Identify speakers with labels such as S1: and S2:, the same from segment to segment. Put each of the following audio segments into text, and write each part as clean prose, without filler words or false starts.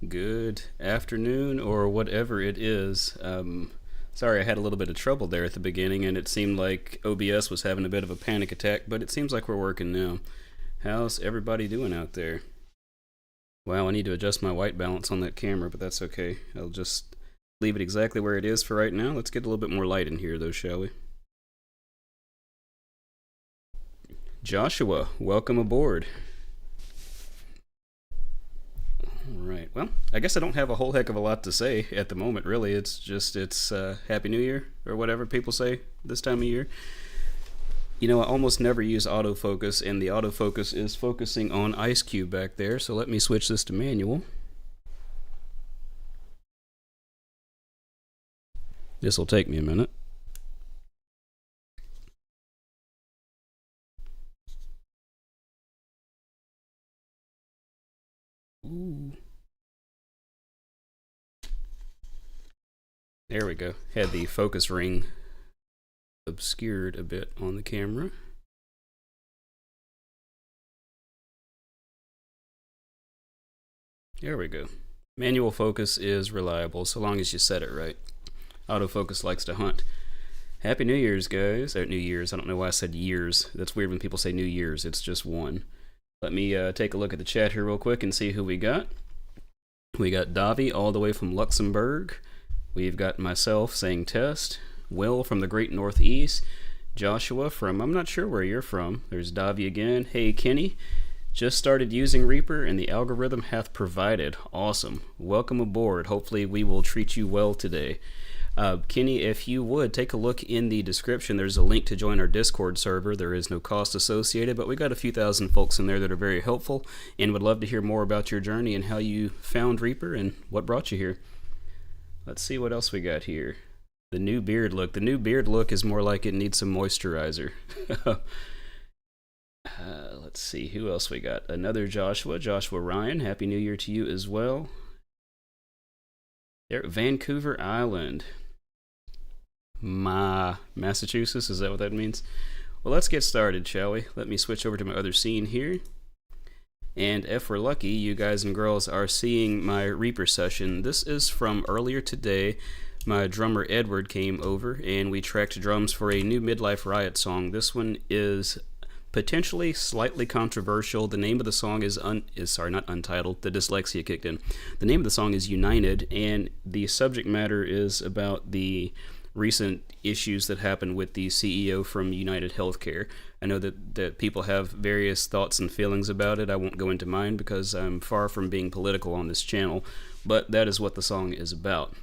S1: good afternoon, or whatever it is. Sorry, I had a little bit of trouble there at the beginning, and it seemed like OBS was having a bit of a panic attack, but it seems like we're working now. How's everybody doing out there? Wow, I need to adjust my white balance on that camera, but that's okay. I'll just leave it exactly where it is for right now. Let's get a little bit more light in here, though, shall we? Joshua, welcome aboard. Right. Well, I guess I don't have a whole heck of a lot to say at the moment, really. It's Happy New Year, or whatever people say this time of year. You know, I almost never use autofocus, and the autofocus is focusing on Ice Cube back there, so let me switch this to manual. This will take me a minute. Ooh. There we go. Had the focus ring obscured a bit on the camera. There we go. Manual focus is reliable so long as you set it right. Autofocus likes to hunt. Happy New Year's, guys. New Year's. I don't know why I said years. That's weird when people say New Year's. It's just one. Let me take a look at the chat here real quick and see who we got. We got Davi all the way from Luxembourg. We've got myself saying test. Will from the Great Northeast. Joshua from, I'm not sure where you're from. There's Davi again. Hey, Kenny. Just started using Reaper and the algorithm hath provided. Awesome. Welcome aboard. Hopefully we will treat you well today. Kenny, if you would, take a look in the description. There's a link to join our Discord server. There is no cost associated, but we got a few thousand folks in there that are very helpful and would love to hear more about your journey and how you found Reaper and what brought you here. Let's see what else we got here. The new beard look. The new beard look is more like it needs some moisturizer. Let's see who else we got. Another Joshua. Joshua Ryan. Happy New Year to you as well. There, Vancouver Island. Massachusetts, is that what that means? Well, let's get started, shall we? Let me switch over to my other scene here. And if we're lucky, you guys and girls are seeing my Reaper session. This is from earlier today. My drummer Edward came over and we tracked drums for a new Midlife Riot song. This one is potentially slightly controversial. The name of the song is not untitled. The dyslexia kicked in. The name of the song is United, and the subject matter is about the recent issues that happened with the CEO from United Healthcare. I know that people have various thoughts and feelings about it. I won't go into mine because I'm far from being political on this channel, but that is what the song is about.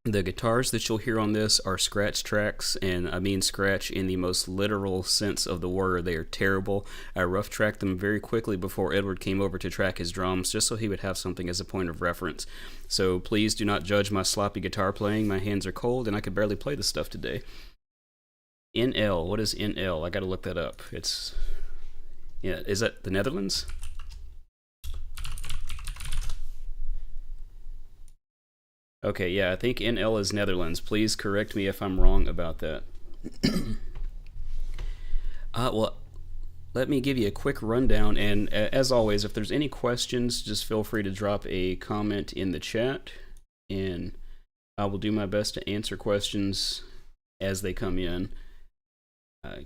S1: The guitars that you'll hear on this are scratch tracks, and I mean scratch in the most literal sense of the word. They are terrible. I rough tracked them very quickly before Edward came over to track his drums, just so he would have something as a point of reference. So please do not judge my sloppy guitar playing. My hands are cold, and I could barely play this stuff today. NL, what is NL? I gotta look that up. Is that the Netherlands? Okay, yeah, I think NL is Netherlands. Please correct me if I'm wrong about that. Well, let me give you a quick rundown, and as always, if there's any questions, just feel free to drop a comment in the chat, and I will do my best to answer questions as they come in.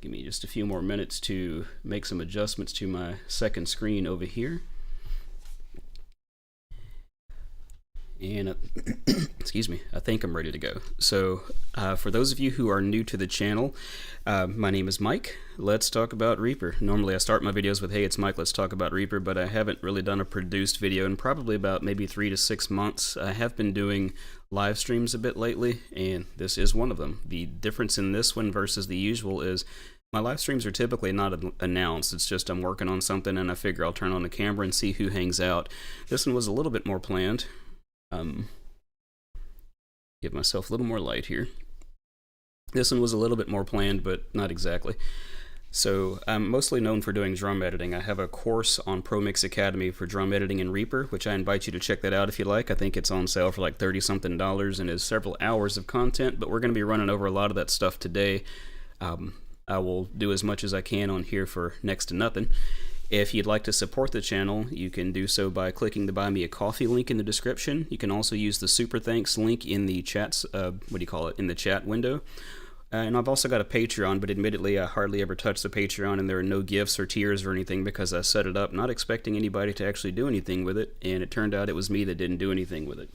S1: Give me just a few more minutes to make some adjustments to my second screen over here. And excuse me, I think I'm ready to go. So for those of you who are new to the channel, my name is Mike. Let's talk about Reaper. Normally I start my videos with, hey, it's Mike, let's talk about Reaper, but I haven't really done a produced video in probably about maybe 3 to 6 months. I have been doing live streams a bit lately, and this is one of them. The difference in this one versus the usual is my live streams are typically not announced. It's just I'm working on something and I figure I'll turn on the camera and see who hangs out. This one was a little bit more planned. Give myself a little more light here. This one was a little bit more planned, but not exactly. So I'm mostly known for doing drum editing. I have a course on Pro Mix Academy for drum editing in Reaper, which I invite you to check that out if you like. I think it's on sale for like $30-something and is several hours of content, but we're going to be running over a lot of that stuff today. I will do as much as I can on here for next to nothing. If you'd like to support the channel, you can do so by clicking the Buy Me a Coffee link in the description. You can also use the Super Thanks link in the chats, in the chat window. And I've also got a Patreon, but admittedly I hardly ever touch the Patreon, and there are no gifts or tiers or anything because I set it up not expecting anybody to actually do anything with it, and it turned out it was me that didn't do anything with it.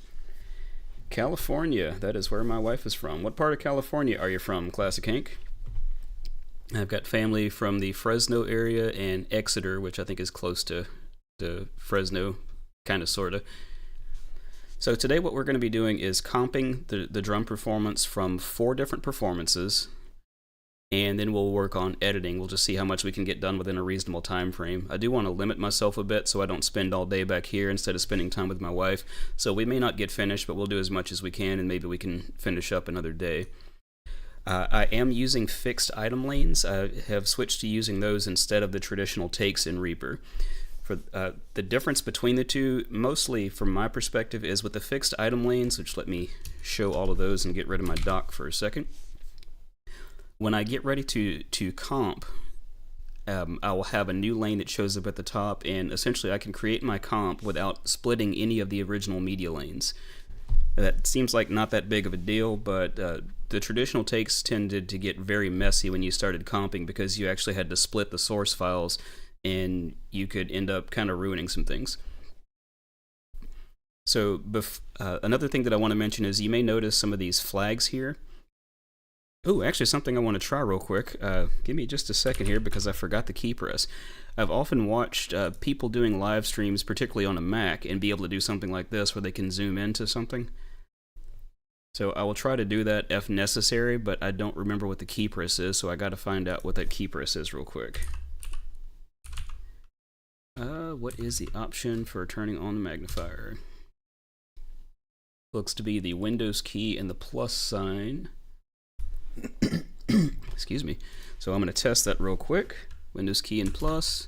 S1: California, that is where my wife is from. What part of California are you from, Classic Hank? I've got family from the Fresno area and Exeter, which I think is close to Fresno, kind of, sort of. So today what we're going to be doing is comping the drum performance from 4 different performances, and then we'll work on editing. We'll just see how much we can get done within a reasonable time frame. I do want to limit myself a bit so I don't spend all day back here instead of spending time with my wife. So we may not get finished, but we'll do as much as we can, and maybe we can finish up another day. I am using fixed item lanes. I have switched to using those instead of the traditional takes in Reaper. For the difference between the two, mostly from my perspective, is with the fixed item lanes, which let me show all of those and get rid of my dock for a second. When I get ready to comp, I will have a new lane that shows up at the top, and essentially I can create my comp without splitting any of the original media lanes. That seems like not that big of a deal, but the traditional takes tended to get very messy when you started comping because you actually had to split the source files, and you could end up kind of ruining some things. So another thing that I want to mention is you may notice some of these flags here. Oh, actually something I want to try real quick. Give me just a second here because I forgot the key press. I've often watched people doing live streams, particularly on a Mac, and be able to do something like this where they can zoom into something. So I will try to do that if necessary, but I don't remember what the key press is, so I got to find out what that key press is real quick. What is the option for turning on the magnifier? Looks to be the Windows key and the plus sign. Excuse me. So I'm going to test that real quick. Windows key and plus.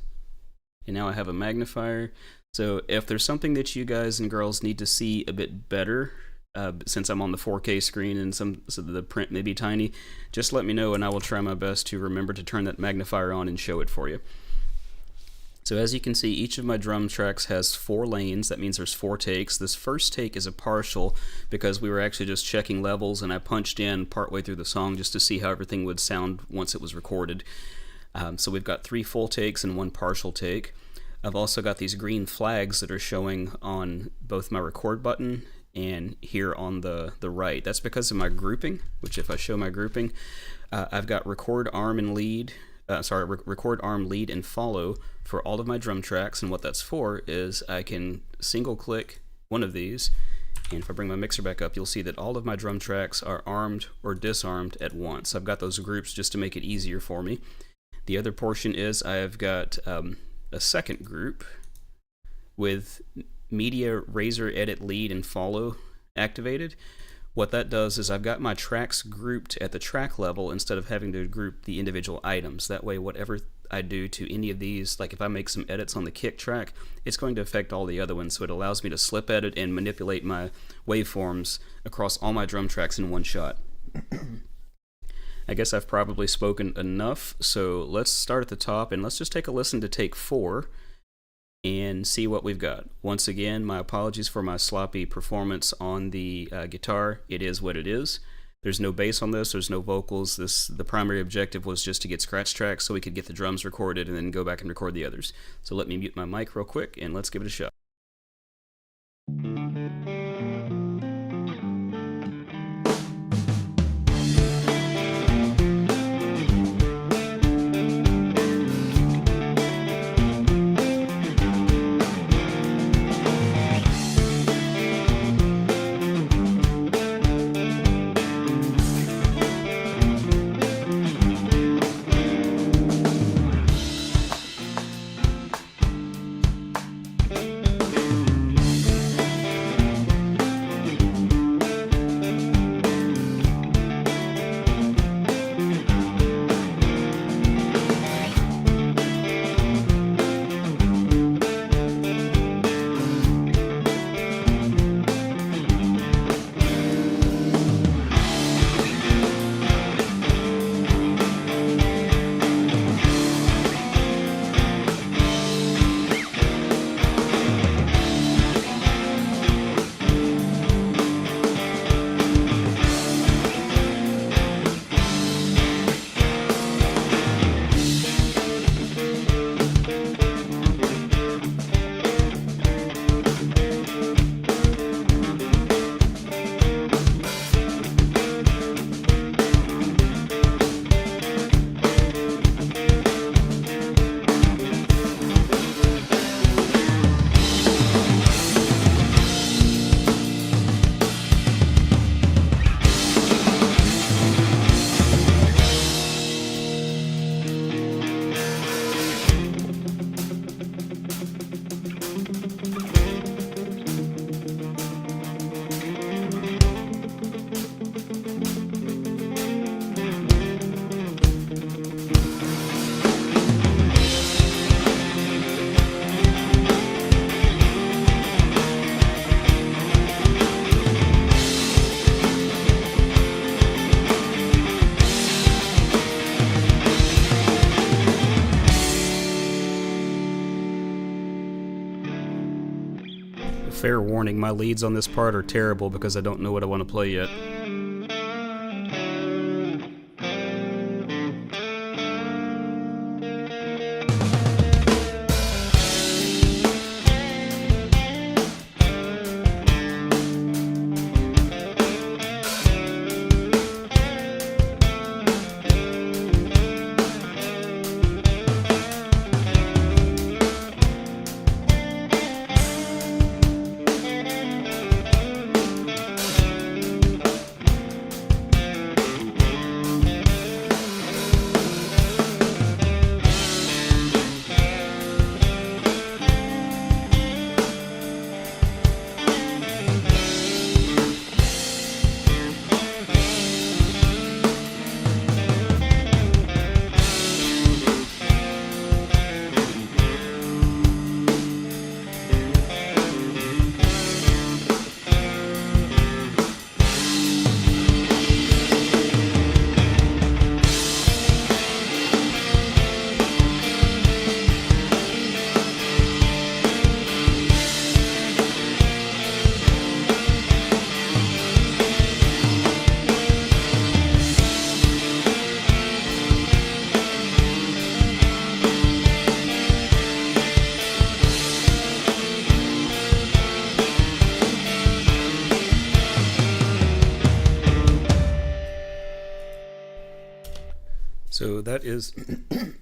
S1: And now I have a magnifier. So if there's something that you guys and girls need to see a bit better, since I'm on the 4K screen and so the print may be tiny, just let me know and I will try my best to remember to turn that magnifier on and show it for you. So as you can see, each of my drum tracks has 4 lanes. That means there's 4 takes. This first take is a partial because we were actually just checking levels, and I punched in partway through the song just to see how everything would sound once it was recorded. So we've got 3 full takes and 1 partial take. I've also got these green flags that are showing on both my record button and here on the right. That's because of my grouping, which if I show my grouping, I've got record arm and lead, record arm, lead, and follow for all of my drum tracks, and what that's for is I can single click one of these, and if I bring my mixer back up, you'll see that all of my drum tracks are armed or disarmed at once. I've got those groups just to make it easier for me. The other portion is I've got a second group with media, razor, edit, lead, and follow activated. What that does is I've got my tracks grouped at the track level instead of having to group the individual items. That way, whatever I do to any of these, like if I make some edits on the kick track, it's going to affect all the other ones, so it allows me to slip edit and manipulate my waveforms across all my drum tracks in one shot. I guess I've probably spoken enough, so let's start at the top and let's just take a listen to take 4 and see what we've got. Once again, my apologies for my sloppy performance on the guitar. It is what it is. There's no bass on this, there's no vocals. The primary objective was just to get scratch tracks so we could get the drums recorded and then go back and record the others. So let me mute my mic real quick and let's give it a shot. fair warning, my leads on this part are terrible because I don't know what I want to play yet. So that is,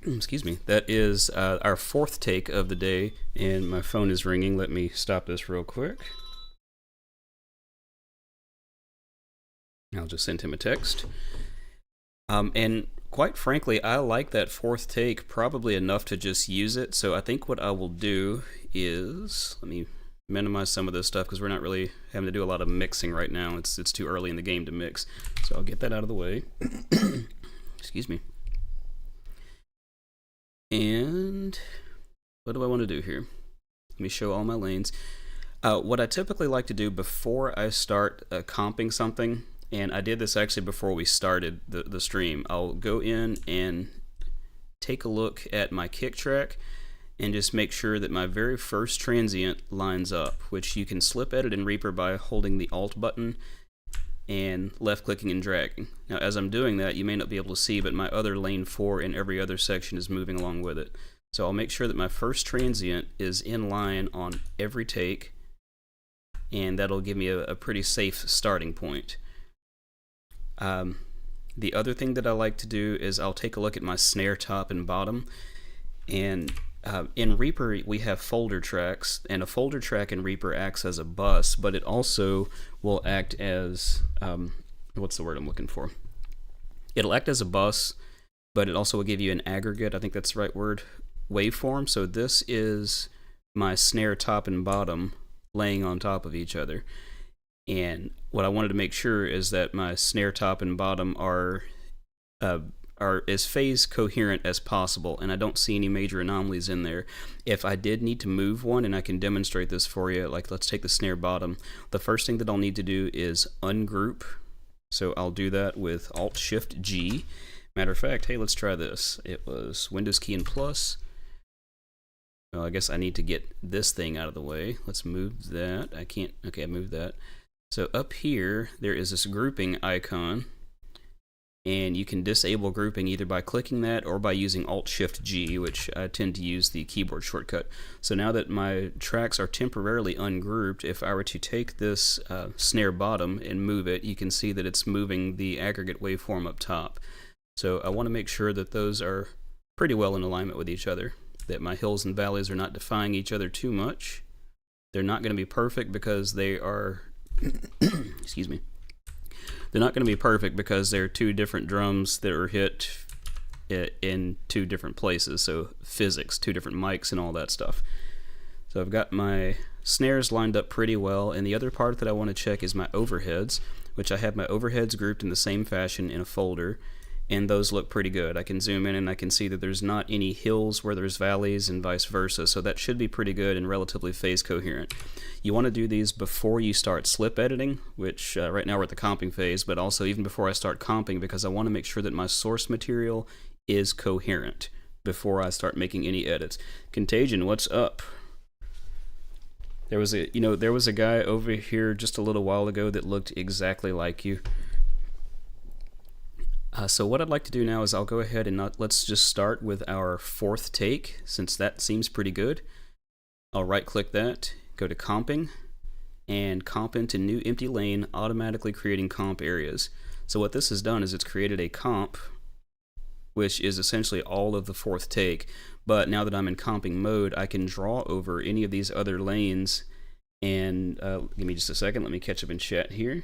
S1: excuse me, that is our fourth take of the day, and my phone is ringing. Let me stop this real quick. I'll just send him a text. And quite frankly, I like that fourth take probably enough to just use it. So I think what I will do is, let me minimize some of this stuff because we're not really having to do a lot of mixing right now. It's too early in the game to mix. So I'll get that out of the way. Excuse me. And what do I want to do here? Let me show all my lanes. What I typically like to do before I start comping something, and I did this actually before we started the stream, I'll go in and take a look at my kick track and just make sure that my very first transient lines up, which you can slip edit in Reaper by holding the Alt button and left clicking and dragging. Now as I'm doing that, you may not be able to see, but my other lane 4 in every other section is moving along with it. So I'll make sure that my first transient is in line on every take, and that'll give me a pretty safe starting point. The other thing that I like to do is I'll take a look at my snare top and bottom, and in Reaper we have folder tracks, and a folder track in Reaper acts as a bus, but it also will act as, what's the word I'm looking for? It'll act as a bus, but it also will give you an aggregate, I think that's the right word, waveform. So this is my snare top and bottom laying on top of each other. And what I wanted to make sure is that my snare top and bottom are as phase coherent as possible, and I don't see any major anomalies in there. If I did need to move one, and I can demonstrate this for you, like let's take the snare bottom, the first thing that I'll need to do is ungroup. So I'll do that with Alt-Shift-G. Matter of fact, hey, let's try this. It was Windows key and plus. Well, I guess I need to get this thing out of the way. Let's move that. I can't, okay, I moved that. So up here, there is this grouping icon, and you can disable grouping either by clicking that or by using Alt-Shift-G, which I tend to use the keyboard shortcut. So now that my tracks are temporarily ungrouped, if I were to take this snare bottom and move it, you can see that it's moving the aggregate waveform up top. So I want to make sure that those are pretty well in alignment with each other, that my hills and valleys are not defying each other too much. They're not going to be perfect because they are excuse me. They're not going to be perfect because they're two different drums that are hit in two different places, so physics, two different mics and all that stuff. So I've got my snares lined up pretty well, and the other part that I want to check is my overheads, which I have my overheads grouped in the same fashion in a folder, and those look pretty good. I can zoom in and I can see that there's not any hills where there's valleys and vice versa, so that should be pretty good and relatively phase coherent. You want to do these before you start slip editing, which right now we're at the comping phase, but also even before I start comping, because I want to make sure that my source material is coherent before I start making any edits. Contagion, what's up? There was a guy over here just a little while ago that looked exactly like you. So what I'd like to do now is I'll go ahead and let's just start with our fourth take, since that seems pretty good. I'll right click that, go to comping, and comp into new empty lane, automatically creating comp areas. So what this has done is it's created a comp, which is essentially all of the fourth take. But now that I'm in comping mode, I can draw over any of these other lanes. And give me just a second, let me catch up in chat here.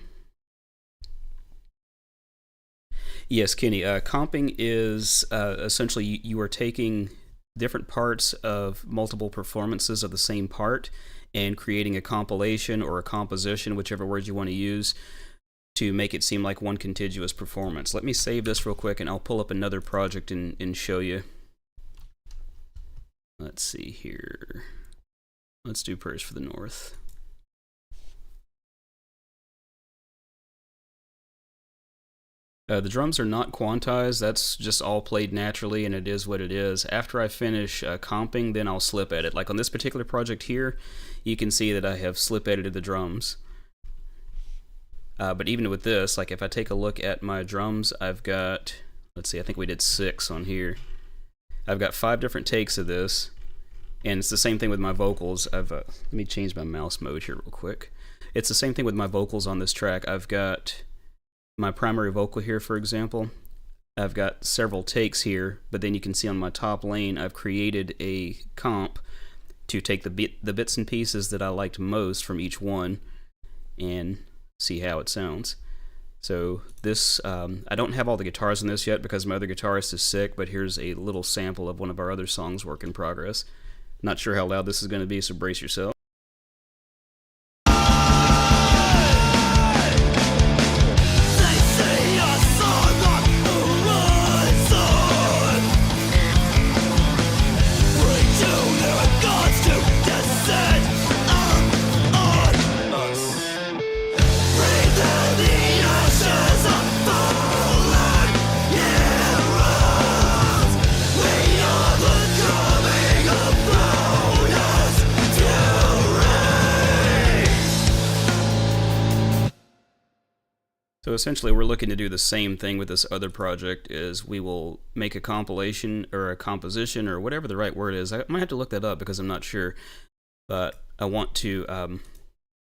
S1: Yes, Kenny, comping is essentially you are taking different parts of multiple performances of the same part and creating a compilation or a composition, whichever word you want to use, to make it seem like one contiguous performance. Let me save this real quick and I'll pull up another project and show you. Let's see here. Let's do Prayers for the North. The drums are not quantized, that's just all played naturally, and it is what it is. After I finish comping, then I'll slip edit. Like on this particular project here, you can see that I have slip edited the drums. But even with this, like if I take a look at my drums, I've got, let's see, I think we did 6 on here. I've got 5 different takes of this, and it's the same thing with my vocals. Let me change my mouse mode here real quick. It's the same thing with my vocals on this track. I've got my primary vocal here, for example. I've got several takes here, but then you can see on my top lane I've created a comp to take the bits and pieces that I liked most from each one and see how it sounds. So this, I don't have all the guitars in this yet because my other guitarist is sick, but here's a little sample of one of our other songs, Work in Progress. Not sure how loud this is going to be, so brace yourself. So essentially we're looking to do the same thing with this other project. Is we will make a compilation or a composition or whatever the right word is. I might have to look that up because I'm not sure, but I want to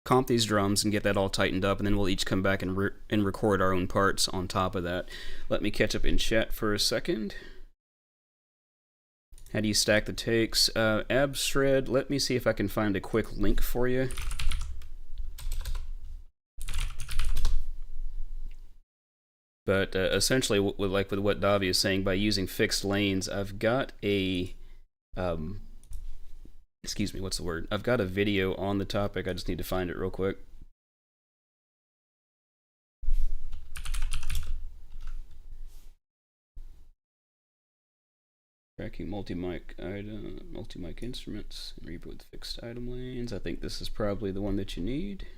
S1: comp these drums and get that all tightened up, and then we'll each come back and record our own parts on top of that. Let me catch up in chat for a second. How do you stack the takes? Abshred, let me see if I can find a quick link for you. But essentially, with what Davi is saying, by using fixed lanes, I've got a, excuse me, what's the word? I've got a video on the topic. I just need to find it real quick. Tracking multi-mic instruments and Reaper with fixed item lanes. I think this is probably the one that you need.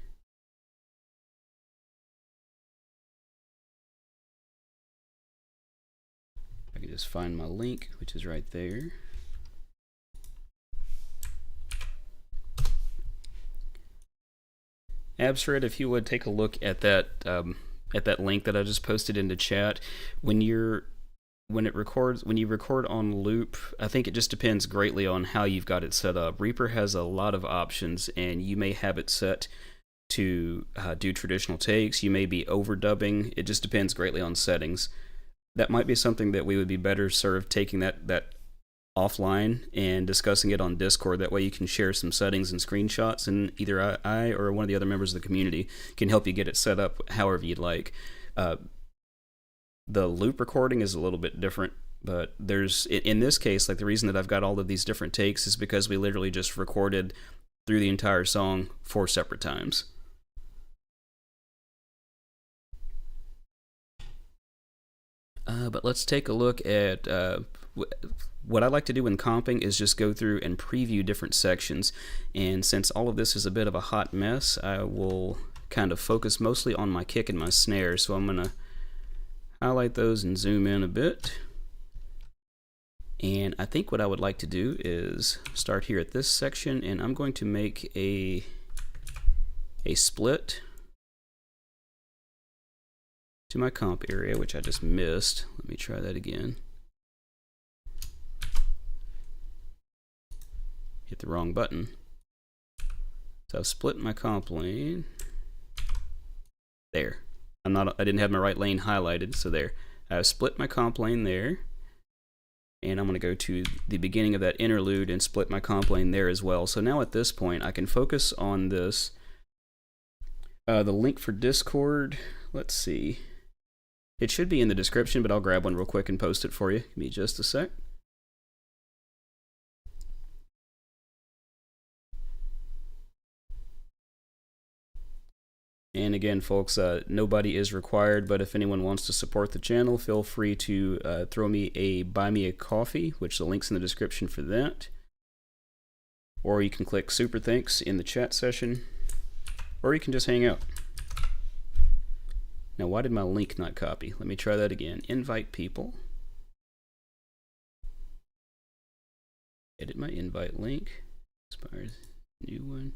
S1: I can just find my link, which is right there. Absred, if you would take a look at that link that I just posted into chat. When you record on loop, I think it just depends greatly on how you've got it set up. Reaper has a lot of options, and you may have it set to do traditional takes. You may be overdubbing. It just depends greatly on settings. That might be something that we would be better served taking that offline and discussing it on Discord. That way you can share some settings and screenshots, and either I or one of the other members of the community can help you get it set up however you'd like. The loop recording is a little bit different, but in this case, like the reason that I've got all of these different takes is because we literally just recorded through the entire song 4 separate times. But let's take a look at what I like to do in comping is just go through and preview different sections. And since all of this is a bit of a hot mess, I will kind of focus mostly on my kick and my snare. So I'm going to highlight those and zoom in a bit. And I think what I would like to do is start here at this section, and I'm going to make a split to my comp area, which I just missed. Let me try that again. Hit the wrong button. So I've split my comp lane. There. I didn't have my right lane highlighted, so there. I've split my comp lane there. And I'm going to go to the beginning of that interlude and split my comp lane there as well. So now at this point, I can focus on this. The link for Discord, let's see. It should be in the description, but I'll grab one real quick and post it for you. Give me just a sec. And again, folks, nobody is required, but if anyone wants to support the channel, feel free to throw me a buy me a coffee, which the link's in the description for that. Or you can click super thanks in the chat session, or you can just hang out. Now, why did my link not copy? Let me try that again. Invite people. Edit my invite link. Expires. New one.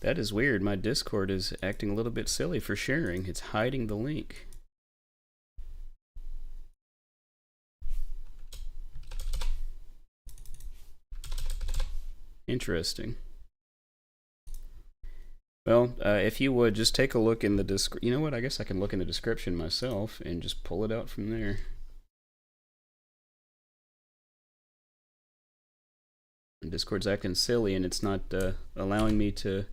S1: That is weird. My Discord is acting a little bit silly for sharing. It's hiding the link. Interesting. Well, if you would, just take a look in the description. You know what? I guess I can look in the description myself and just pull it out from there. And Discord's acting silly, and it's not allowing me to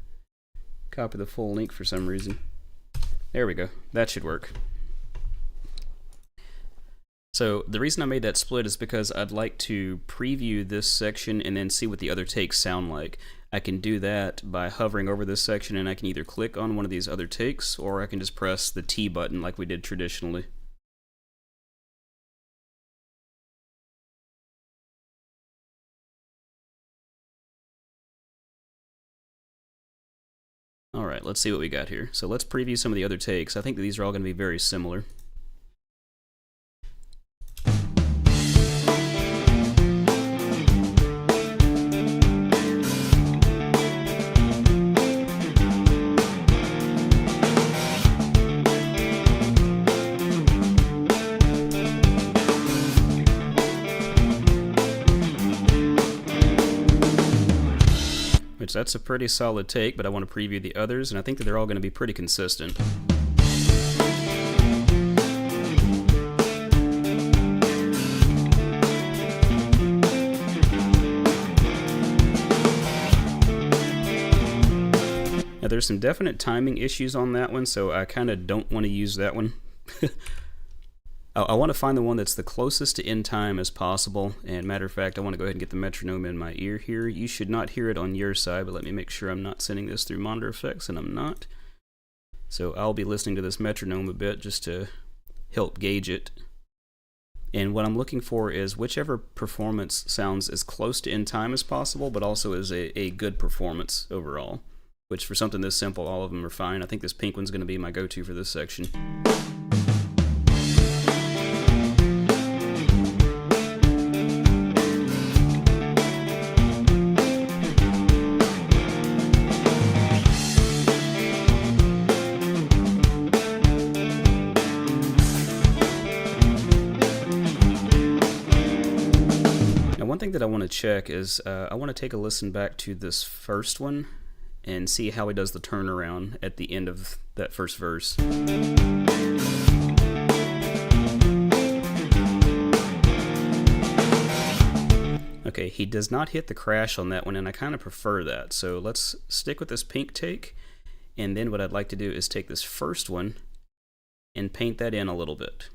S1: copy the full link for some reason. There we go. That should work. So the reason I made that split is because I'd like to preview this section and then see what the other takes sound like. I can do that by hovering over this section, and I can either click on one of these other takes, or I can just press the T button like we did traditionally. Alright, let's see what we got here. So let's preview some of the other takes. I think that these are all going to be very similar. That's a pretty solid take, but I want to preview the others, and I think that they're all going to be pretty consistent. Now there's some definite timing issues on that one, so I kind of don't want to use that one. I want to find the one that's the closest to in time as possible, and matter of fact, I want to go ahead and get the metronome in my ear here. You should not hear it on your side, but let me make sure I'm not sending this through monitor effects, and I'm not. So I'll be listening to this metronome a bit just to help gauge it. And what I'm looking for is whichever performance sounds as close to in time as possible, but also is a good performance overall, which for something this simple, all of them are fine. I think this pink one's going to be my go-to for this section. One thing that I want to check is I want to take a listen back to this first one and see how he does the turnaround at the end of that first verse. Okay, he does not hit the crash on that one, and I kind of prefer that. So let's stick with this pink take, and then what I'd like to do is take this first one and paint that in a little bit.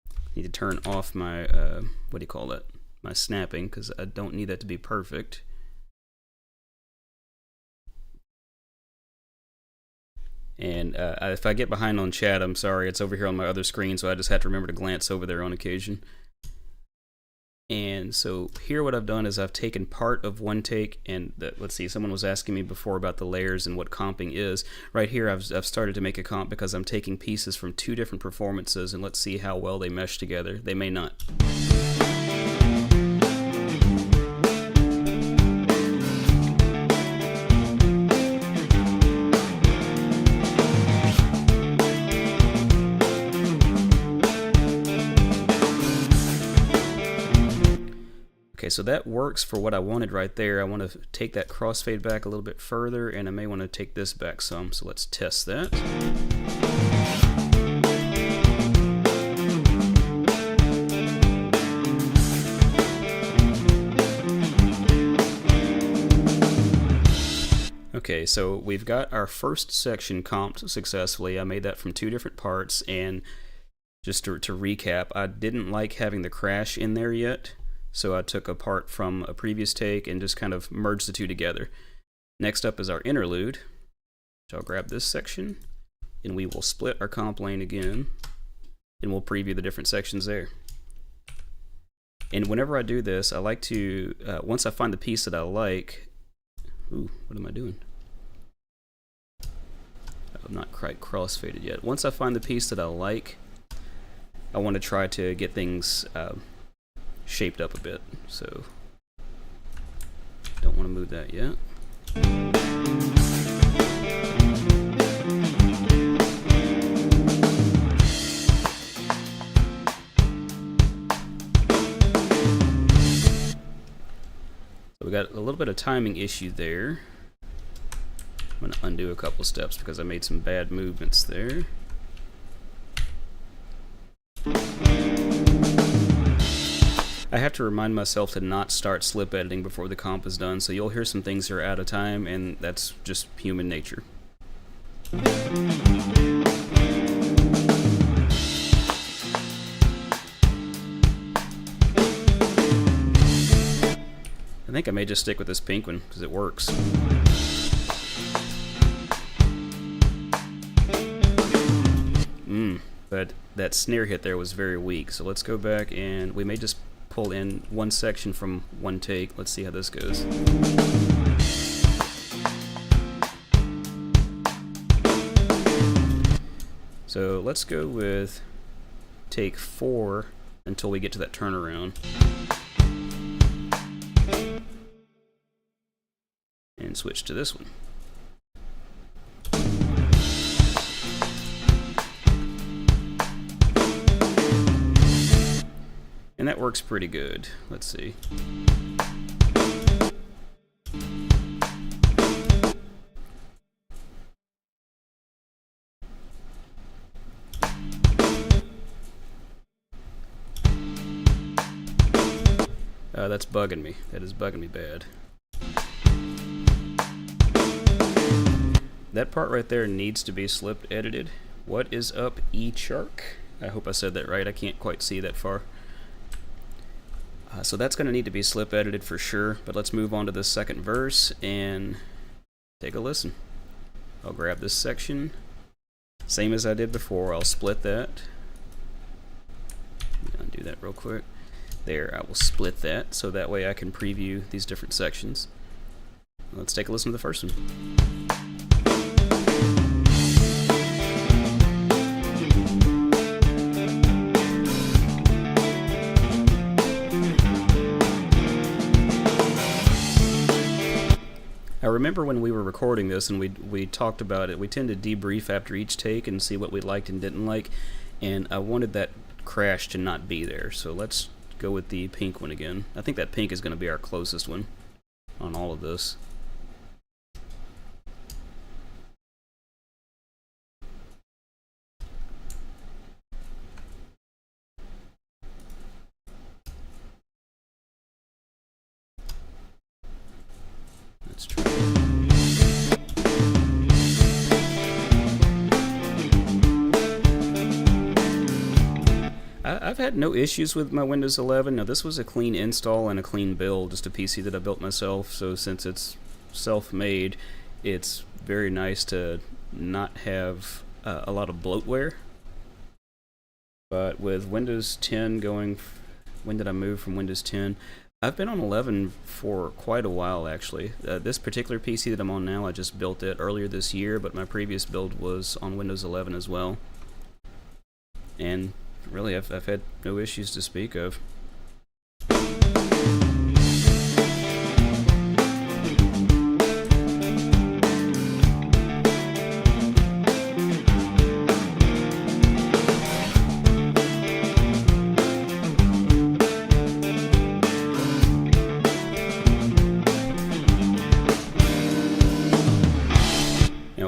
S1: I need to turn off my, what do you call that? My snapping, because I don't need that to be perfect. And if I get behind on chat, I'm sorry, it's over here on my other screen, so I just have to remember to glance over there on occasion. And so here what I've done is I've taken part of one take, and let's see, someone was asking me before about the layers and what comping is. Right here I've started to make a comp because I'm taking pieces from two different performances, and let's see how well they mesh together. They may not. Okay, so that works for what I wanted right there. I want to take that crossfade back a little bit further, and I may want to take this back some, so let's test that. Okay, so we've got our first section comped successfully. I made that from two different parts, and just to recap, I didn't like having the crash in there yet. So I took a part from a previous take and just kind of merged the two together. Next up is our interlude. So I'll grab this section, and we will split our comp lane again, and we'll preview the different sections there. And whenever I do this, I like to, once I find the piece that I like, ooh, what am I doing? I'm not quite crossfaded yet. Once I find the piece that I like, I want to try to get things shaped up a bit, so don't want to move that yet. So we got a little bit of timing issue there. I'm going to undo a couple steps because I made some bad movements there. I have to remind myself to not start slip editing before the comp is done, so you'll hear some things that are out of time, and that's just human nature. I think I may just stick with this pink one because it works. But that snare hit there was very weak, so let's go back and we may just pull in one section from one take. Let's see how this goes. So let's go with take 4 until we get to that turnaround. And switch to this one. And that works pretty good. Let's see. That's bugging me. That is bugging me bad. That part right there needs to be slip edited. What is up, E-Chark? I hope I said that right. I can't quite see that far. So that's going to need to be slip edited for sure, but let's move on to the second verse and take a listen. I'll grab this section, same as I did before. I'll split that. Undo that real quick. There, I will split that so that way I can preview these different sections. Let's take a listen to the first one. I remember when we were recording this and we talked about it, we tend to debrief after each take and see what we liked and didn't like, and I wanted that crash to not be there, so let's go with the pink one again. I think that pink is going to be our closest one on all of this. That's true. I've had no issues with my Windows 11. Now, this was a clean install and a clean build, just a PC that I built myself, so since it's self-made, it's very nice to not have a lot of bloatware. But with Windows 10 going when did I move from Windows 10? I've been on 11 for quite a while, actually. This particular PC that I'm on now, I just built it earlier this year, but my previous build was on Windows 11 as well. And really, I've had no issues to speak of.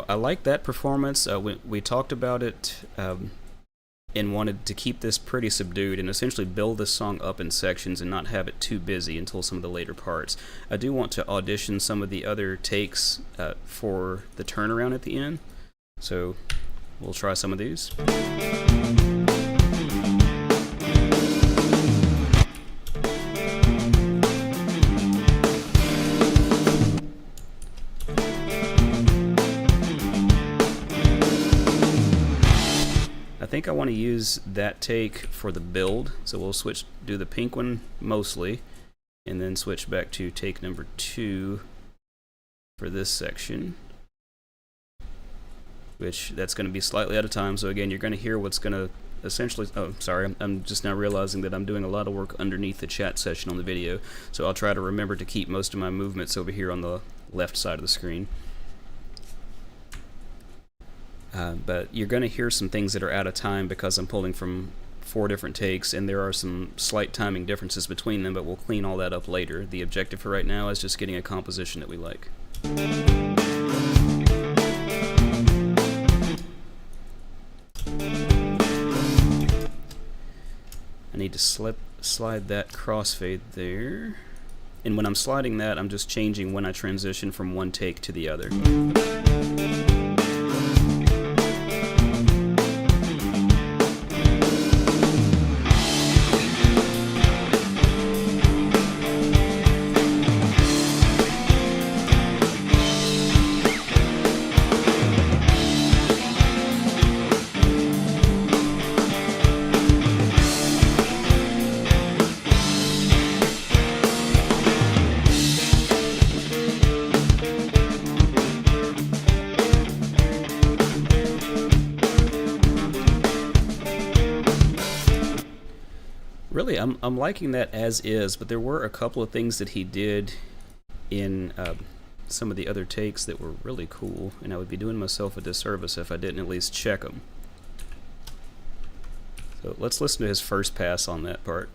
S1: I like that performance. We talked about it and wanted to keep this pretty subdued and essentially build this song up in sections and not have it too busy until some of the later parts. I do want to audition some of the other takes for the turnaround at the end, so we'll try some of these. I think I want to use that take for the build, so we'll do the pink one mostly, and then switch back to take number 2 for this section, which that's going to be slightly out of time. So again, you're going to hear what's going to essentially, oh sorry, I'm just now realizing that I'm doing a lot of work underneath the chat session on the video, so I'll try to remember to keep most of my movements over here on the left side of the screen. But you're going to hear some things that are out of time because I'm pulling from 4 different takes, and there are some slight timing differences between them, but we'll clean all that up later. The objective for right now is just getting a composition that we like. I need to slide that crossfade there. And when I'm sliding that, I'm just changing when I transition from one take to the other. Really, I'm liking that as is, but there were a couple of things that he did in some of the other takes that were really cool, and I would be doing myself a disservice if I didn't at least check them. So let's listen to his first pass on that part.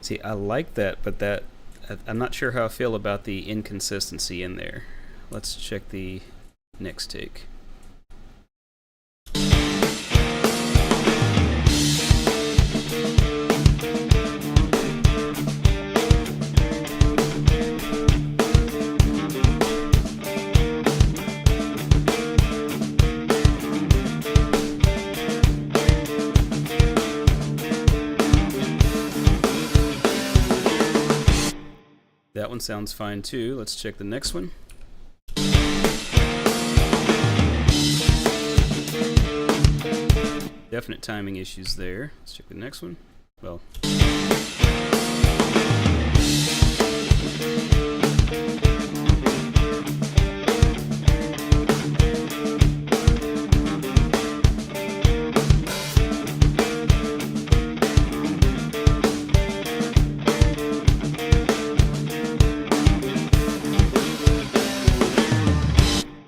S1: See, I like that, but I'm not sure how I feel about the inconsistency in there. Let's check the next take. That one sounds fine too. Let's check the next one. Definite timing issues there. Let's check the next one. Well.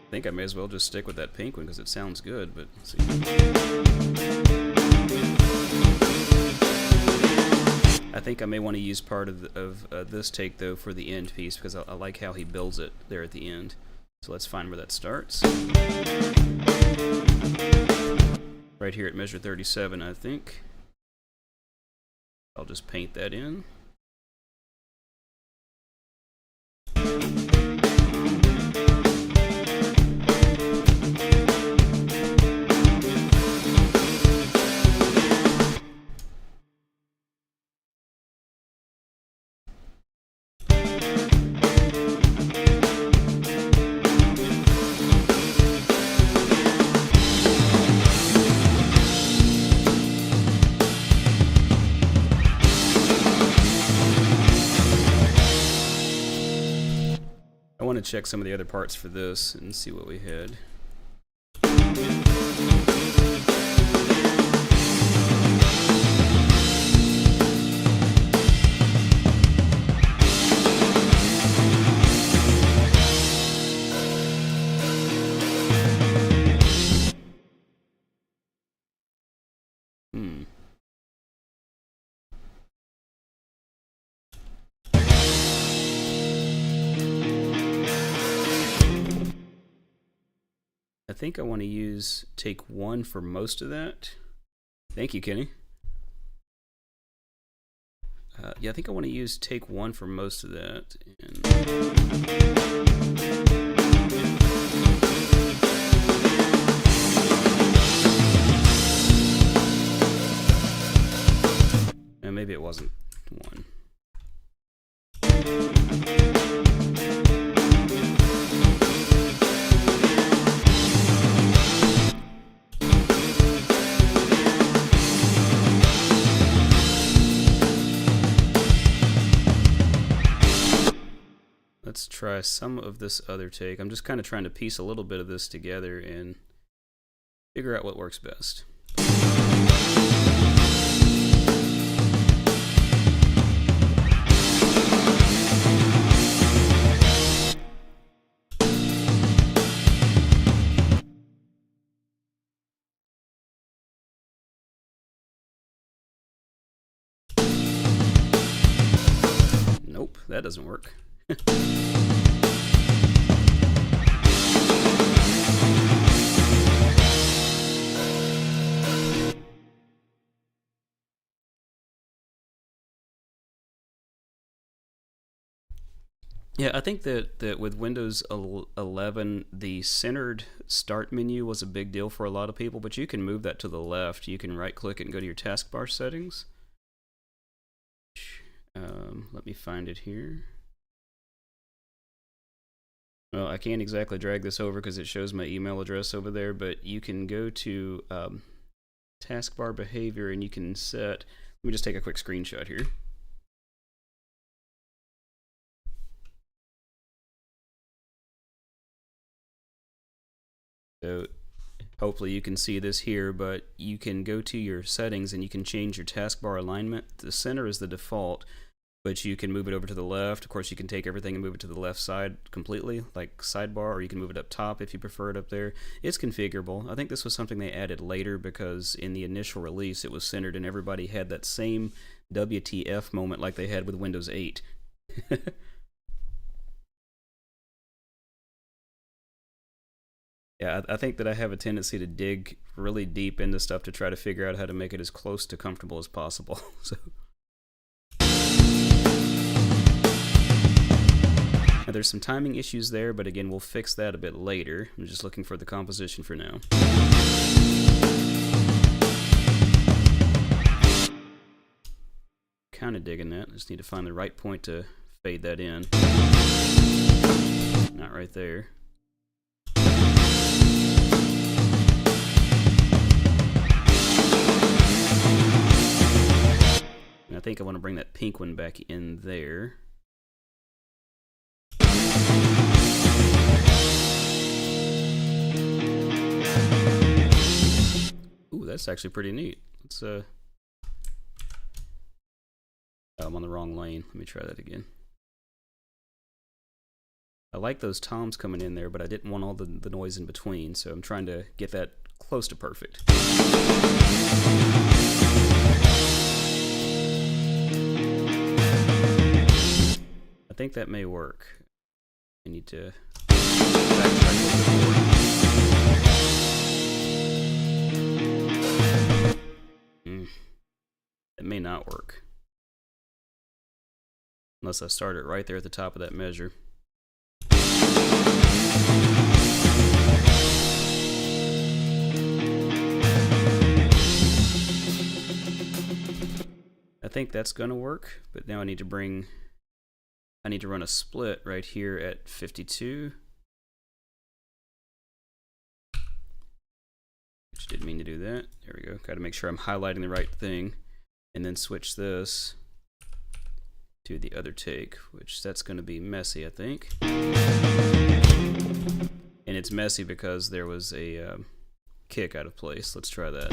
S1: I think I may as well just stick with that pink one because it sounds good, but let's see. I think I may want to use part of this take though for the end piece because I like how he builds it there at the end. So let's find where that starts. Right here at measure 37, I think. I'll just paint that in. check some of the other parts for this and see what we had. I think I want to use take 1 for most of that. Thank you, Kenny. Yeah, I think I want to use take 1 for most of that. And maybe it wasn't 1. Let's try some of this other take. I'm just kind of trying to piece a little bit of this together and figure out what works best. Nope, that doesn't work. Yeah, I think that with Windows 11, the centered start menu was a big deal for a lot of people, but you can move that to the left. You can right-click it and go to your taskbar settings. Let me find it here. Well, I can't exactly drag this over because it shows my email address over there, but you can go to taskbar behavior and you can set, let me just take a quick screenshot here. So hopefully you can see this here, but you can go to your settings and you can change your taskbar alignment. The center is the default, but you can move it over to the left. Of course, you can take everything and move it to the left side completely, like sidebar, or you can move it up top if you prefer it up there. It's configurable. I think this was something they added later because in the initial release it was centered and everybody had that same WTF moment like they had with Windows 8. Yeah, I think that I have a tendency to dig really deep into stuff to try to figure out how to make it as close to comfortable as possible. So. Now, there's some timing issues there, but again, we'll fix that a bit later. I'm just looking for the composition for now. Kind of digging that. I just need to find the right point to fade that in. Not right there. And I think I want to bring that pink one back in there. Ooh, that's actually pretty neat. Let's oh, I'm on the wrong lane. Let me try that again. I like those toms coming in there, but I didn't want all the noise in between, so I'm trying to get that close to perfect. I think that may work. I need to backtrack a little bit more. It may not work. Unless I start it right there at the top of that measure. I think that's gonna work, but now I need to run a split right here at 52. Which didn't mean to do that. There we go. Got to make sure I'm highlighting the right thing, and then switch this to the other take, which that's going to be messy, I think. And it's messy because there was a kick out of place. Let's try that.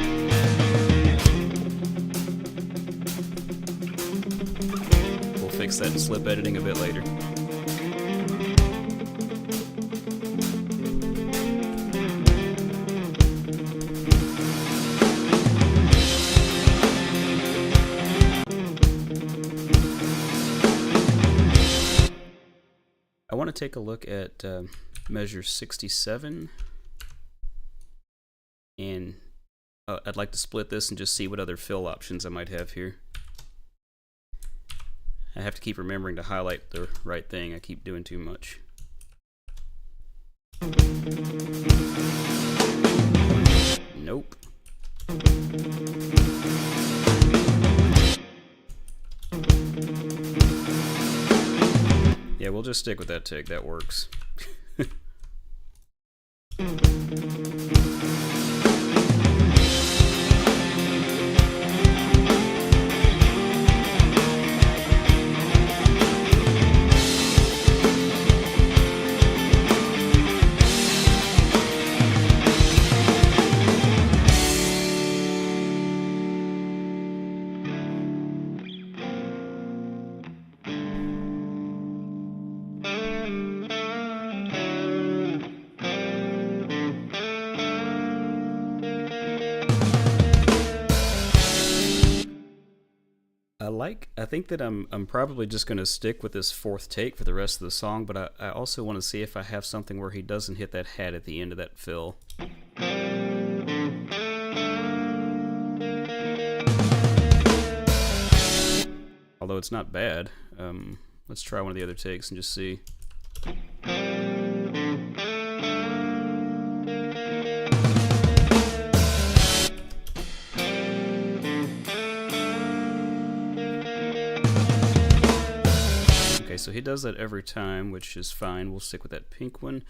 S1: We'll fix that in slip editing a bit later. I want to take a look at measure 67, and I'd like to split this and just see what other fill options I might have here. I have to keep remembering to highlight the right thing. I keep doing too much. Nope. Yeah, we'll just stick with that tick. That works. I think that I'm probably just going to stick with this fourth take for the rest of the song, but I also want to see if I have something where he doesn't hit that hat at the end of that fill. Although it's not bad. Let's try one of the other takes and just see. So he does that every time, which is fine. We'll stick with that pink one.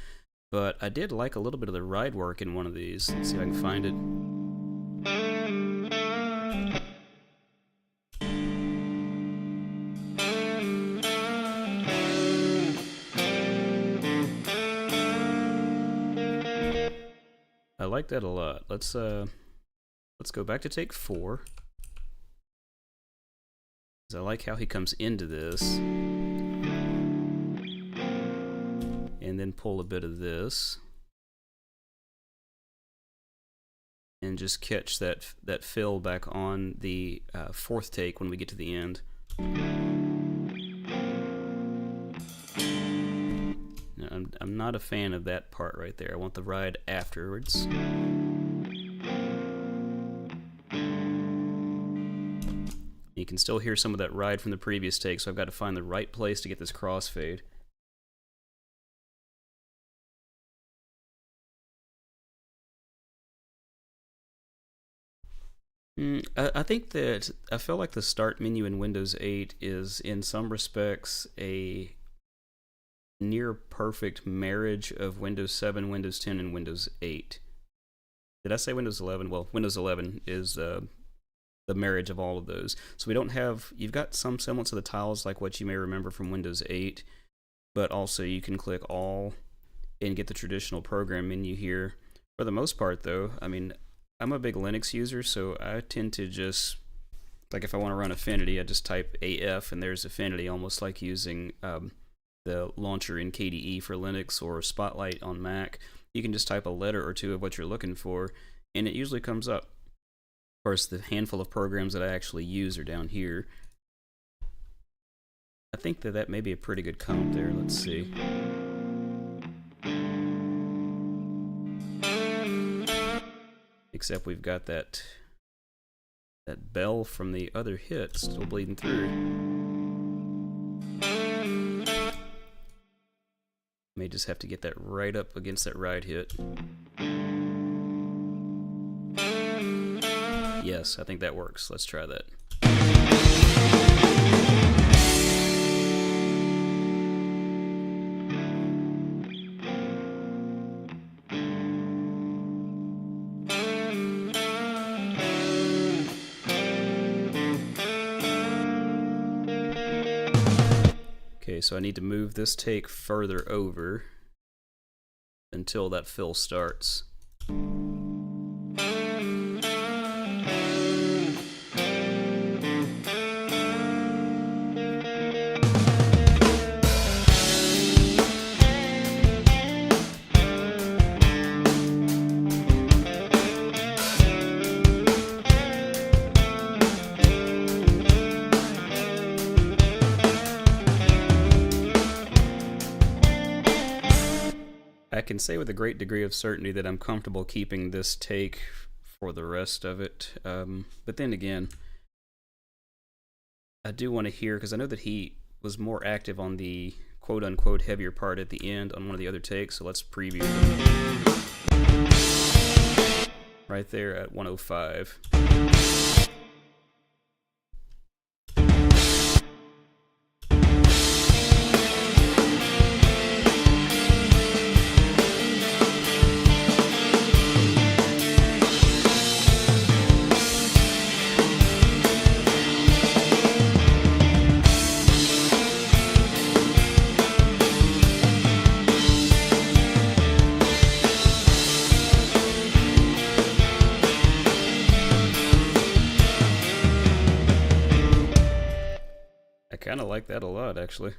S1: But I did like a little bit of the ride work in one of these. Let's see if I can find it. I like that a lot. Let's go back to take 4. I like how he comes into this. And then pull a bit of this, and just catch that fill back on the fourth take when we get to the end. Now, I'm not a fan of that part right there. I want the ride afterwards. You can still hear some of that ride from the previous take, so I've got to find the right place to get this crossfade. I think that I feel like the start menu in Windows 8 is, in some respects, a near perfect marriage of Windows 7, Windows 10, and Windows 8. Did I say Windows 11? Well, Windows 11 is the marriage of all of those. So we don't have, you've got some semblance of the tiles like what you may remember from Windows 8, but also you can click all and get the traditional program menu here. For the most part, though, I mean, I'm a big Linux user, so I tend to just, like if I want to run Affinity, I just type AF and there's Affinity, almost like using the launcher in KDE for Linux or Spotlight on Mac. You can just type a letter or two of what you're looking for, and it usually comes up. Of course, the handful of programs that I actually use are down here. I think that may be a pretty good comp there. Let's see. Except we've got that bell from the other hit still bleeding through. May just have to get that right up against that ride hit. Yes, I think that works. Let's try that. Okay, so I need to move this take further over. until that fill starts. I can say with a great degree of certainty that I'm comfortable keeping this take for the rest of it, but then again, I do want to hear, because I know that he was more active on the quote-unquote heavier part at the end on one of the other takes, so let's preview them. Right there at 105. I kind of like that a lot, actually.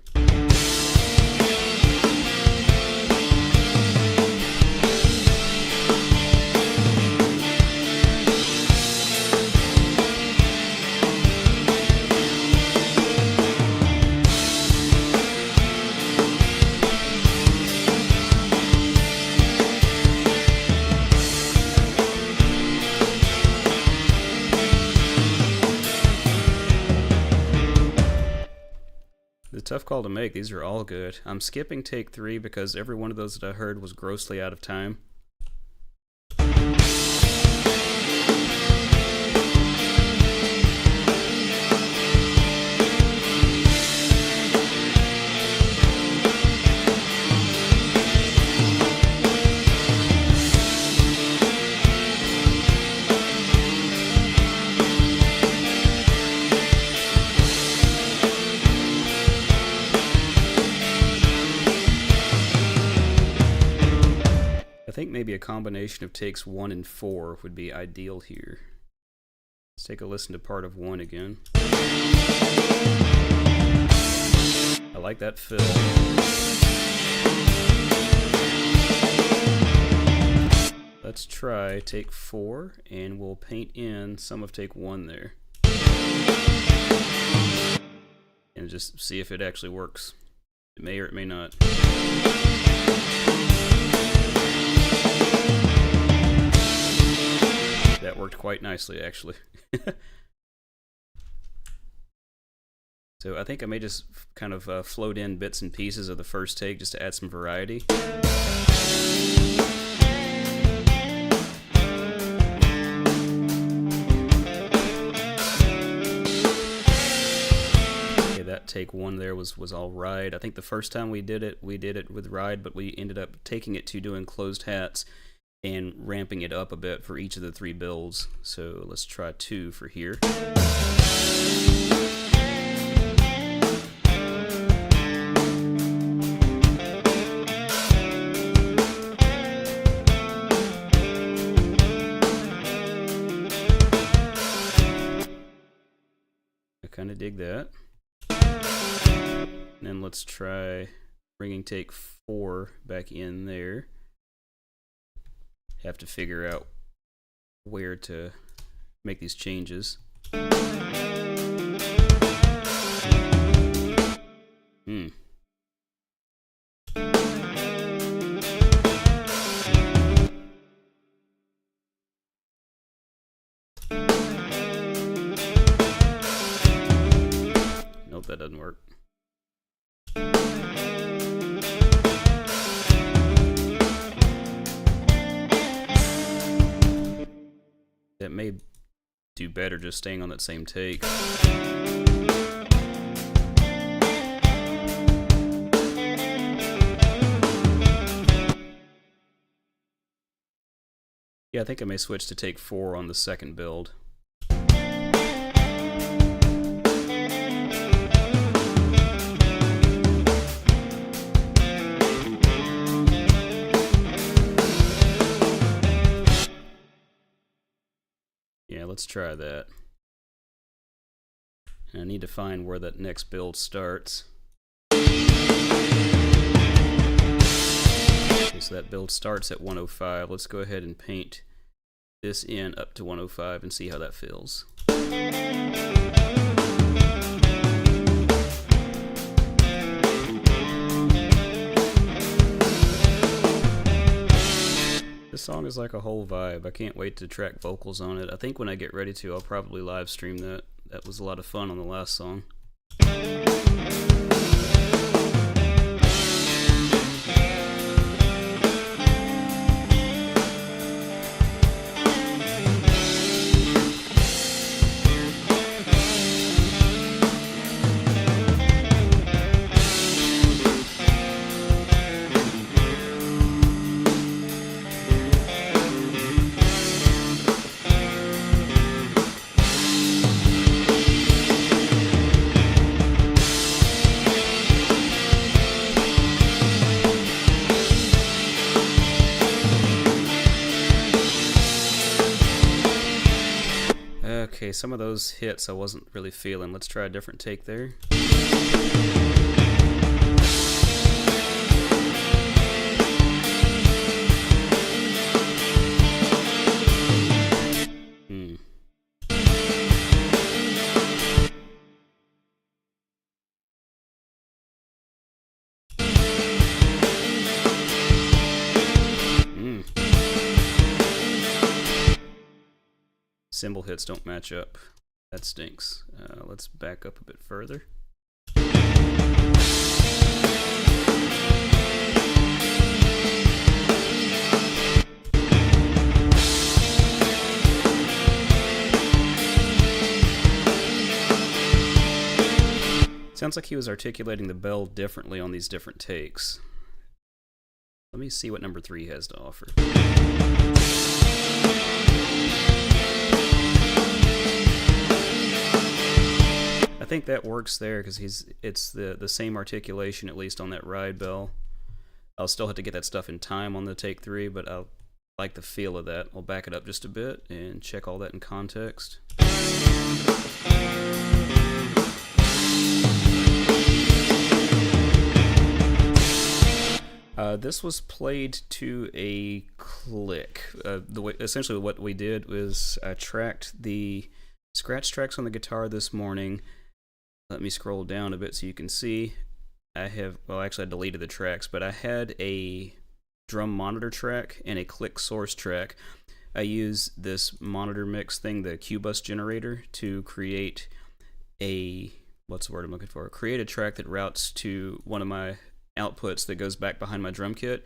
S1: Tough call to make. These are all good. I'm skipping take 3 because every one of those that I heard was grossly out of time. I think maybe a combination of takes 1 and 4 would be ideal here. Let's take a listen to part of 1 again. I like that fill. Let's try take 4, and we'll paint in some of take 1 there. And just see if it actually works. It may or it may not. That worked quite nicely, actually. So I think I may just kind of float in bits and pieces of the first take just to add some variety. Okay, that take 1 there was all ride. I think the first time we did it with ride, but we ended up taking it to doing closed hats and ramping it up a bit for each of the 3 builds. So let's try 2 for here. I kind of dig that. And then let's try bringing take 4 back in there. Have to figure out where to make these changes. Nope, that doesn't work. That may do better just staying on that same take. Yeah, I think I may switch to take 4 on the second build. Yeah, let's try that. And I need to find where that next build starts. Okay, so that build starts at 105. Let's go ahead and paint this in up to 105 and see how that feels. This song is like a whole vibe. I can't wait to track vocals on it. I think when I get ready to, I'll probably live stream that. That was a lot of fun on the last song. Okay, some of those hits I wasn't really feeling. Let's try a different take there. Cymbal hits don't match up. That stinks. Let's back up a bit further. Sounds like he was articulating the bell differently on these different takes. Let me see what number 3 has to offer. I think that works there because it's the same articulation, at least on that ride bell. I'll still have to get that stuff in time on the take 3, but I like the feel of that. I'll back it up just a bit and check all that in context. This was played to a click. Essentially what we did was I tracked the scratch tracks on the guitar this morning. Let me scroll down a bit so you can see. Well, actually I deleted the tracks, but I had a drum monitor track and a click source track. I use this monitor mix thing, the Q-bus generator, to create a, what's the word I'm looking for? Create a track that routes to one of my outputs that goes back behind my drum kit,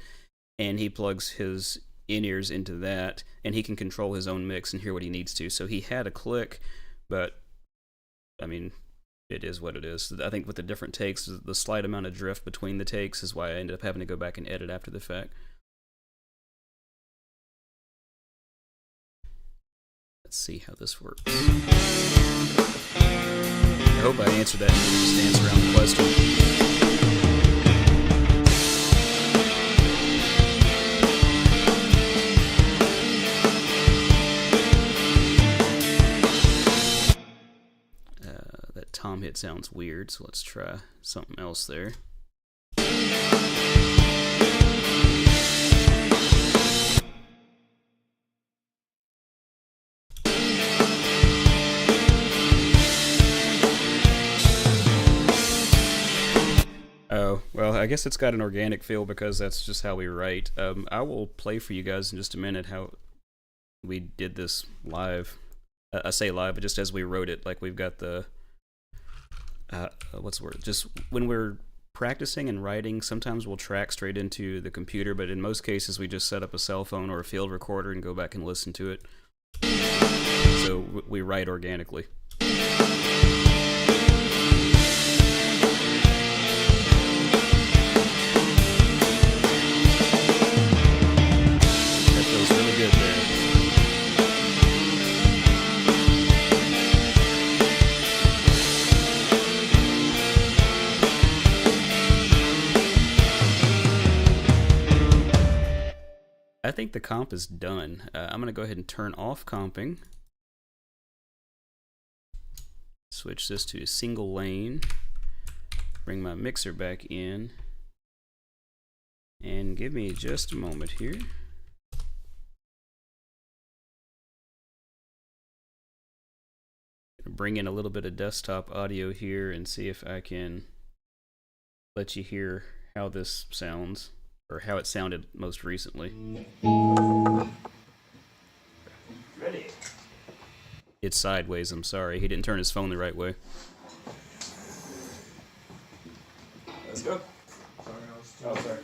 S1: and he plugs his in-ears into that, and he can control his own mix and hear what he needs to. So he had a click, but I mean, it is what it is. I think with the different takes, the slight amount of drift between the takes is why I ended up having to go back and edit after the fact. Let's see how this works. I hope I answered that and didn't just dance around the question. Tom hit sounds weird, so let's try something else there. Oh, well, I guess it's got an organic feel because that's just how we write. I will play for you guys in just a minute how we did this live. I say live, but just as we wrote it, like we've got the what's the word? Just when we're practicing and writing, sometimes we'll track straight into the computer, but in most cases we just set up a cell phone or a field recorder and go back and listen to it. So we write organically. That feels really good there. I think the comp is done. I'm going to go ahead and turn off comping. switch this to single lane, bring my mixer back in, and give me just a moment here. Bring in a little bit of desktop audio here and see if I can let you hear how this sounds, or how it sounded most recently. Ready. It's sideways, I'm sorry. He didn't turn his phone the right way. Let's go. Oh, sorry.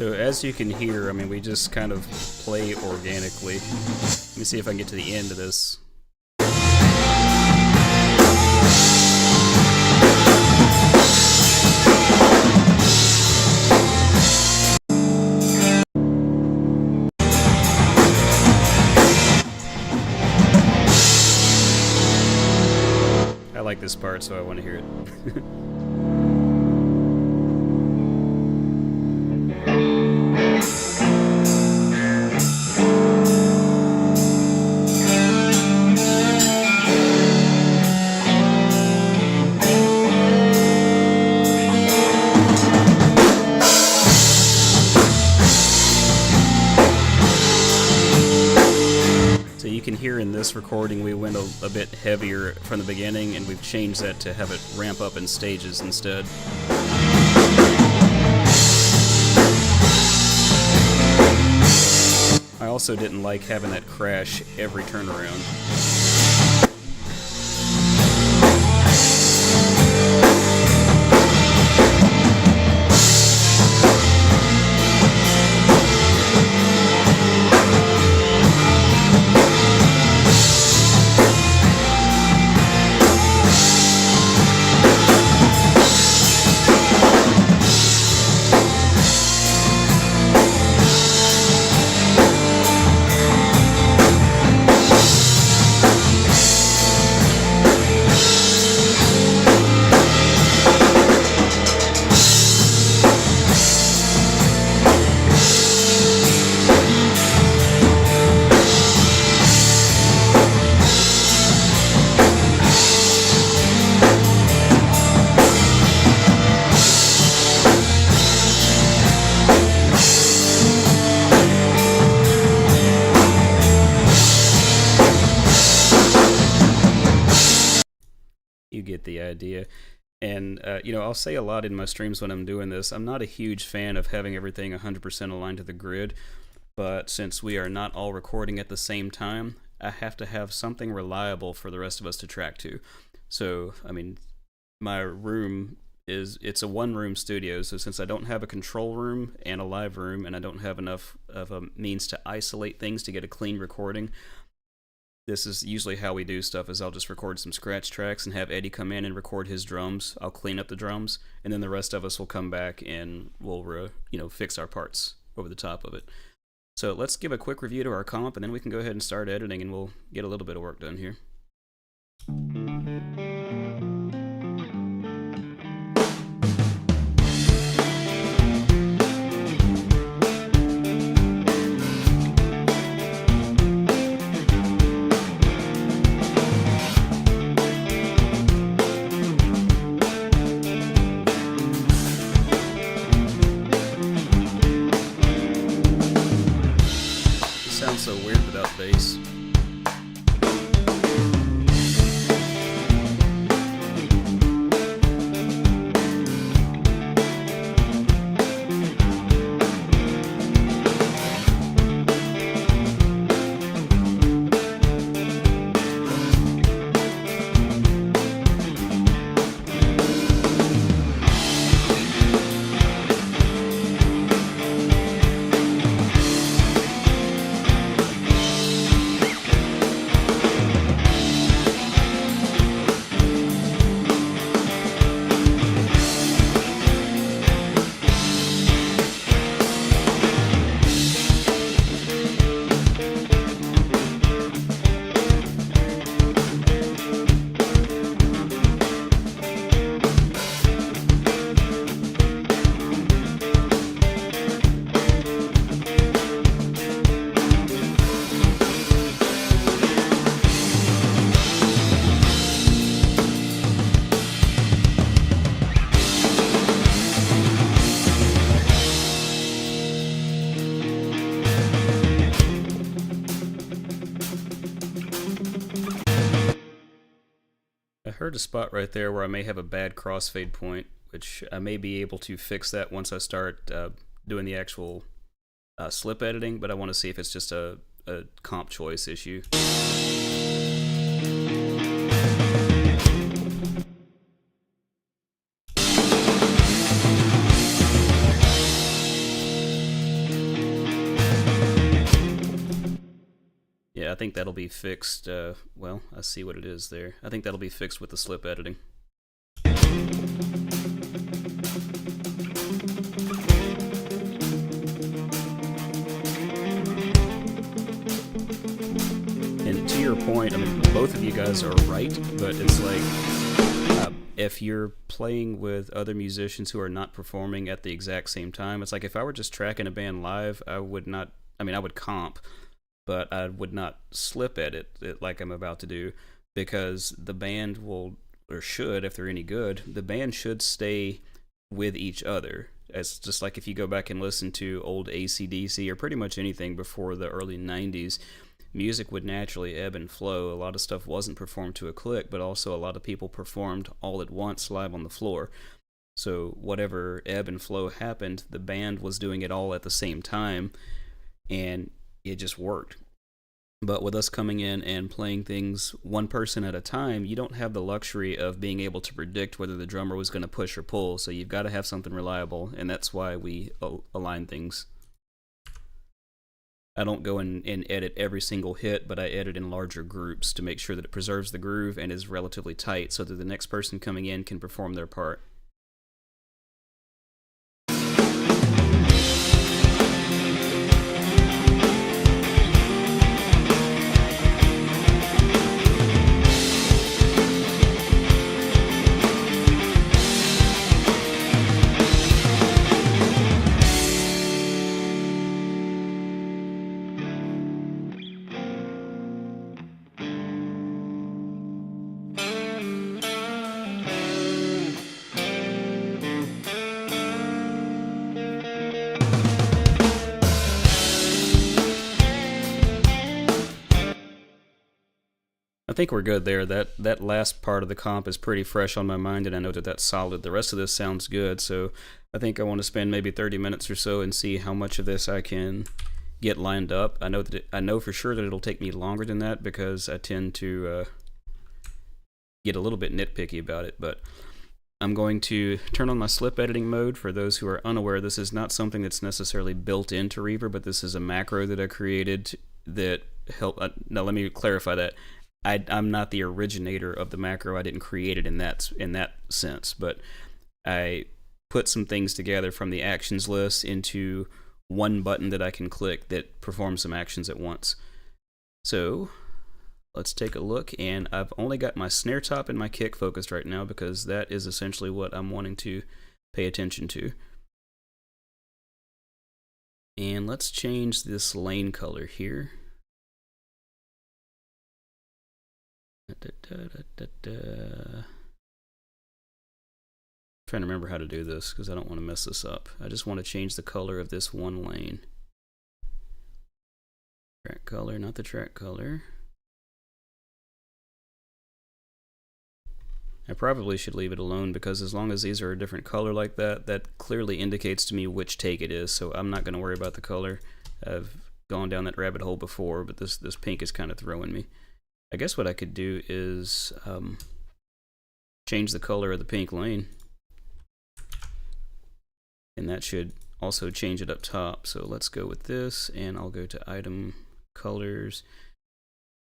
S1: As you can hear, I mean, we just kind of play organically. Let me see if I can get to the end of this. I like this part, so I want to hear it. You can hear in this recording we went a bit heavier from the beginning, and we've changed that to have it ramp up in stages instead. I also didn't like having that crash every turnaround. You get the idea. And, you know, I'll say a lot in my streams when I'm doing this. I'm not a huge fan of having everything 100% aligned to the grid, but since we are not all recording at the same time, I have to have something reliable for the rest of us to track to. So, I mean, my room it's a one-room studio, so since I don't have a control room and a live room, and I don't have enough of a means to isolate things to get a clean recording, this is usually how we do stuff, is I'll just record some scratch tracks and have Eddie come in and record his drums. I'll clean up the drums, and then the rest of us will come back and we'll, you know, fix our parts over the top of it. So let's give a quick review to our comp, and then we can go ahead and start editing, and we'll get a little bit of work done here. Sounds so weird without bass. I heard a spot right there where I may have a bad crossfade point, which I may be able to fix that once I start doing the actual slip editing, but I want to see if it's just a comp choice issue. Yeah, I think that'll be fixed. Well, I see what it is there. I think that'll be fixed with the slip editing. And to your point, I mean, both of you guys are right, but it's like if you're playing with other musicians who are not performing at the exact same time, it's like if I were just tracking a band live, I would not, I mean, I would comp, but I would not slip edit it like I'm about to do, because the band will, or should, if they're any good, the band should stay with each other. It's just like if you go back and listen to old AC/DC or pretty much anything before the early 90s, music would naturally ebb and flow. A lot of stuff wasn't performed to a click, but also a lot of people performed all at once live on the floor. So whatever ebb and flow happened, the band was doing it all at the same time, and it just worked. But with us coming in and playing things one person at a time, you don't have the luxury of being able to predict whether the drummer was going to push or pull, so you've got to have something reliable, and that's why we align things. I don't go and edit every single hit, but I edit in larger groups to make sure that it preserves the groove and is relatively tight so that the next person coming in can perform their part. I think we're good there. That last part of the comp is pretty fresh on my mind, and I know that that's solid. The rest of this sounds good, so I think I want to spend maybe 30 minutes or so and see how much of this I can get lined up. I know for sure that it'll take me longer than that because I tend to get a little bit nitpicky about it, but I'm going to turn on my slip editing mode. For those who are unaware, this is not something that's necessarily built into Reaper, but this is a macro that I created that help. Now let me clarify that. I'm not the originator of the macro. I didn't create it in that sense, but I put some things together from the actions list into one button that I can click that performs some actions at once. So let's take a look, and I've only got my snare top and my kick focused right now because that is essentially what I'm wanting to pay attention to. And let's change this lane color here. Trying to remember how to do this because I don't want to mess this up. I just want to change the color of this one lane. Track color, not the track color. I probably should leave it alone because as long as these are a different color like that, that clearly indicates to me which take it is, so I'm not going to worry about the color. I've gone down that rabbit hole before, but this pink is kind of throwing me. I guess what I could do is change the color of the pink lane. And that should also change it up top. So let's go with this, and I'll go to item colors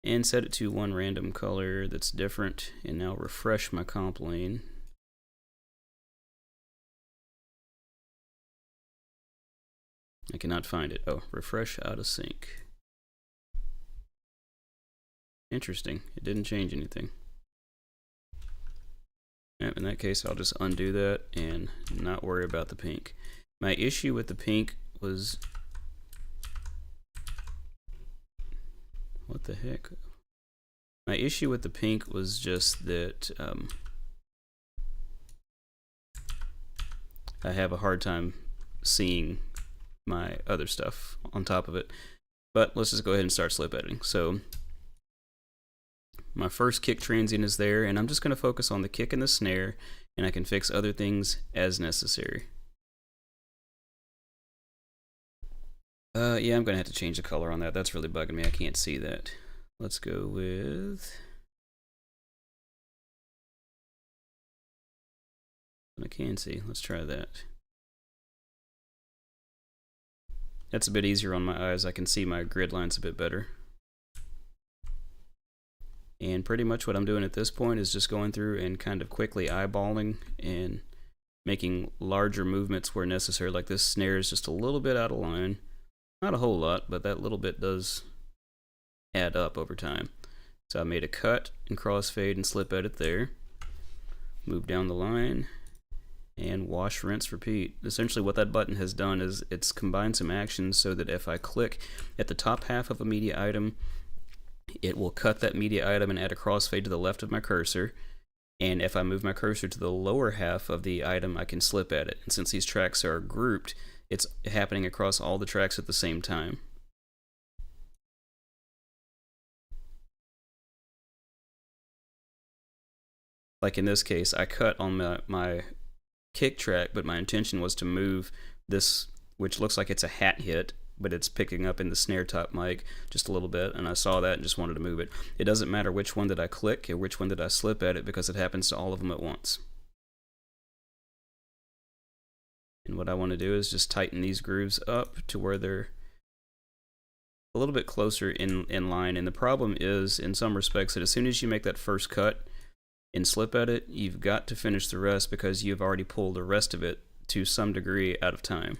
S1: and set it to one random color that's different, and now refresh my comp lane. I cannot find it. Oh, refresh out of sync. Interesting, it didn't change anything. Yep, in that case, I'll just undo that and not worry about the pink. My issue with the pink was... What the heck? My issue with the pink was just that I have a hard time seeing my other stuff on top of it. But let's just go ahead and start slip editing. So my first kick transient is there, and I'm just going to focus on the kick and the snare, and I can fix other things as necessary. Yeah, I'm going to have to change the color on that. That's really bugging me. I can't see that. Let's go with... I can see. Let's try that. That's a bit easier on my eyes. I can see my grid lines a bit better. And pretty much what I'm doing at this point is just going through and kind of quickly eyeballing and making larger movements where necessary. Like this snare is just a little bit out of line. Not a whole lot, but that little bit does add up over time. So I made a cut and crossfade and slip edit there. Move down the line and wash, rinse, repeat. Essentially what that button has done is it's combined some actions so that if I click at the top half of a media item, it will cut that media item and add a crossfade to the left of my cursor. And if I move my cursor to the lower half of the item, I can slip edit. And since these tracks are grouped, it's happening across all the tracks at the same time. Like in this case, I cut on my kick track, but my intention was to move this, which looks like it's a hat hit, but it's picking up in the snare top mic just a little bit, and I saw that and just wanted to move it. It doesn't matter which one that I click or which one that I slip edit because it happens to all of them at once. And what I want to do is just tighten these grooves up to where they're a little bit closer in line. And the problem is, in some respects, that as soon as you make that first cut in slip edit, you've got to finish the rest because you've already pulled the rest of it to some degree out of time.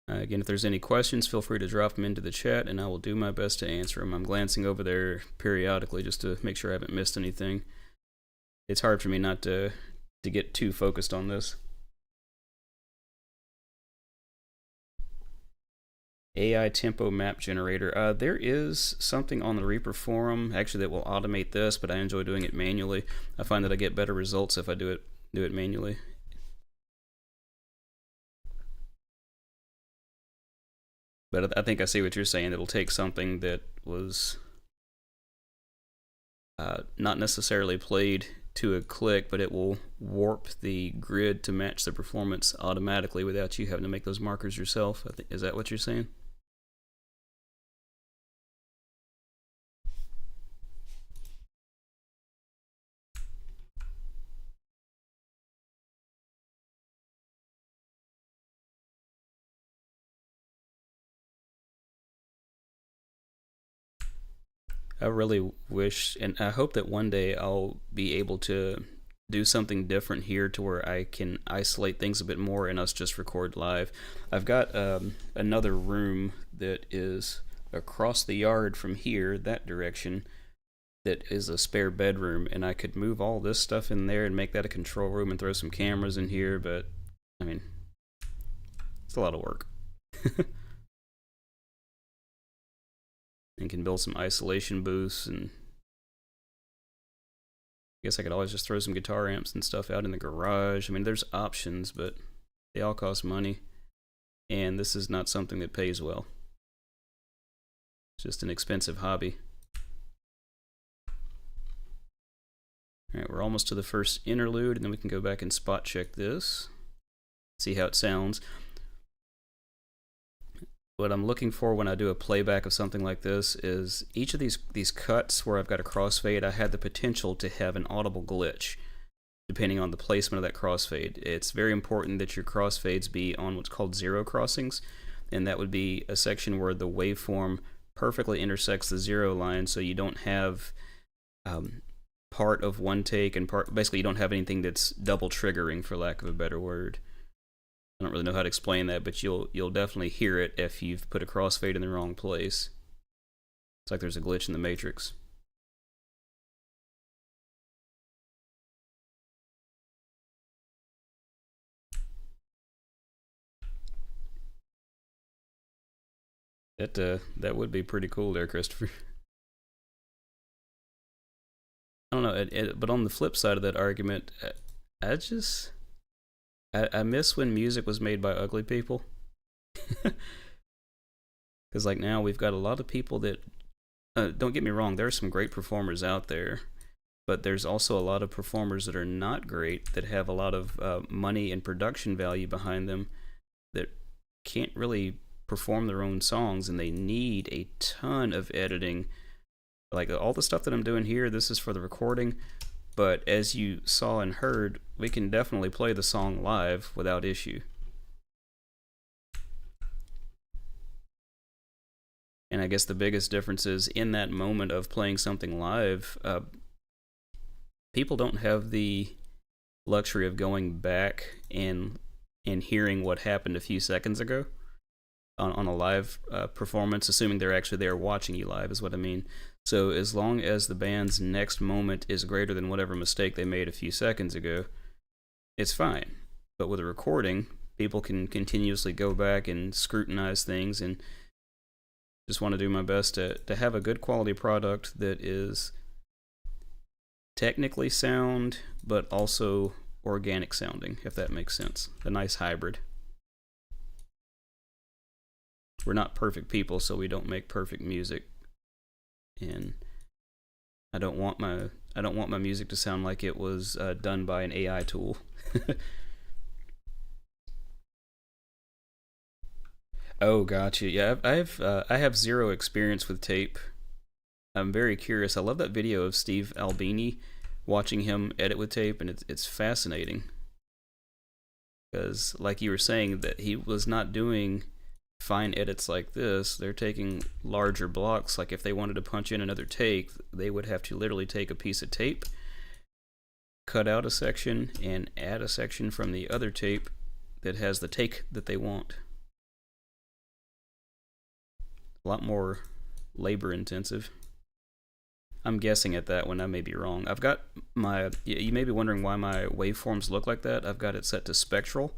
S1: Again, if there's any questions, feel free to drop them into the chat, and I will do my best to answer them. I'm glancing over there periodically just to make sure I haven't missed anything. It's hard for me not to get too focused on this. AI tempo map generator. There is something on the Reaper forum actually that will automate this, but I enjoy doing it manually. I find that I get better results if I do it manually. But I think I see what you're saying. It'll take something that was not necessarily played to a click, but it will warp the grid to match the performance automatically without you having to make those markers yourself. Is that what you're saying? I really wish, and I hope that one day I'll be able to do something different here to where I can isolate things a bit more and us just record live. I've got another room that is across the yard from here, that direction, that is a spare bedroom, and I could move all this stuff in there and make that a control room and throw some cameras in here, but, I mean, it's a lot of work. And can build some isolation booths, and I guess I could always just throw some guitar amps and stuff out in the garage. I mean, there's options, but they all cost money, and this is not something that pays well. It's just an expensive hobby. Alright, we're almost to the first interlude, and then we can go back and spot check this, see how it sounds. What I'm looking for when I do a playback of something like this is each of these cuts where I've got a crossfade, I had the potential to have an audible glitch depending on the placement of that crossfade. It's very important that your crossfades be on what's called zero crossings, and that would be a section where the waveform perfectly intersects the zero line, so you don't have part of one take and basically you don't have anything that's double triggering, for lack of a better word. I don't really know how to explain that, but you'll definitely hear it if you've put a crossfade in the wrong place. It's like there's a glitch in the matrix. That would be pretty cool there, Christopher. I don't know, but on the flip side of that argument, I miss when music was made by ugly people. Because like now we've got a lot of people that, don't get me wrong, there are some great performers out there, but there's also a lot of performers that are not great, that have a lot of money and production value behind them, that can't really perform their own songs, and they need a ton of editing. Like all the stuff that I'm doing here, this is for the recording, but as you saw and heard, we can definitely play the song live without issue. And I guess the biggest difference is in that moment of playing something live, people don't have the luxury of going back and hearing what happened a few seconds ago on a live performance, assuming they're actually there watching you live, is what I mean. So as long as the band's next moment is greater than whatever mistake they made a few seconds ago, it's fine. But with a recording, people can continuously go back and scrutinize things, and just want to do my best to have a good quality product that is technically sound, but also organic sounding, if that makes sense. A nice hybrid. We're not perfect people, so we don't make perfect music. And I don't want my music to sound like it was done by an AI tool. Oh, gotcha. Yeah, I have zero experience with tape. I'm very curious. I love that video of Steve Albini watching him edit with tape, and it's fascinating. Because, like you were saying, that he was not doing fine edits like this. They're taking larger blocks. Like if they wanted to punch in another take, they would have to literally take a piece of tape, cut out a section, and add a section from the other tape that has the take that they want. A lot more labor intensive. I'm guessing at that one. I may be wrong. I've got my, you may be wondering why my waveforms look like that. I've got it set to spectral,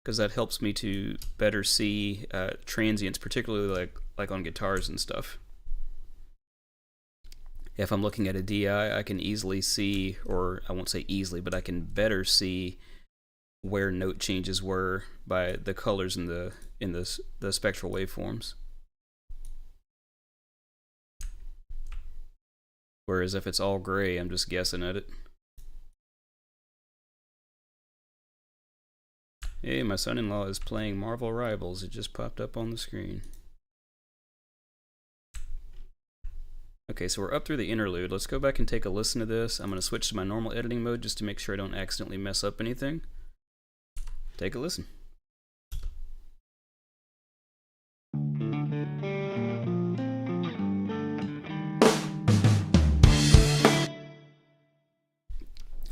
S1: because that helps me to better see transients, particularly like on guitars and stuff. If I'm looking at a DI, I can easily see, or I won't say easily, but I can better see where note changes were by the colors in the spectral waveforms. Whereas if it's all gray, I'm just guessing at it. Hey, my son-in-law is playing Marvel Rivals. It just popped up on the screen. Okay, so we're up through the interlude. Let's go back and take a listen to this. I'm going to switch to my normal editing mode just to make sure I don't accidentally mess up anything. Take a listen.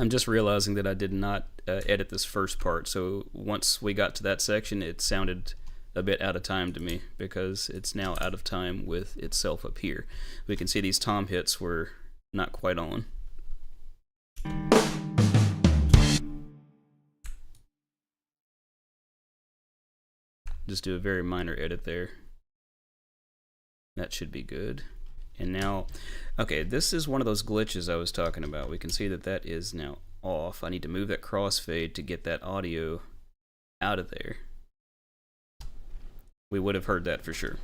S1: I'm just realizing that I did not edit this first part, so once we got to that section, it sounded a bit out of time to me because it's now out of time with itself up here. We can see these tom hits were not quite on. Just do a very minor edit there. That should be good. And now, okay, this is one of those glitches I was talking about. We can see that that is now off. I need to move that crossfade to get that audio out of there. We would have heard that for sure.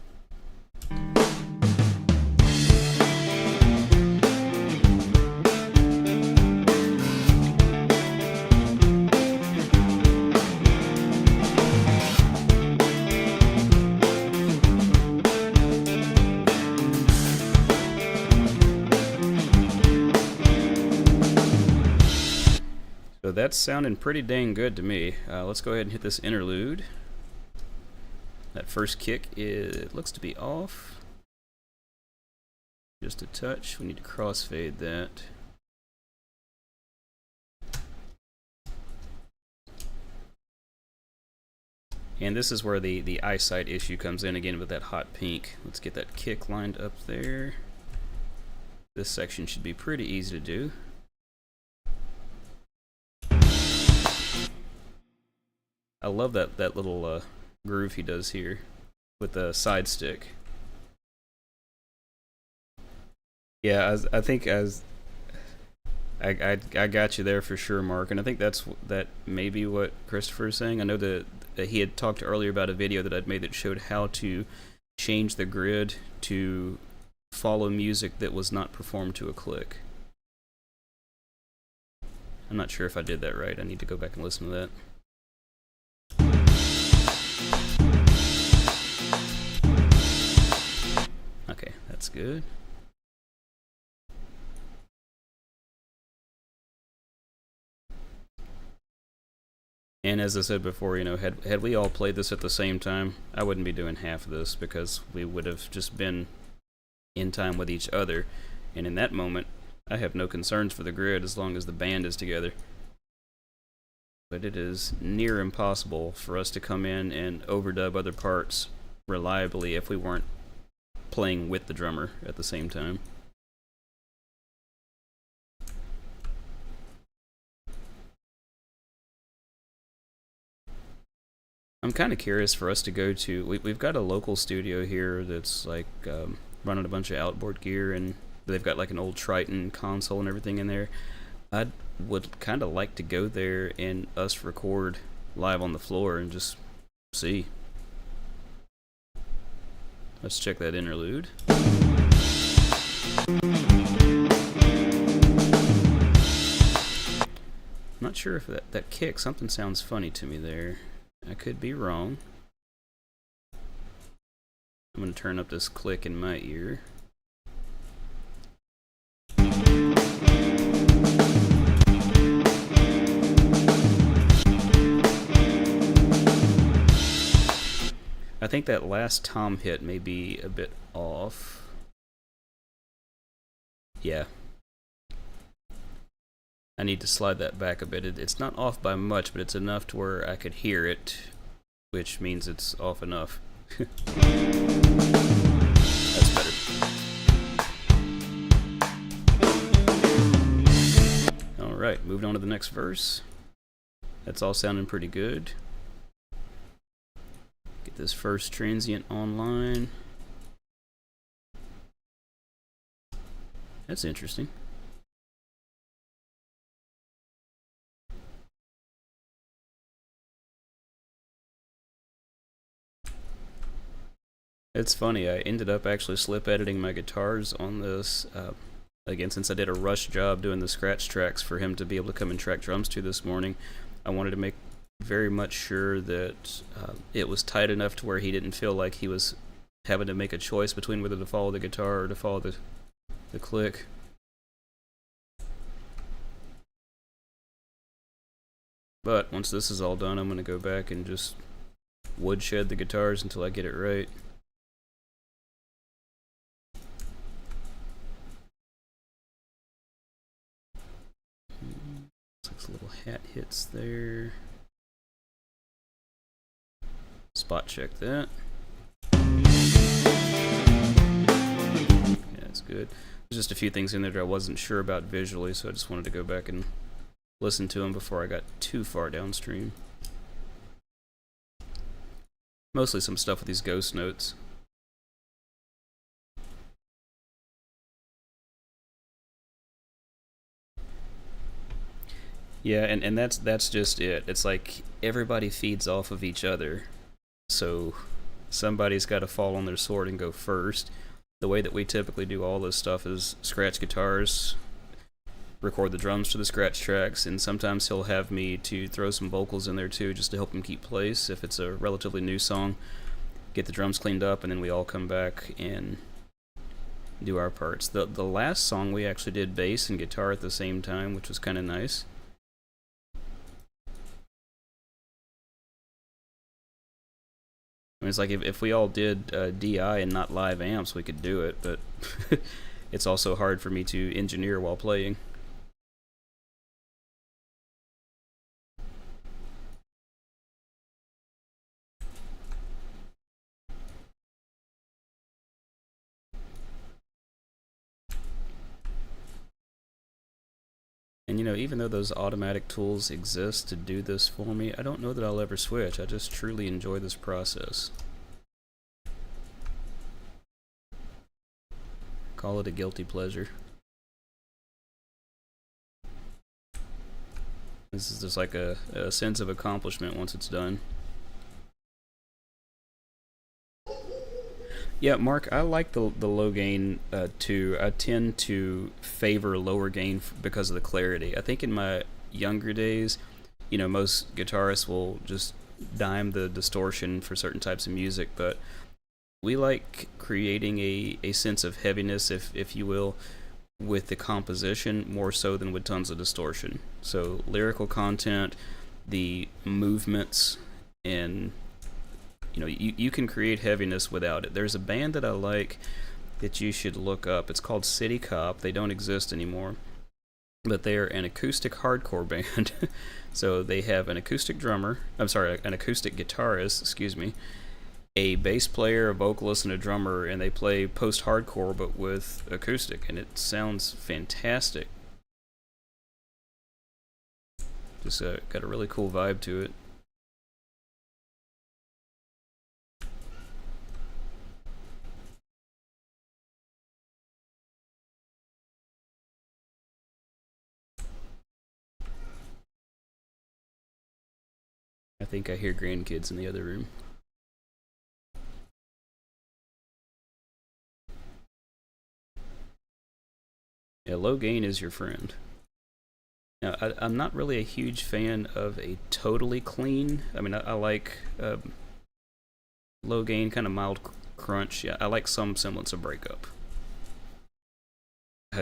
S1: So that's sounding pretty dang good to me. Let's go ahead and hit this interlude. That first kick, it looks to be off. Just a touch. We need to crossfade that. And this is where the eyesight issue comes in again with that hot pink. Let's get that kick lined up there. This section should be pretty easy to do. I love that little groove he does here with the side stick. Yeah, I think I got you there for sure, Mark, and I think that may be what Christopher is saying. I know that he had talked earlier about a video that I'd made that showed how to change the grid to follow music that was not performed to a click. I'm not sure if I did that right. I need to go back and listen to that. Okay, that's good. And as I said before, you know, had we all played this at the same time, I wouldn't be doing half of this because we would have just been in time with each other. And in that moment, I have no concerns for the grid as long as the band is together. But it is near impossible for us to come in and overdub other parts reliably if we weren't playing with the drummer at the same time. I'm kind of curious for us to go to. We've got a local studio here that's like running a bunch of outboard gear, and they've got like an old Triton console and everything in there. I would kind of like to go there and us record live on the floor and just see. Let's check that interlude. I'm not sure if that kick, something sounds funny to me there. I could be wrong. I'm going to turn up this click in my ear. I think that last tom hit may be a bit off. Yeah. I need to slide that back a bit. It's not off by much, but it's enough to where I could hear it, which means it's off enough. That's better. Alright, moving on to the next verse. That's all sounding pretty good. Get this first transient online. That's interesting. It's funny, I ended up actually slip editing my guitars on this, again, since I did a rush job doing the scratch tracks for him to be able to come and track drums to this morning. I wanted to make very much sure that it was tight enough to where he didn't feel like he was having to make a choice between whether to follow the guitar or to follow the click. But once this is all done, I'm going to go back and just woodshed the guitars until I get it right. Looks like a little hat hits there. Spot check that. Yeah, that's good. There's just a few things in there that I wasn't sure about visually, so I just wanted to go back and listen to them before I got too far downstream. Mostly some stuff with these ghost notes. Yeah, and that's just it. It's like everybody feeds off of each other. So somebody's got to fall on their sword and go first. The way that we typically do all this stuff is scratch guitars, record the drums to the scratch tracks, and sometimes he'll have me to throw some vocals in there too, just to help him keep pace if it's a relatively new song. Get the drums cleaned up, and then we all come back and do our parts. The last song we actually did bass and guitar at the same time, which was kind of nice. I mean, it's like if we all did DI and not live amps, we could do it, but it's also hard for me to engineer while playing. And you know, even though those automatic tools exist to do this for me, I don't know that I'll ever switch. I just truly enjoy this process. Call it a guilty pleasure. This is just like a sense of accomplishment once it's done. Yeah, Mark, I like the low gain too. I tend to favor lower gain because of the clarity. I think in my younger days, you know, most guitarists will just dime the distortion for certain types of music, but we like creating a sense of heaviness, if you will, with the composition more so than with tons of distortion. So lyrical content, the movements, and you know, you can create heaviness without it. There's a band that I like that you should look up. It's called City Cop. They don't exist anymore, but they're an acoustic hardcore band. So they have an acoustic drummer, I'm sorry, an acoustic guitarist, excuse me, a bass player, a vocalist, and a drummer, and they play post-hardcore but with acoustic, and it sounds fantastic. Just got a really cool vibe to it. I think I hear grandkids in the other room. Yeah, low gain is your friend. Now, I'm not really a huge fan of a totally clean. I mean, I like low gain, kind of mild crunch. Yeah, I like some semblance of breakup.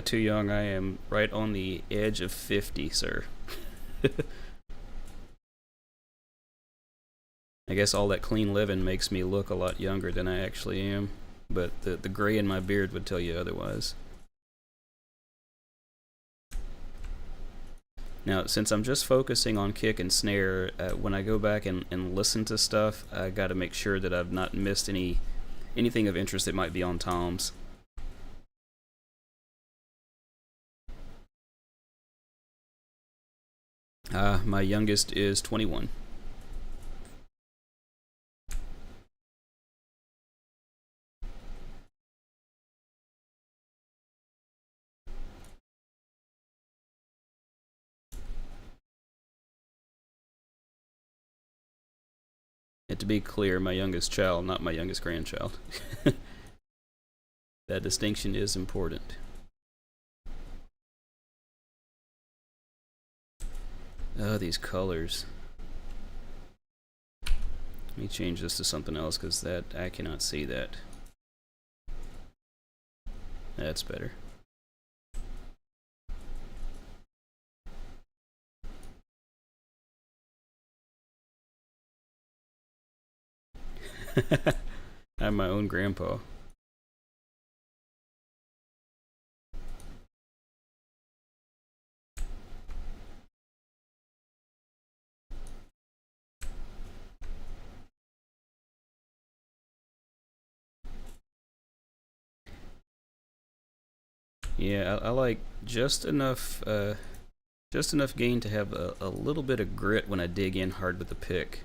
S1: Too young, I am right on the edge of 50, sir. I guess all that clean living makes me look a lot younger than I actually am, but the gray in my beard would tell you otherwise. Now, since I'm just focusing on kick and snare, when I go back and listen to stuff, I got to make sure that I've not missed anything of interest that might be on toms. My youngest is 21. And to be clear, my youngest child, not my youngest grandchild. That distinction is important. Oh, these colors. Let me change this to something else because that I cannot see that. That's better. I'm my own grandpa. Yeah, I like just enough gain to have a little bit of grit when I dig in hard with the pick.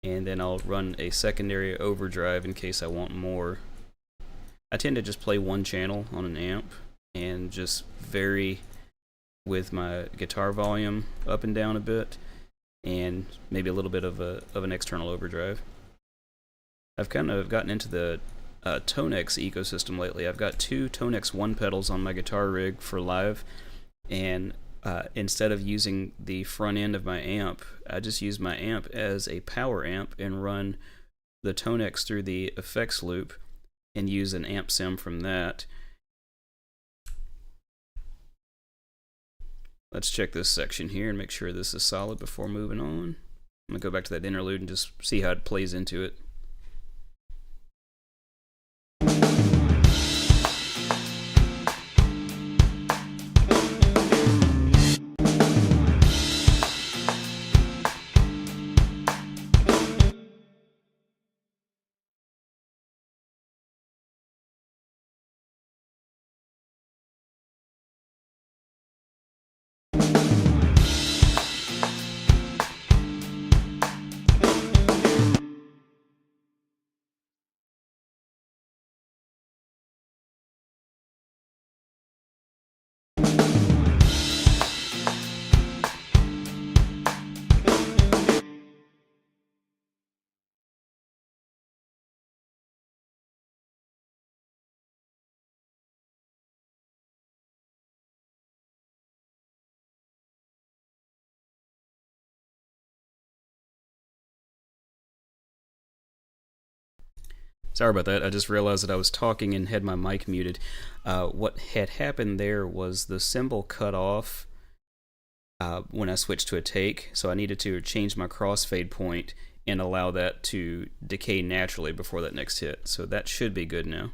S1: And then I'll run a secondary overdrive in case I want more. I tend to just play one channel on an amp and just vary with my guitar volume up and down a bit, and maybe a little bit of an external overdrive. I've kind of gotten into the Tonex ecosystem lately. I've got 2 Tonex 1 pedals on my guitar rig for live, and instead of using the front end of my amp, I just use my amp as a power amp and run the Tonex through the effects loop and use an amp sim from that. Let's check this section here and make sure this is solid before moving on. I'm going to go back to that interlude and just see how it plays into it. Sorry about that. I just realized that I was talking and had my mic muted. What had happened there was the cymbal cut off when I switched to a take, so I needed to change my crossfade point and allow that to decay naturally before that next hit. So that should be good now.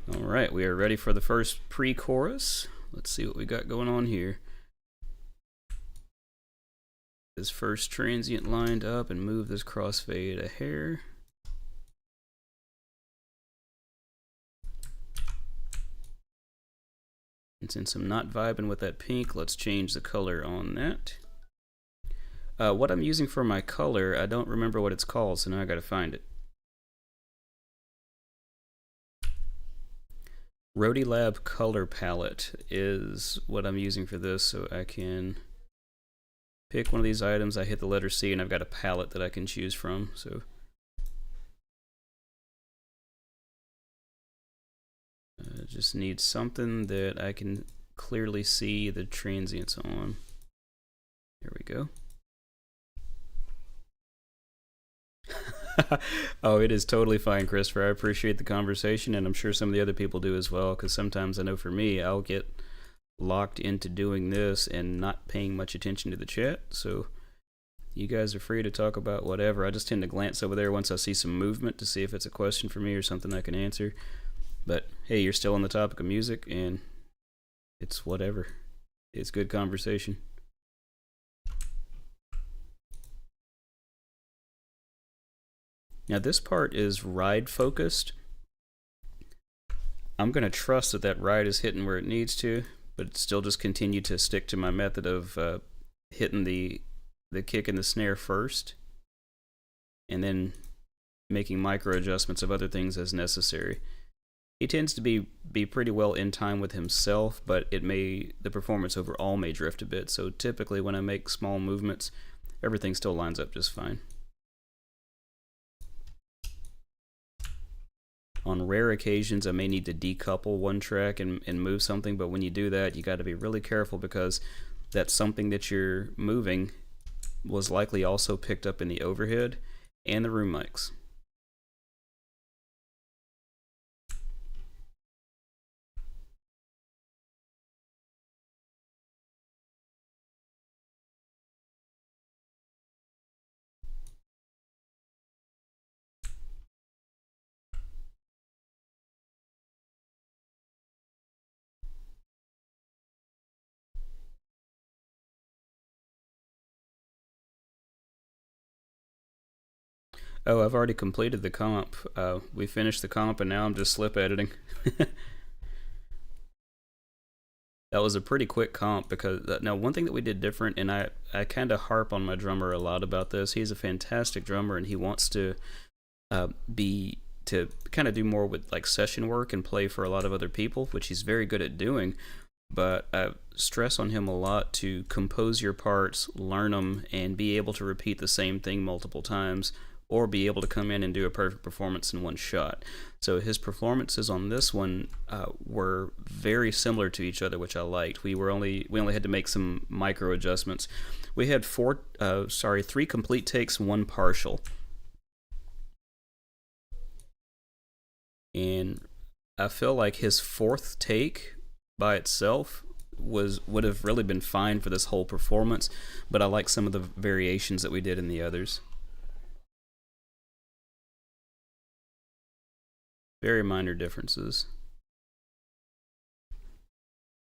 S1: Alright, we are ready for the first pre-chorus. Let's see what we got going on here. This first transient lined up and move this crossfade a hair. And since I'm not vibing with that pink, let's change the color on that. What I'm using for my color, I don't remember what it's called, so now I gotta find it. Rhodilab color palette is what I'm using for this, so I can pick one of these items. I hit the letter C and I've got a palette that I can choose from. So I just need something that I can clearly see the transients on. There we go. Oh, it is totally fine, Christopher. I appreciate the conversation, and I'm sure some of the other people do as well, because sometimes I know for me, I'll get locked into doing this and not paying much attention to the chat. So you guys are free to talk about whatever. I just tend to glance over there once I see some movement to see if it's a question for me or something I can answer. But hey, you're still on the topic of music, and it's whatever. It's good conversation. Now this part is ride focused. I'm going to trust that that ride is hitting where it needs to, but still just continue to stick to my method of hitting the kick and the snare first, and then making micro adjustments of other things as necessary. He tends to be pretty well in time with himself, but the performance overall may drift a bit, so typically when I make small movements, everything still lines up just fine. On rare occasions, I may need to decouple one track and move something, but when you do that, you got to be really careful, because that something that you're moving was likely also picked up in the overhead and the room mics. Oh, I've already completed the comp. We finished the comp and now I'm just slip editing. That was a pretty quick comp because now one thing that we did different, and I kind of harp on my drummer a lot about this. He's a fantastic drummer and he wants to be to kind of do more with like session work and play for a lot of other people, which he's very good at doing. But I stress on him a lot to compose your parts, learn them, and be able to repeat the same thing multiple times, or be able to come in and do a perfect performance in one shot. So his performances on this one were very similar to each other, which I liked. We only had to make some micro adjustments. We had three complete takes, one partial, and I feel like his fourth take by itself would have really been fine for this whole performance, but I like some of the variations that we did in the others. Very minor differences.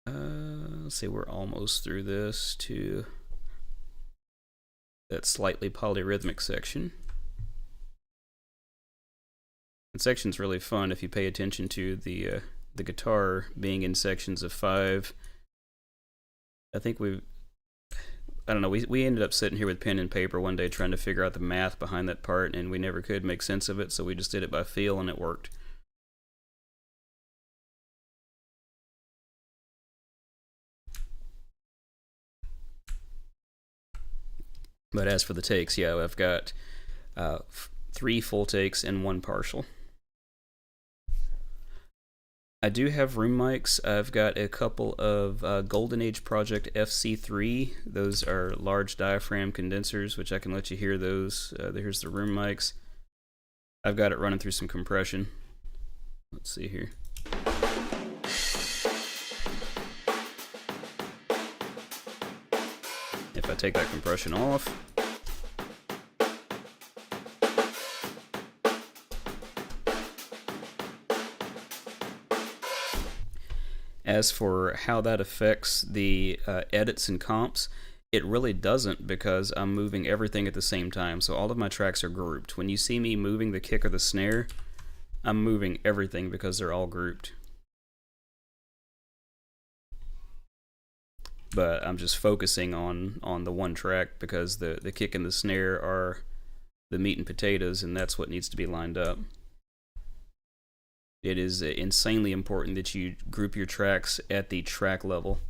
S1: Let's see, we're almost through this to that slightly polyrhythmic section. That section's really fun if you pay attention to the guitar being in sections of 5. I think I don't know, we ended up sitting here with pen and paper one day trying to figure out the math behind that part, and we never could make sense of it, so we just did it by feel and it worked. But as for the takes, yeah, I've got 3 full takes and 1 partial. I do have room mics. I've got a couple of Golden Age Project FC3. Those are large diaphragm condensers, which I can let you hear those. Here's the room mics. I've got it running through some compression. Let's see here. If I take that compression off, as for how that affects the edits and comps, it really doesn't, because I'm moving everything at the same time. So all of my tracks are grouped. When you see me moving the kick or the snare, I'm moving everything because they're all grouped. But I'm just focusing on the one track because the kick and the snare are the meat and potatoes, and that's what needs to be lined up. It is insanely important that you group your tracks at the track level.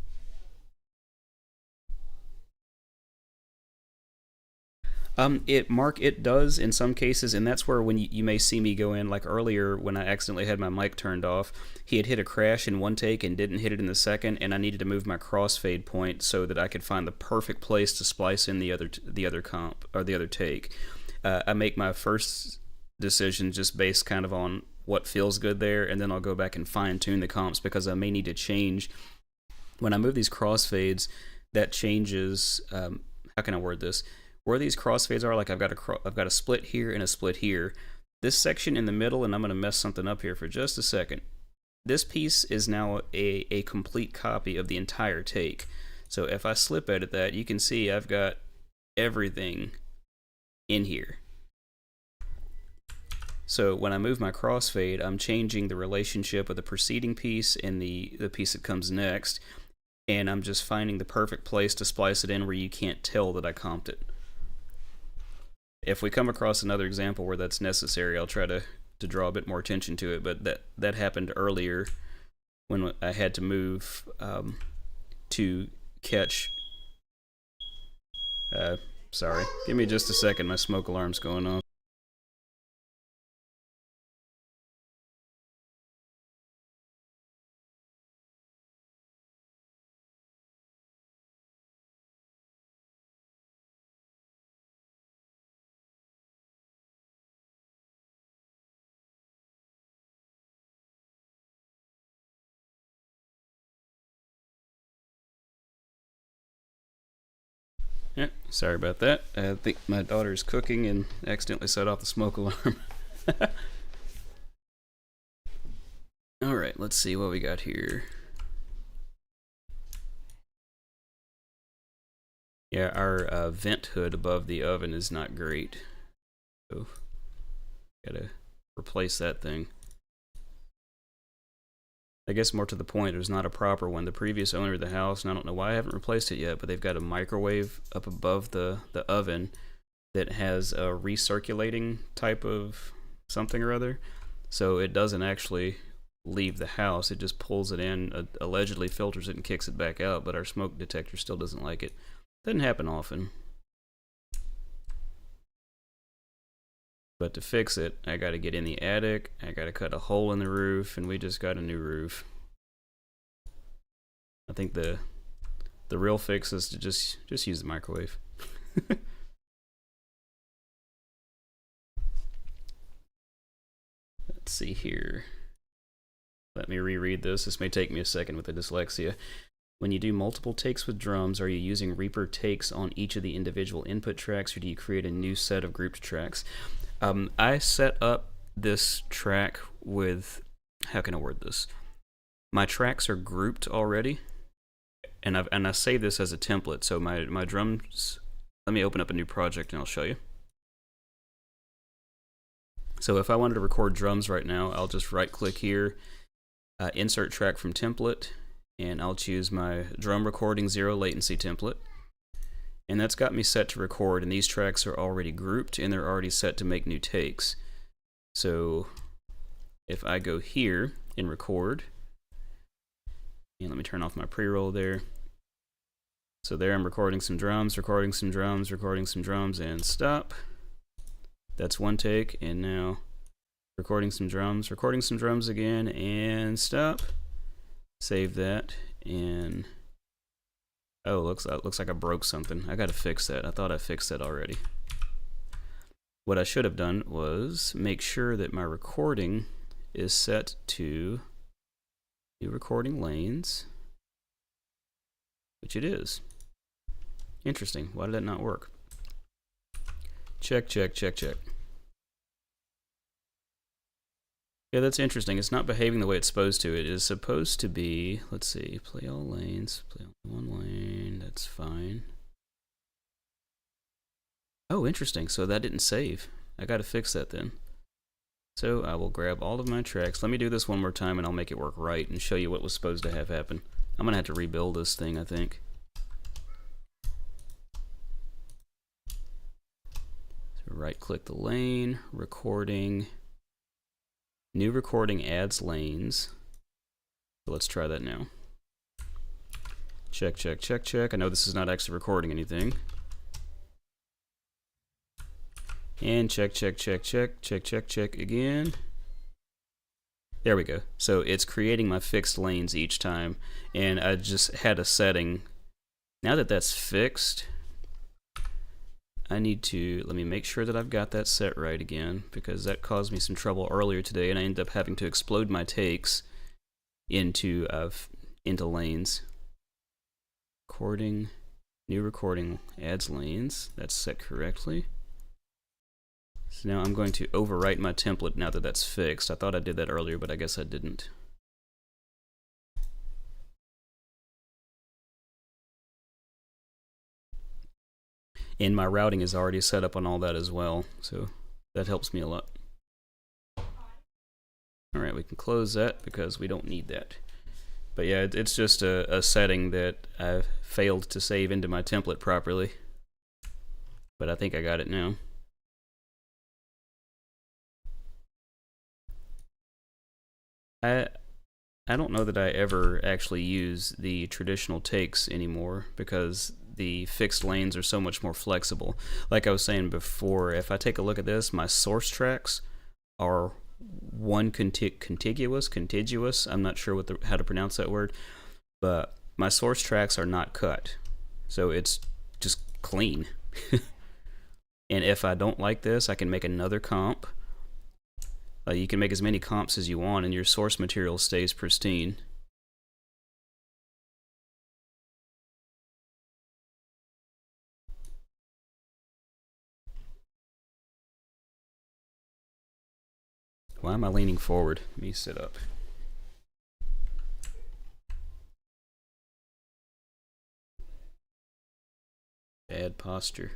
S1: It does in some cases, and that's where when you may see me go in, like earlier when I accidentally had my mic turned off, he had hit a crash in one take and didn't hit it in the second, and I needed to move my crossfade point so that I could find the perfect place to splice in the other comp or the other take. I make my first decision just based kind of on what feels good there, and then I'll go back and fine tune the comps because I may need to change when I move these crossfades. That changes. How can I word this? Where these crossfades are, like I've got a split here and a split here. This section in the middle, and I'm going to mess something up here for just a second. This piece is now a complete copy of the entire take. So if I slip edit that, you can see I've got everything in here. So when I move my crossfade, I'm changing the relationship of the preceding piece and the piece that comes next, and I'm just finding the perfect place to splice it in where you can't tell that I comped it. If we come across another example where that's necessary, I'll try to draw a bit more attention to it, but that happened earlier when I had to move to catch... sorry, give me just a second, my smoke alarm's going on. Yeah, sorry about that. I think my daughter's cooking and accidentally set off the smoke alarm. Alright, let's see what we got here. Yeah, our vent hood above the oven is not great. So Gotta replace that thing. I guess more to the point, it was not a proper one. The previous owner of the house, and I don't know why I haven't replaced it yet, but they've got a microwave up above the oven that has a recirculating type of something or other. So it doesn't actually leave the house, it just pulls it in, allegedly filters it and kicks it back out, but our smoke detector still doesn't like it. Doesn't happen often. But to fix it, I gotta get in the attic, I gotta cut a hole in the roof, and we just got a new roof. I think the real fix is to just use the microwave. Let's see here. Let me reread this. This may take me a second with the dyslexia. When you do multiple takes with drums, are you using Reaper takes on each of the individual input tracks, or do you create a new set of grouped tracks? I set up this track with, how can I word this? My tracks are grouped already, and I save this as a template. So my drums. Let me open up a new project and I'll show you. So if I wanted to record drums right now, I'll just right-click here, insert track from template, and I'll choose my drum recording 0 latency template. And that's got me set to record, and these tracks are already grouped and they're already set to make new takes. So if I go here and record, and let me turn off my pre-roll there. So there I'm recording some drums, recording some drums, recording some drums, and stop. That's one take, and now recording some drums again, and stop. Save that, and oh, looks like I broke something. I gotta fix that. I thought I fixed that already. What I should have done was make sure that my recording is set to new recording lanes, which it is. Interesting. Why did that not work? Check, check, check, check. Yeah, that's interesting. It's not behaving the way it's supposed to. It is supposed to be, let's see, play all lanes, play only one lane, that's fine. Oh, interesting. So that didn't save. I gotta fix that then. So I will grab all of my tracks. Let me do this one more time and I'll make it work right and show you what was supposed to have happen. I'm gonna have to rebuild this thing, I think. So right-click the lane, recording. New recording adds lanes. So let's try that now. Check, check, check, check. I know this is not actually recording anything. And check, check, check, check, check, check, check again. There we go. So it's creating my fixed lanes each time. And I just had a setting. Now that that's fixed, I need to, let me make sure that I've got that set right again, because that caused me some trouble earlier today, and I ended up having to explode my takes into lanes. Recording, new recording adds lanes. That's set correctly. So now I'm going to overwrite my template now that that's fixed. I thought I did that earlier, but I guess I didn't. And my routing is already set up on all that as well, so that helps me a lot. Alright, we can close that because we don't need that. But yeah, it's just a setting that I failed to save into my template properly. But I think I got it now. I don't know that I ever actually use the traditional takes anymore because the fixed lanes are so much more flexible. Like I was saying before, if I take a look at this, my source tracks are one contiguous, I'm not sure how to pronounce that word, but my source tracks are not cut. So it's just clean. And if I don't like this, I can make another comp. You can make as many comps as you want and your source material stays pristine. Why am I leaning forward? Let me sit up. Bad posture.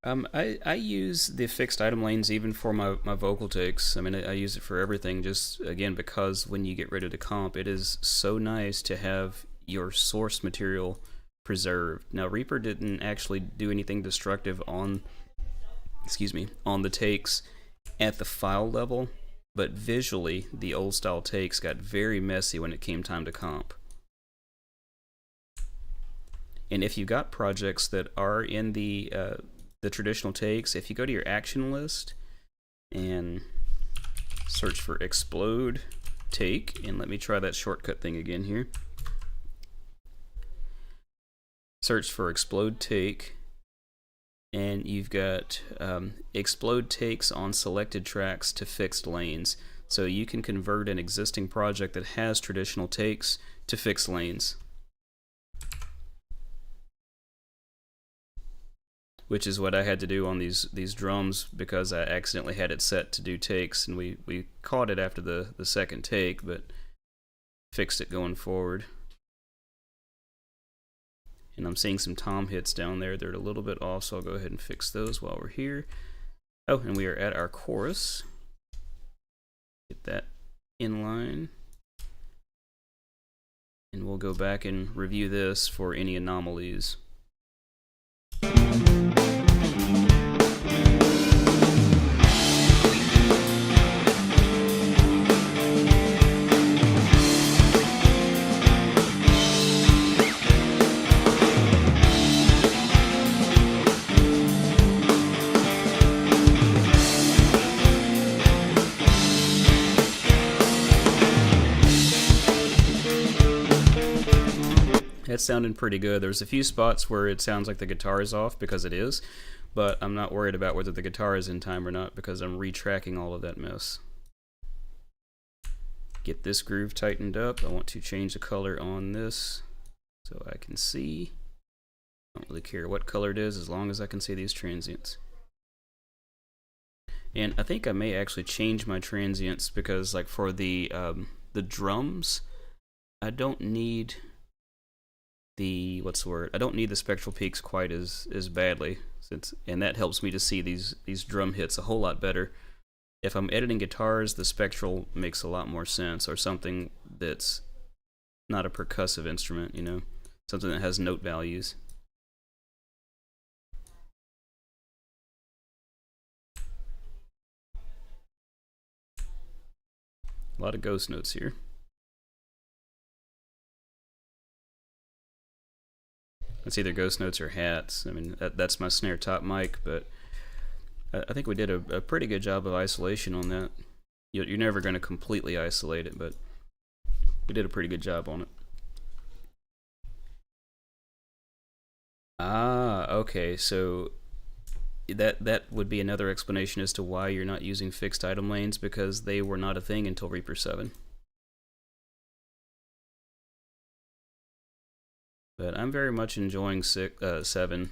S1: I use the fixed item lanes even for my vocal takes. I mean, I use it for everything, just again because when you get ready to comp, it is so nice to have your source material preserved. Now, Reaper didn't actually do anything destructive on, excuse me, on the takes at the file level, but visually, the old style takes got very messy when it came time to comp. And if you've got projects that are in the traditional takes, if you go to your action list and search for explode take, and let me try that shortcut thing again here. Search for explode take, and you've got explode takes on selected tracks to fixed lanes. So you can convert an existing project that has traditional takes to fixed lanes, which is what I had to do on these drums because I accidentally had it set to do takes, and we caught it after the second take, but fixed it going forward. And I'm seeing some tom hits down there. They're a little bit off, so I'll go ahead and fix those while we're here. Oh, and we are at our chorus. Get that in line. And we'll go back and review this for any anomalies. That's sounding pretty good. There's a few spots where it sounds like the guitar is off, because it is, but I'm not worried about whether the guitar is in time or not because I'm retracking all of that mess. Get this groove tightened up. I want to change the color on this so I can see. I don't really care what color it is as long as I can see these transients. And I think I may actually change my transients because, like, for the drums, I don't need the I don't need the spectral peaks quite as badly, and that helps me to see these drum hits a whole lot better. If I'm editing guitars, the spectral makes a lot more sense, or something that's not a percussive instrument, you know, something that has note values. A lot of ghost notes here. It's either ghost notes or hats. I mean, that's my snare top mic, but I think we did a pretty good job of isolation on that. You're never going to completely isolate it, but we did a pretty good job on it. Ah, okay, so that would be another explanation as to why you're not using fixed item lanes, because they were not a thing until Reaper 7. But I'm very much enjoying 7.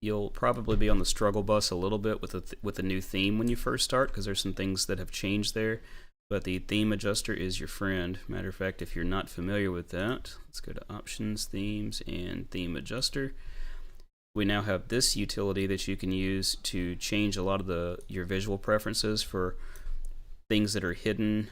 S1: You'll probably be on the struggle bus a little bit with the new theme when you first start, because there's some things that have changed there. But the theme adjuster is your friend. Matter of fact, if you're not familiar with that, let's go to Options, Themes, and Theme Adjuster. We now have this utility that you can use to change a lot of your visual preferences for things that are hidden,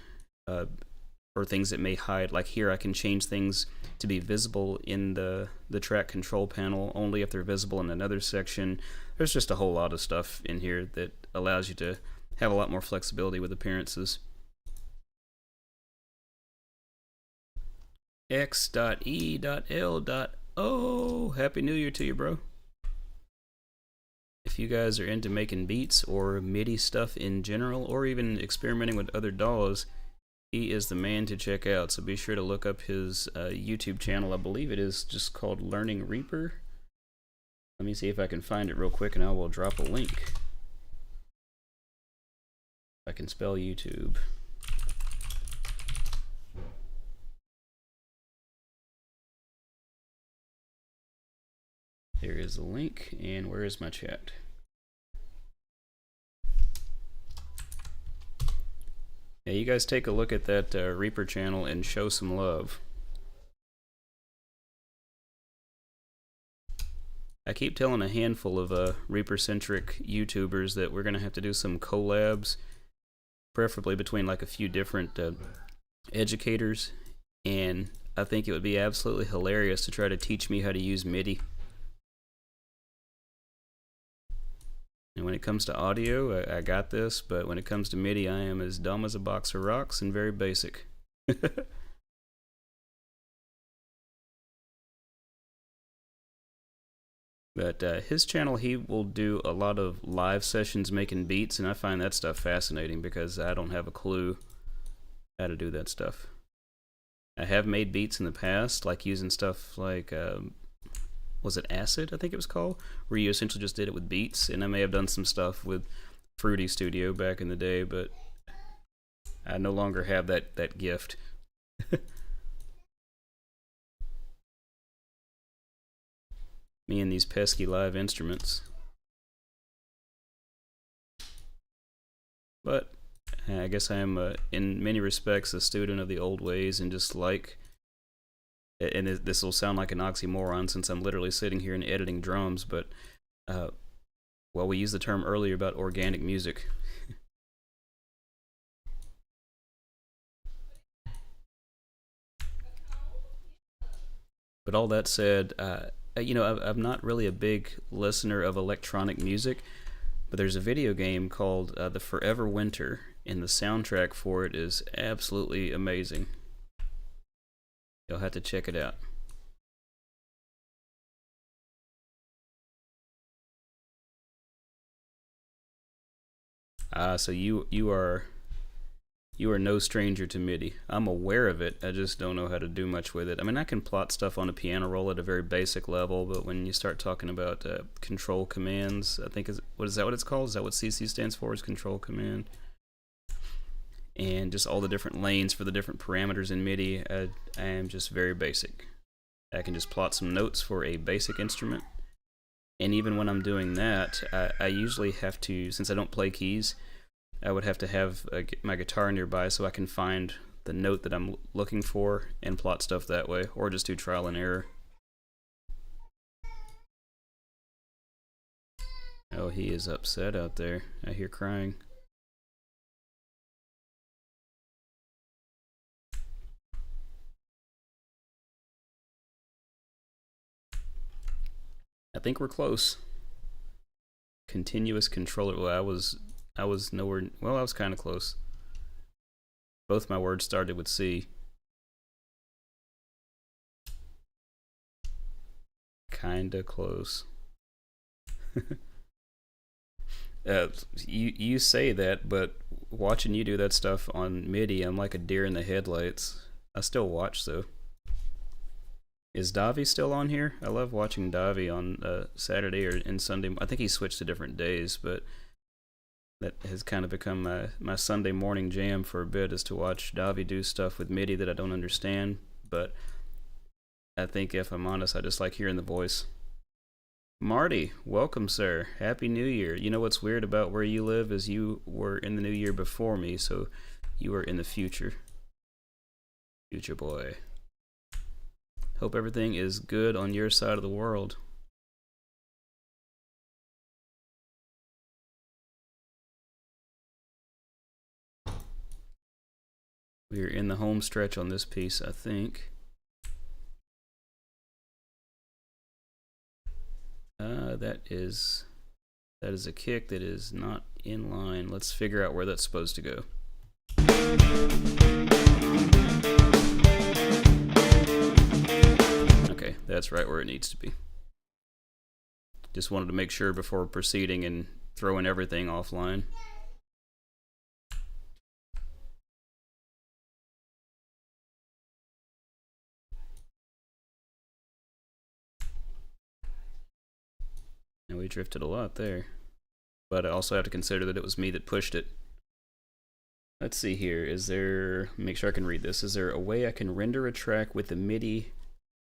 S1: or things that may hide. Like here, I can change things to be visible in the track control panel only if they're visible in another section. There's just a whole lot of stuff in here that allows you to have a lot more flexibility with appearances. X.E.L.O. Happy New Year to you, bro. If you guys are into making beats or MIDI stuff in general, or even experimenting with other DAWs, he is the man to check out. So be sure to look up his YouTube channel. I believe it is just called Learning Reaper. Let me see if I can find it real quick, and I will drop a link. I can spell YouTube. There is a link, and where is my chat? Yeah, you guys take a look at that Reaper channel and show some love. I keep telling a handful of Reaper-centric YouTubers that we're going to have to do some collabs, preferably between like a few different educators, and I think it would be absolutely hilarious to try to teach me how to use MIDI. And when it comes to audio, I got this, but when it comes to MIDI, I am as dumb as a box of rocks and very basic. But his channel, he will do a lot of live sessions making beats, and I find that stuff fascinating because I don't have a clue how to do that stuff. I have made beats in the past, like using stuff like, was it Acid, I think it was called? Where you essentially just did it with beats, and I may have done some stuff with Fruity Studio back in the day, but I no longer have that gift. Me and these pesky live instruments. But I guess I am, in many respects, a student of the old ways and just like, and this will sound like an oxymoron since I'm literally sitting here and editing drums, but, well, we used the term earlier about organic music. But all that said, you know, I'm not really a big listener of electronic music, but there's a video game called The Forever Winter, and the soundtrack for it is absolutely amazing. You'll have to check it out. So you are no stranger to MIDI. I'm aware of it, I just don't know how to do much with it. I mean, I can plot stuff on a piano roll at a very basic level, but when you start talking about control commands, I think, is that what it's called? Is that what CC stands for, is control command? And just all the different lanes for the different parameters in MIDI, I am just very basic. I can just plot some notes for a basic instrument, and even when I'm doing that, I usually have to, since I don't play keys, I would have to have my guitar nearby so I can find the note that I'm looking for and plot stuff that way, or just do trial and error. Oh, he is upset out there. I hear crying. I think we're close. Continuous controller. Well, I was nowhere. Well, I was kind of close. Both my words started with C. Kinda close. You say that, but watching you do that stuff on MIDI, I'm like a deer in the headlights. I still watch though. Is Davi still on here? I love watching Davi on Saturday and Sunday. I think he switched to different days, but that has kind of become my Sunday morning jam for a bit, is to watch Davi do stuff with MIDI that I don't understand. But I think, if I'm honest, I just like hearing the voice. Marty, welcome, sir. Happy New Year. You know what's weird about where you live is you were in the new year before me, so you are in the future. Future boy. Hope everything is good on your side of the world. We are in the home stretch on this piece, I think. That is a kick that is not in line. Let's figure out where that's supposed to go. Okay, that's right where it needs to be. Just wanted to make sure before proceeding and throwing everything offline. And we drifted a lot there. But I also have to consider that it was me that pushed it. Let's see here. Is there... Make sure I can read this. Is there a way I can render a track with the MIDI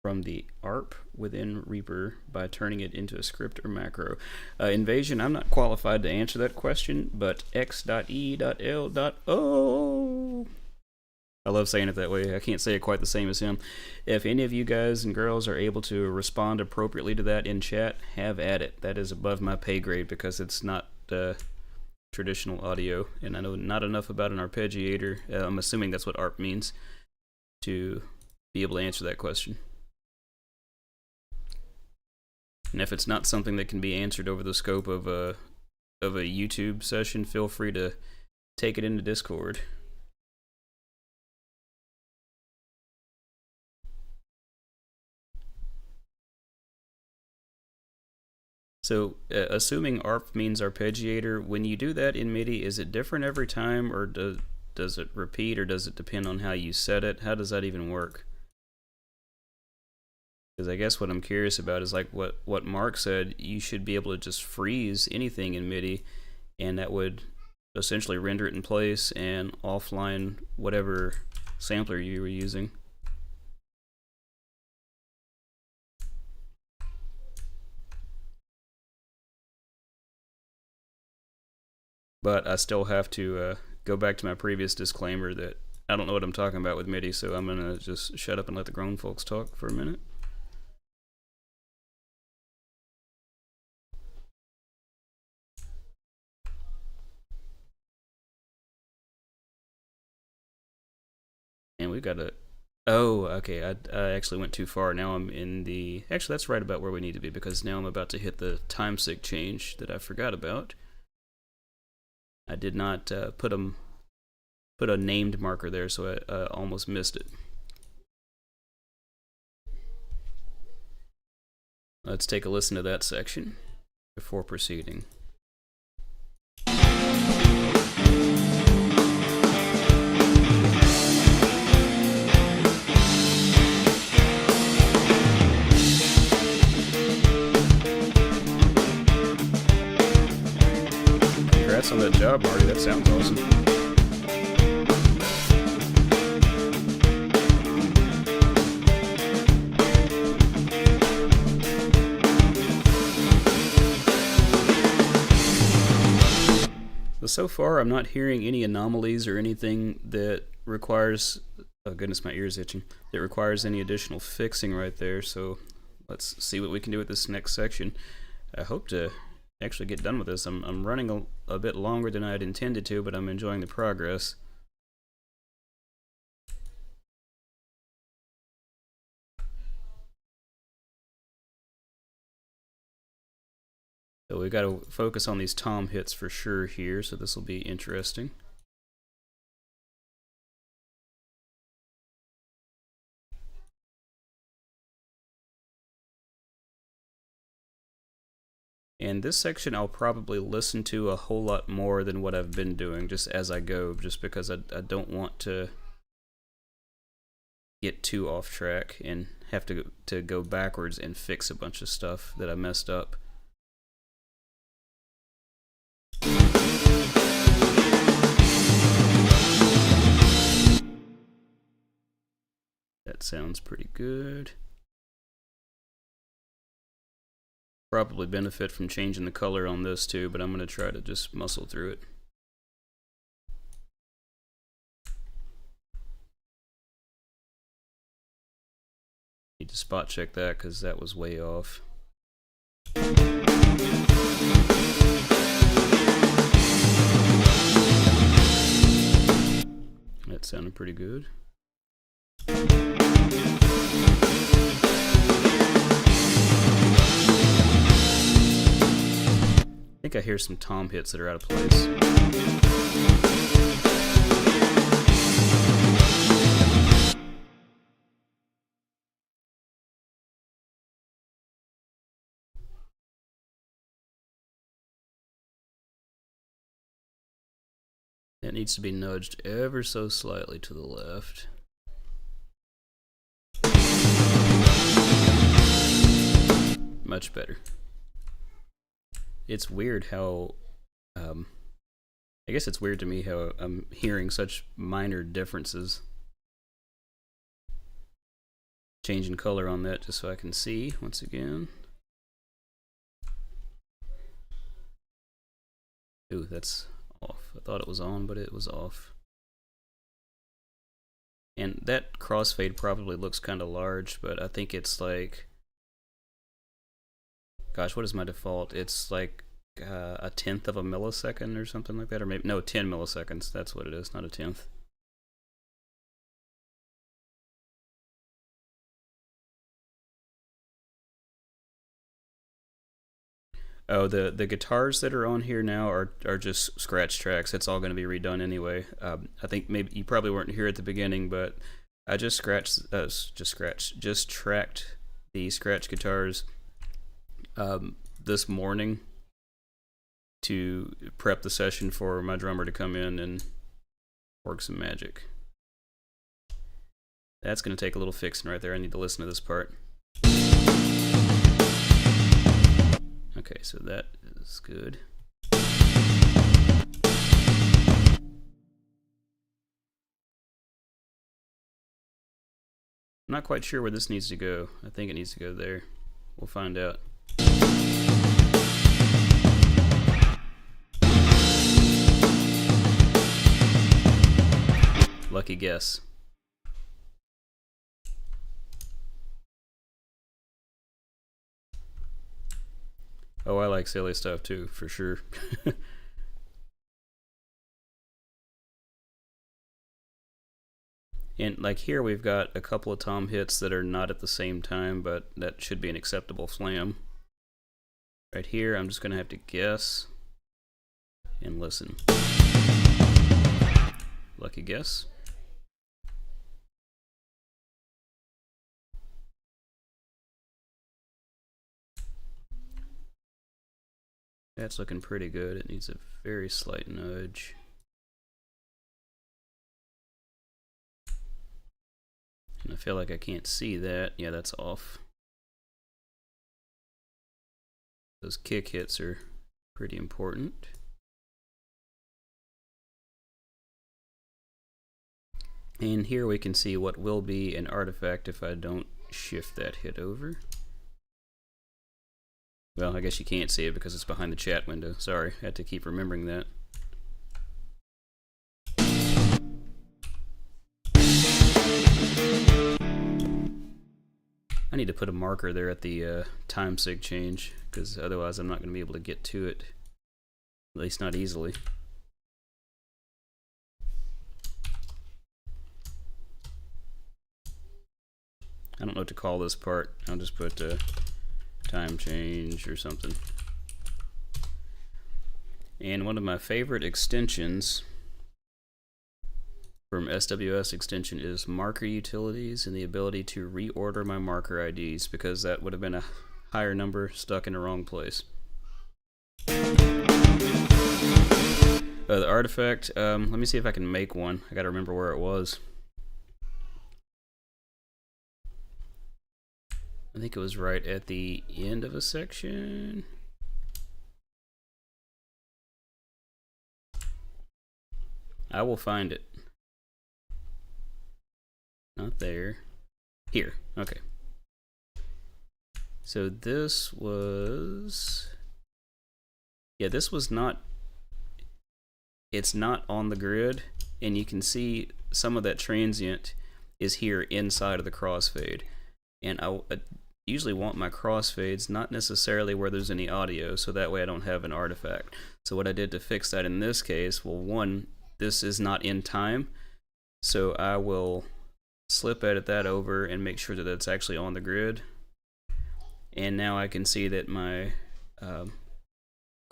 S1: from the ARP within Reaper by turning it into a script or macro? Invasion, I'm not qualified to answer that question, but x.e.l.o I love saying it that way. I can't say it quite the same as him. If any of you guys and girls are able to respond appropriately to that in chat, have at it. That is above my pay grade because it's not traditional audio, and I know not enough about an arpeggiator. I'm assuming that's what ARP means, to be able to answer that question. And if it's not something that can be answered over the scope of a YouTube session, feel free to take it into Discord. So, assuming ARP means arpeggiator, when you do that in MIDI, is it different every time, or does it repeat, or does it depend on how you set it? How does that even work? Because I guess what I'm curious about is like what Mark said, you should be able to just freeze anything in MIDI, and that would essentially render it in place and offline whatever sampler you were using. But I still have to go back to my previous disclaimer that I don't know what I'm talking about with MIDI, so I'm going to just shut up and let the grown folks talk for a minute. And we've got a... Oh, okay, I actually went too far. Now I'm in the... Actually, that's right about where we need to be, because now I'm about to hit the time sig change that I forgot about. I did not put a named marker there, so I almost missed it. Let's take a listen to that section before proceeding. Congrats on that job, Marty. That sounds awesome. So far, I'm not hearing any anomalies or anything that requires... Oh goodness, my ear's itching. That requires any additional fixing right there, so let's see what we can do with this next section. I hope to actually get done with this. I'm running a bit longer than I had intended to, but I'm enjoying the progress. So we've got to focus on these tom hits for sure here, so this will be interesting. And this section I'll probably listen to a whole lot more than what I've been doing, just as I go, just because I don't want to get too off track and have to go backwards and fix a bunch of stuff that I messed up. That sounds pretty good. Probably benefit from changing the color on this too, but I'm going to try to just muscle through it. Need to spot check that because that was way off. That sounded pretty good. I think I hear some tom hits that are out of place. That needs to be nudged ever so slightly to the left. Much better. It's weird how, I guess it's weird to me how I'm hearing such minor differences. Changing color on that just so I can see once again. Ooh, that's off. I thought it was on, but it was off. And that crossfade probably looks kind of large, but I think it's like, gosh, what is my default? It's like a tenth of a millisecond or something like that, or maybe, no, 10 milliseconds. That's what it is, not a tenth. Oh, the guitars that are on here now are just scratch tracks. It's all going to be redone anyway. I think maybe you probably weren't here at the beginning, but I just tracked the scratch guitars this morning to prep the session for my drummer to come in and work some magic. That's going to take a little fixing right there. I need to listen to this part. Okay, so that is good. I'm not quite sure where this needs to go. I think it needs to go there. We'll find out. Lucky guess. Oh, I like silly stuff too, for sure. And like here we've got a couple of tom hits that are not at the same time, but that should be an acceptable flam. Right here I'm just going to have to guess and listen. Lucky guess. That's looking pretty good. It needs a very slight nudge. And I feel like I can't see that. Yeah, that's off. Those kick hits are pretty important. And here we can see what will be an artifact if I don't shift that hit over. Well, I guess you can't see it because it's behind the chat window. Sorry, I had to keep remembering that. I need to put a marker there at the time sig change, because otherwise I'm not going to be able to get to it, at least not easily. I don't know what to call this part. I'll just put time change or something. And one of my favorite extensions from SWS extension is marker utilities and the ability to reorder my marker IDs, because that would have been a higher number stuck in the wrong place. The artifact, let me see if I can make one. I gotta remember where it was. I think it was right at the end of a section. I will find it. Not there. Here. Okay. So this was... yeah, this was not... it's not on the grid, and you can see some of that transient is here inside of the crossfade. And I usually want my crossfades not necessarily where there's any audio, so that way I don't have an artifact. So what I did to fix that in this case, well, one, this is not in time, so I will slip edit that over and make sure that that's actually on the grid. And now I can see that my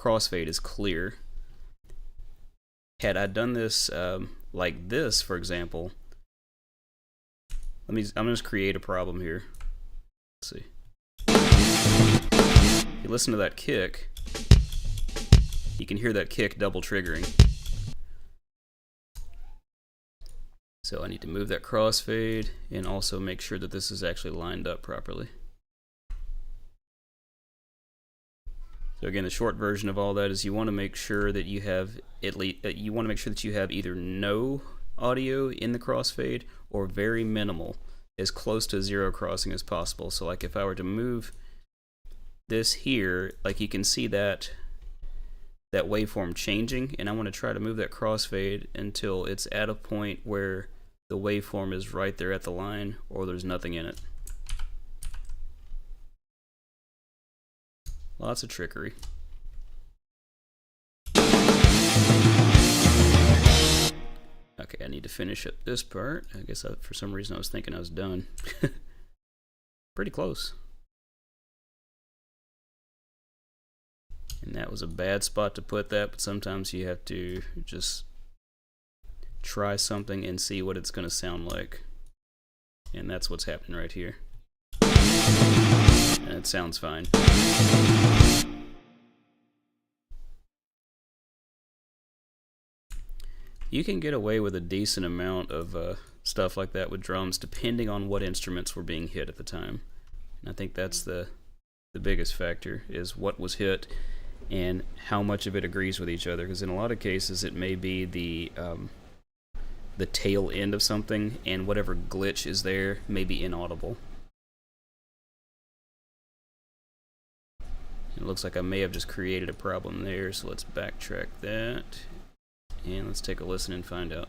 S1: crossfade is clear. Had I done this like this, for example, I'm gonna just create a problem here. Let's see. If you listen to that kick, you can hear that kick double triggering. So I need to move that crossfade and also make sure that this is actually lined up properly. So again, the short version of all that is you want to make sure that you have either no audio in the crossfade or very minimal, as close to zero crossing as possible. So like if I were to move this here, like you can see that waveform changing, and I want to try to move that crossfade until it's at a point where the waveform is right there at the line, or there's nothing in it. Lots of trickery. Okay, I need to finish up this part. I guess for some reason I was thinking I was done. Pretty close. And that was a bad spot to put that, but sometimes you have to just try something and see what it's going to sound like. And that's what's happening right here. And it sounds fine. You can get away with a decent amount of stuff like that with drums, depending on what instruments were being hit at the time. And I think that's the biggest factor, is what was hit and how much of it agrees with each other. Because in a lot of cases, it may be the tail end of something, and whatever glitch is there may be inaudible. It looks like I may have just created a problem there, so let's backtrack that. And let's take a listen and find out.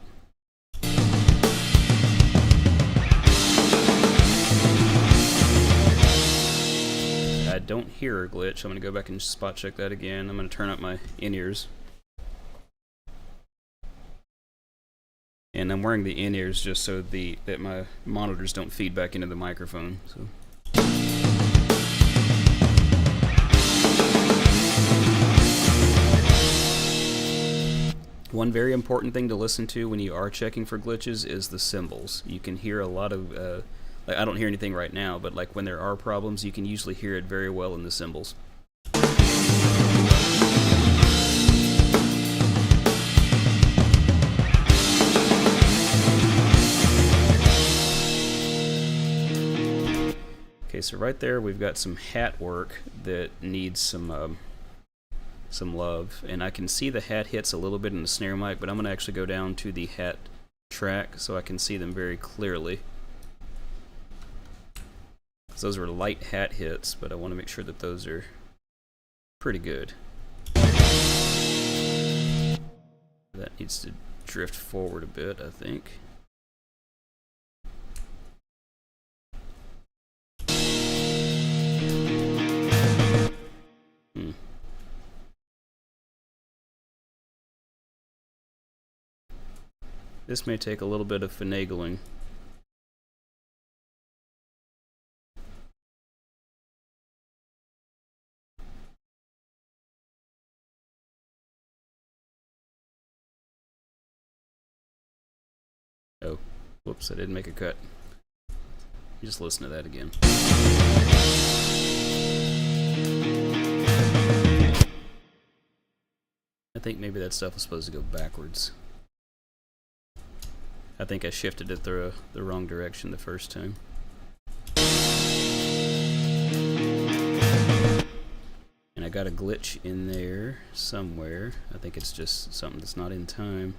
S1: I don't hear a glitch. I'm going to go back and spot check that again. I'm going to turn up my in-ears. And I'm wearing the in-ears just so that my monitors don't feed back into the microphone. So. One very important thing to listen to when you are checking for glitches is the cymbals. You can hear a lot of, like I don't hear anything right now, but like when there are problems, you can usually hear it very well in the cymbals. Okay, so right there we've got some hat work that needs some love, and I can see the hat hits a little bit in the snare mic, but I'm going to actually go down to the hat track so I can see them very clearly. So those were light hat hits, but I want to make sure that those are pretty good. That needs to drift forward a bit, I think. This may take a little bit of finagling. Oh, whoops, I didn't make a cut. Just listen to that again. I think maybe that stuff was supposed to go backwards. I think I shifted it the wrong direction the first time. And I got a glitch in there somewhere. I think it's just something that's not in time.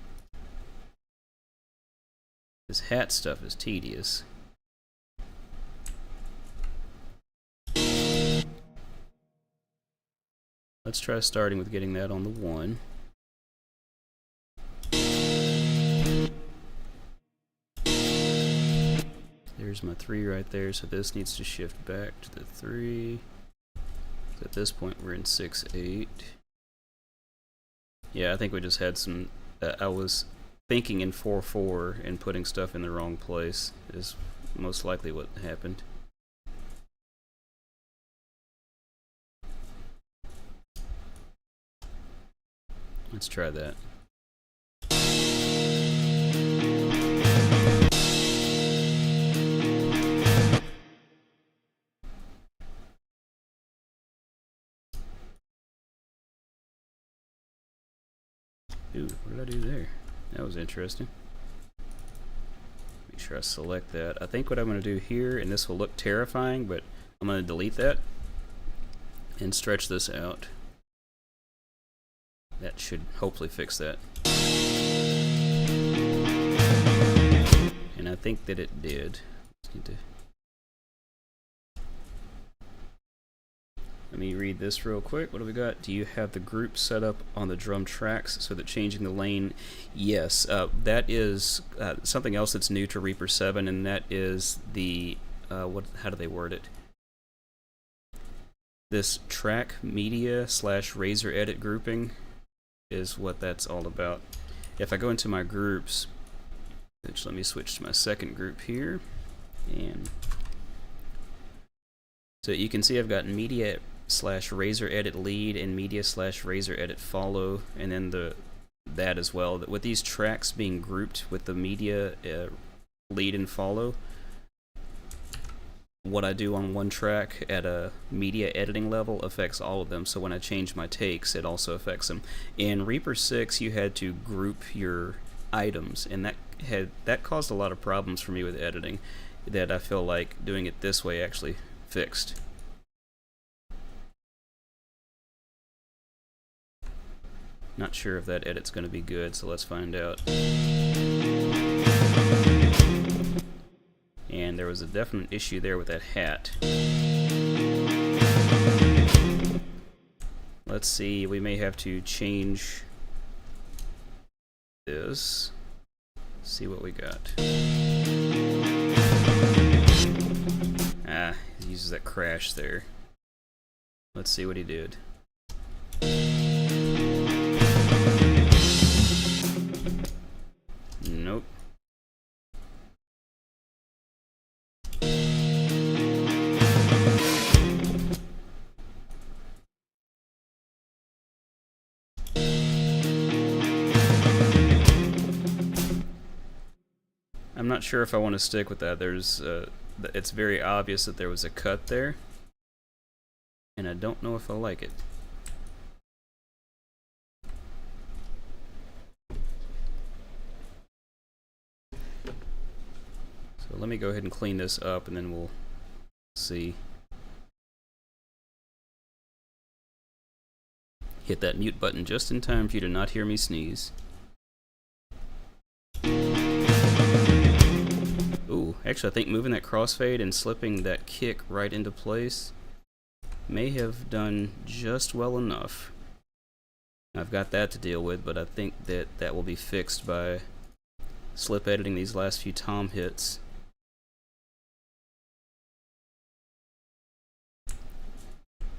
S1: This hat stuff is tedious. Let's try starting with getting that on the 1. There's my 3 right there, so this needs to shift back to the 3. So at this point we're in 6/8. Yeah, I think we just had some, I was thinking in 4/4 and putting stuff in the wrong place is most likely what happened. Let's try that. Ooh, what did I do there? That was interesting. Make sure I select that. I think what I'm going to do here, and this will look terrifying, but I'm going to delete that and stretch this out. That should hopefully fix that. And I think that it did. Just need to me read this real quick. What do we got? Do you have the group set up on the drum tracks so that changing the lane? Yes, that is something else that's new to Reaper 7, and that is the how do they word it? This track media / razor edit grouping is what that's all about. If I go into my groups, which let me switch to my second group here, and so you can see I've got media / razor edit lead and media / razor edit follow, and then that as well. With these tracks being grouped with the media lead and follow, what I do on one track at a media editing level affects all of them, so when I change my takes, it also affects them. In Reaper 6, you had to group your items, and that caused a lot of problems for me with editing that I feel like doing it this way actually fixed. Not sure if that edit's going to be good, so let's find out. And there was a definite issue there with that hat. Let's see, we may have to change this. See what we got. Ah, he uses that crash there. Let's see what he did. Nope. I'm not sure if I want to stick with that. It's very obvious that there was a cut there, and I don't know if I like it. So let me go ahead and clean this up, and then we'll see. Hit that mute button just in time for you to not hear me sneeze. Ooh, actually I think moving that crossfade and slipping that kick right into place may have done just well enough. I've got that to deal with, but I think that will be fixed by slip editing these last few tom hits.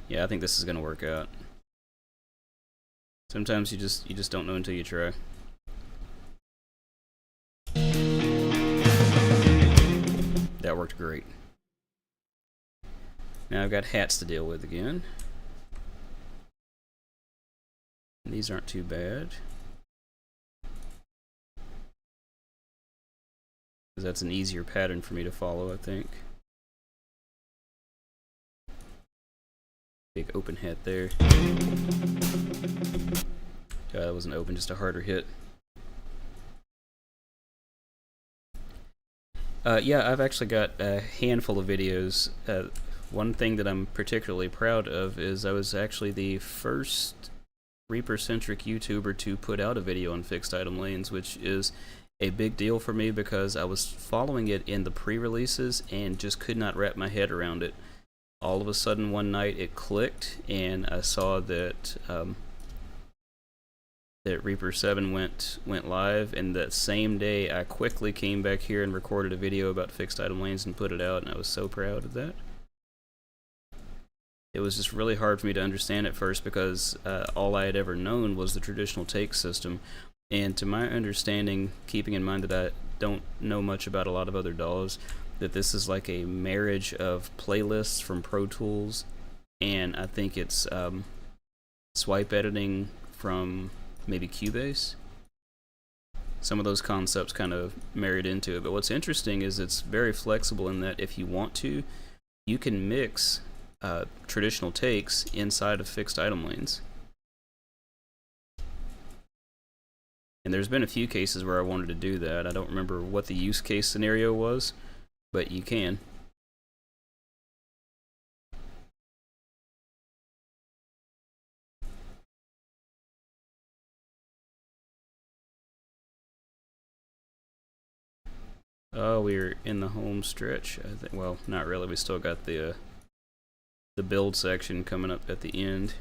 S1: Yeah, I think this is going to work out. Sometimes you just don't know until you try. That worked great. Now I've got hats to deal with again. These aren't too bad, because that's an easier pattern for me to follow, I think. Big open hat there. That wasn't open, just a harder hit. Yeah, I've actually got a handful of videos. One thing that I'm particularly proud of is I was actually the first Reaper-centric YouTuber to put out a video on fixed item lanes, which is a big deal for me because I was following it in the pre-releases and just could not wrap my head around it. All of a sudden one night it clicked, and I saw that that Reaper 7 went live, and that same day I quickly came back here and recorded a video about fixed item lanes and put it out, and I was so proud of that. It was just really hard for me to understand at first because all I had ever known was the traditional take system, and to my understanding, keeping in mind that I don't know much about a lot of other DAWs, that this is like a marriage of playlists from Pro Tools, and I think it's swipe editing from maybe Cubase. Some of those concepts kind of married into it, but what's interesting is it's very flexible in that if you want to, you can mix traditional takes inside of fixed item lanes. And there's been a few cases where I wanted to do that. I don't remember what the use case scenario was, but you can. Oh, we're in the home stretch, I think. Well, not really. We still got the the build section coming up at the end.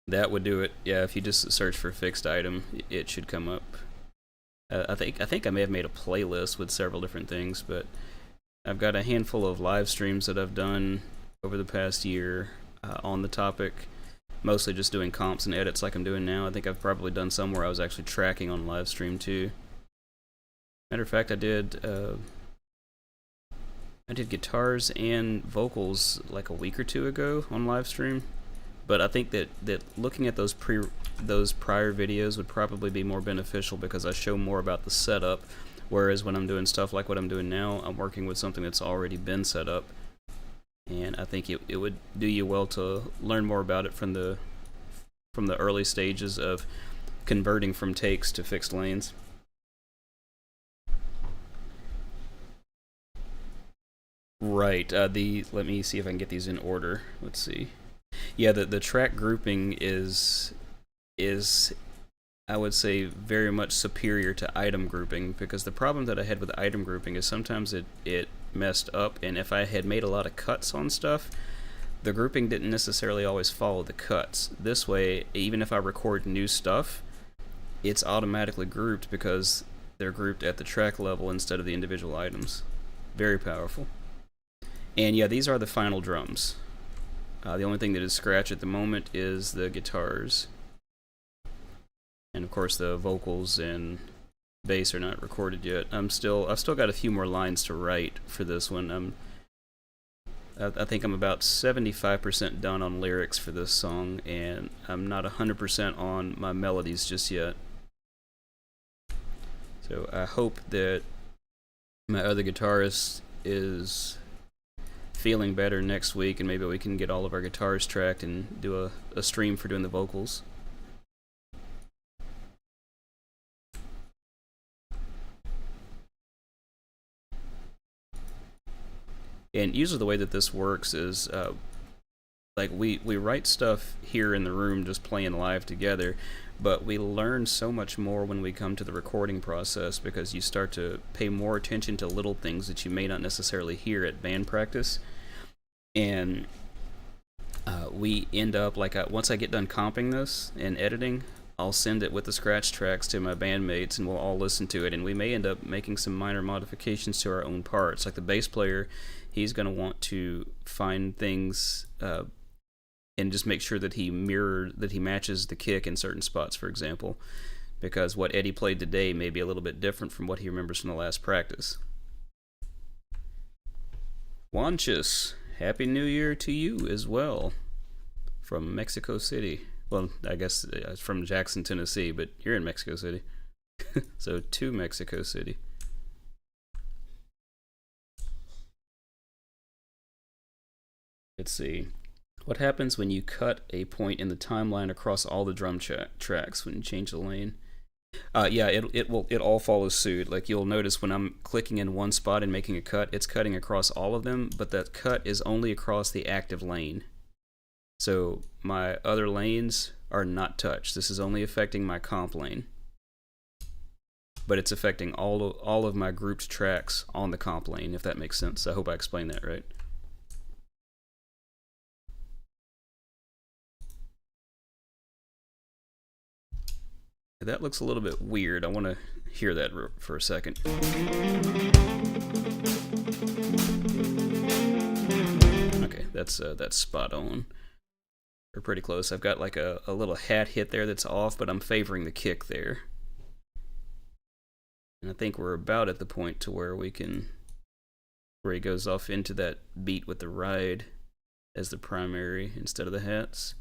S1: That would do it. Yeah, if you just search for fixed item, it should come up. I think I may have made a playlist with several different things, but I've got a handful of live streams that I've done over the past year on the topic, mostly just doing comps and edits like I'm doing now. I think I've probably done some where I was actually tracking on live stream too. Matter of fact, I did guitars and vocals like a week or two ago on live stream. But I think that looking at those prior videos would probably be more beneficial because I show more about the setup, whereas when I'm doing stuff like what I'm doing now, I'm working with something that's already been set up. And I think it would do you well to learn more about it from the early stages of converting from takes to fixed lanes. Right. Let me see if I can get these in order. Let's see. Yeah, the track grouping is I would say very much superior to item grouping, because the problem that I had with item grouping is sometimes it messed up, and if I had made a lot of cuts on stuff, the grouping didn't necessarily always follow the cuts. This way, even if I record new stuff, it's automatically grouped because they're grouped at the track level instead of the individual items. Very powerful. And yeah, these are the final drums. The only thing that is scratch at the moment is the guitars. And of course the vocals and bass are not recorded yet. I've still got a few more lines to write for this one. I think I'm about 75% done on lyrics for this song, and I'm not 100% on my melodies just yet. So I hope that my other guitarist is feeling better next week, and maybe we can get all of our guitars tracked and do a stream for doing the vocals. And usually the way that this works is like we write stuff here in the room just playing live together, but we learn so much more when we come to the recording process, because you start to pay more attention to little things that you may not necessarily hear at band practice. And we end up, like, once I get done comping this and editing, I'll send it with the scratch tracks to my bandmates, and we'll all listen to it, and we may end up making some minor modifications to our own parts. Like the bass player, he's going to want to find things and just make sure that he matches the kick in certain spots, for example, because what Eddie played today may be a little bit different from what he remembers from the last practice. Juanchis, Happy New Year to you as well, from Mexico City. Well, I guess it's from Jackson, Tennessee, but you're in Mexico City. So to Mexico City. Let's see. What happens when you cut a point in the timeline across all the drum tracks when you change the lane? Yeah, it all follows suit. Like, you'll notice when I'm clicking in one spot and making a cut, it's cutting across all of them, but that cut is only across the active lane. So my other lanes are not touched. This is only affecting my comp lane, but it's affecting all of my grouped tracks on the comp lane, if that makes sense. I hope I explained that right. That looks a little bit weird. I want to hear that for a second. Okay, that's spot on. We're pretty close. I've got like a little hat hit there that's off, but I'm favoring the kick there. And I think we're about at the point to where he goes off into that beat with the ride as the primary instead of the hats.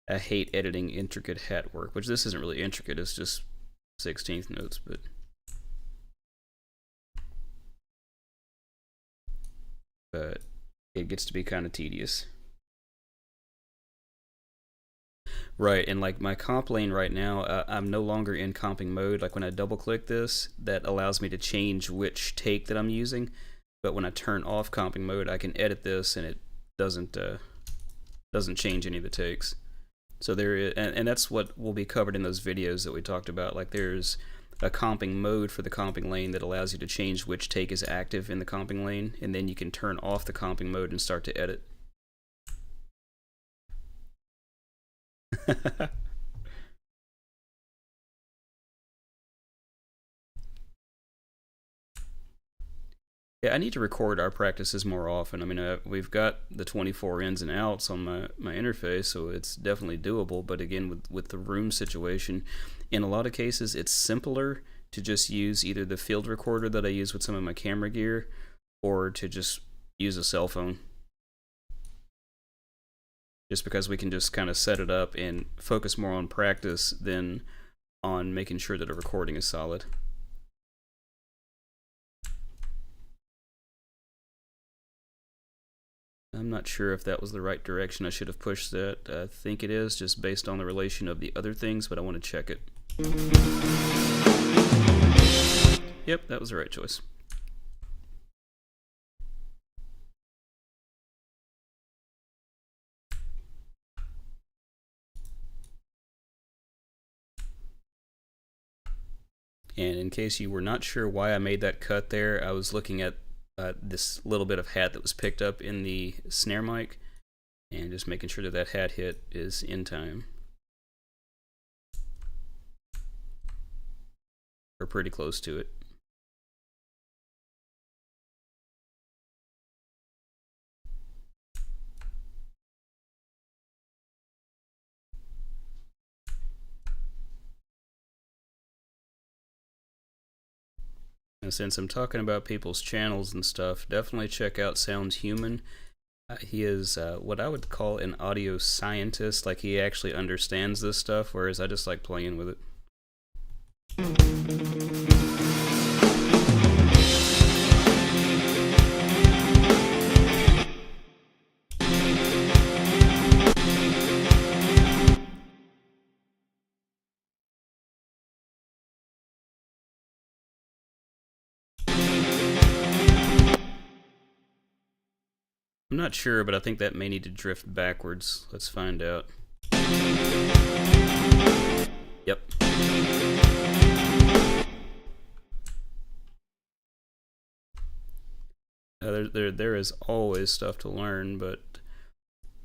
S1: I hate editing intricate hat work, which this isn't really intricate, it's just 16th notes, but it gets to be kind of tedious. Right, and like my comp lane right now, I'm no longer in comping mode. Like when I double click this, that allows me to change which take that I'm using, but when I turn off comping mode, I can edit this and it doesn't change any of the takes. So there is, and that's what will be covered in those videos that we talked about. Like there's a comping mode for the comping lane that allows you to change which take is active in the comping lane, and then you can turn off the comping mode and start to edit. Yeah, I need to record our practices more often. I mean, we've got the 24 ins and outs on my interface, so it's definitely doable. But again, with the room situation, in a lot of cases, it's simpler to just use either the field recorder that I use with some of my camera gear, or to just use a cell phone. Just because we can just kind of set it up and focus more on practice than on making sure that a recording is solid. I'm not sure if that was the right direction I should have pushed that. I think it is, just based on the relation of the other things, but I want to check it. Yep, that was the right choice. And in case you were not sure why I made that cut there, I was looking at this little bit of hat that was picked up in the snare mic, and just making sure that that hat hit is in time. Or pretty close to it. And since I'm talking about people's channels and stuff, definitely check out Sounds Human. He is what I would call an audio scientist. Like, he actually understands this stuff, whereas I just like playing with it. I'm not sure, but I think that may need to drift backwards. Let's find out. Yep. There is always stuff to learn, but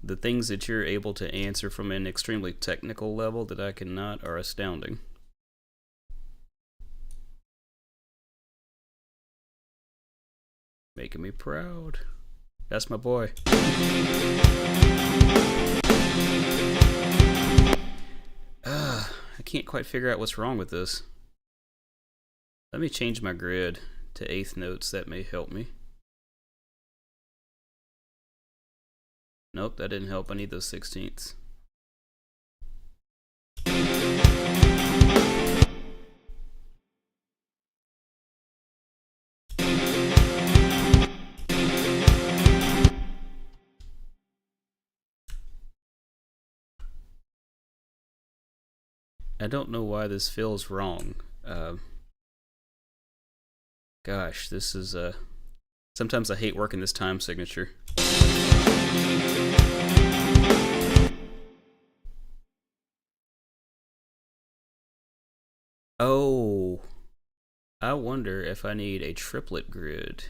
S1: the things that you're able to answer from an extremely technical level that I cannot are astounding. Making me proud. That's my boy. I can't quite figure out what's wrong with this. Let me change my grid to eighth notes. That may help me. Nope, that didn't help. I need those 16ths. I don't know why this feels wrong. Gosh, this is sometimes I hate working this time signature. Oh, I wonder if I need a triplet grid.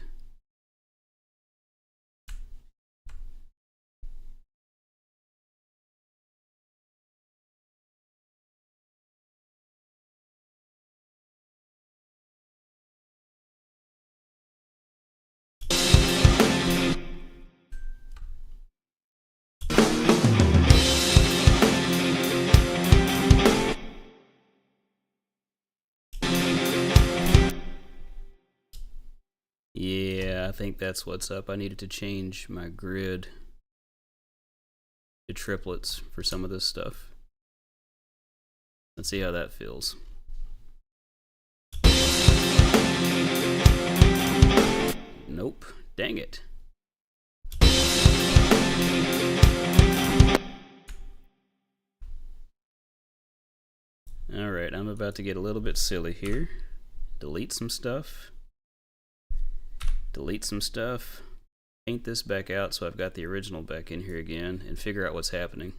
S1: Yeah, I think that's what's up. I needed to change my grid to triplets for some of this stuff. Let's see how that feels. Nope. Dang it. Alright, I'm about to get a little bit silly here. Delete some stuff. Delete some stuff. Paint this back out so I've got the original back in here again, and figure out what's happening.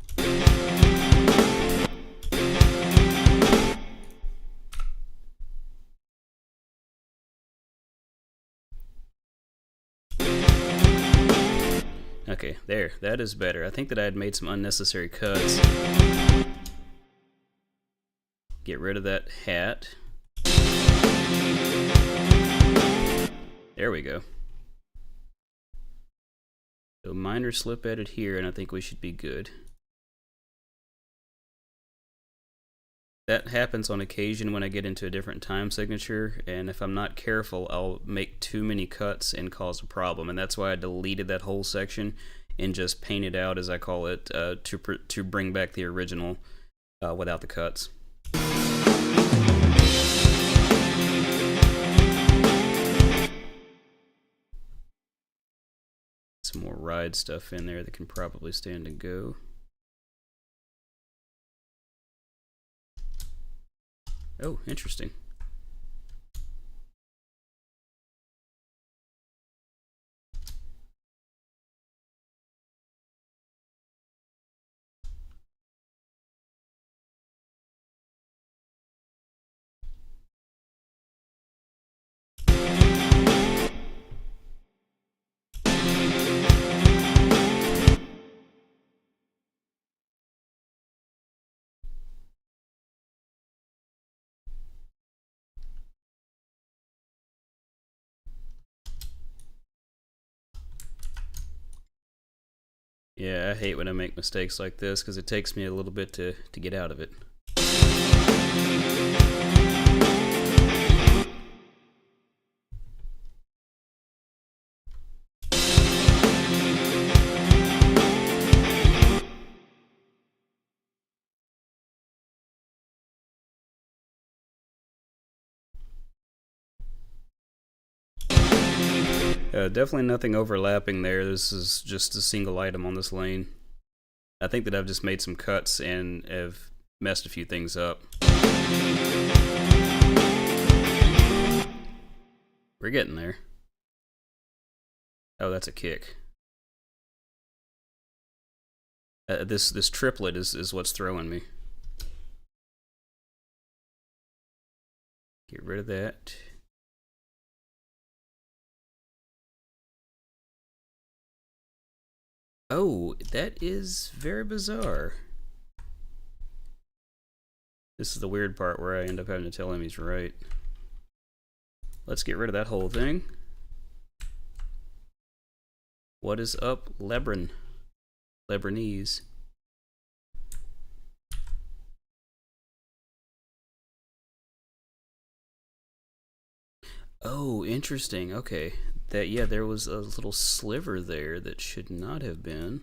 S1: Okay, there. That is better. I think that I had made some unnecessary cuts. Get rid of that hat. There we go. So minor slip edit here, and I think we should be good. That happens on occasion when I get into a different time signature, and if I'm not careful, I'll make too many cuts and cause a problem, and that's why I deleted that whole section and just painted out, as I call it, to bring back the original without the cuts. Some more ride stuff in there that can probably stand and go. Oh, interesting. Yeah, I hate when I make mistakes like this because it takes me a little bit to get out of it. Definitely nothing overlapping there. This is just a single item on this lane. I think that I've just made some cuts and have messed a few things up. We're getting there. Oh, that's a kick. This triplet is what's throwing me. Get rid of that. Oh, that is very bizarre. This is the weird part where I end up having to tell him he's right. Let's get rid of that whole thing. What is up, Lebanon? Lebanese. Oh, interesting. Okay. Yeah, there was a little sliver there that should not have been.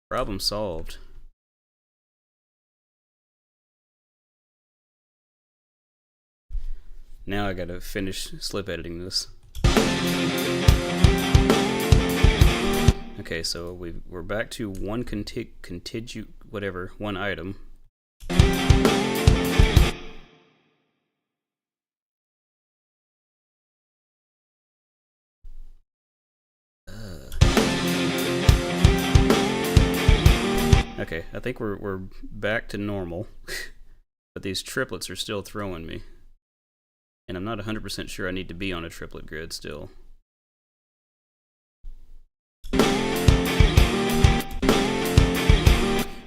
S1: Problem solved. Now I gotta finish slip editing this. Okay, so we're back to one one item. Okay, I think we're back to normal, but these triplets are still throwing me, and I'm not 100% sure I need to be on a triplet grid still. Well,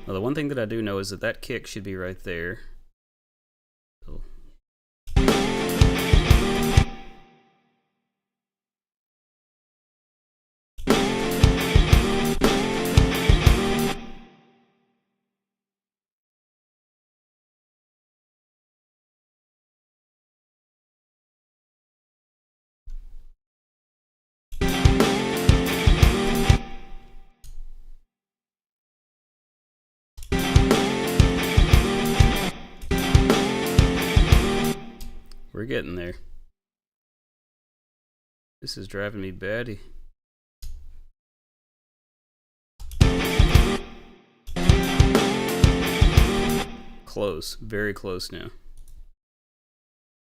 S1: the one thing that I do know is that kick should be right there. So. We're getting there. This is driving me batty. Close, very close now.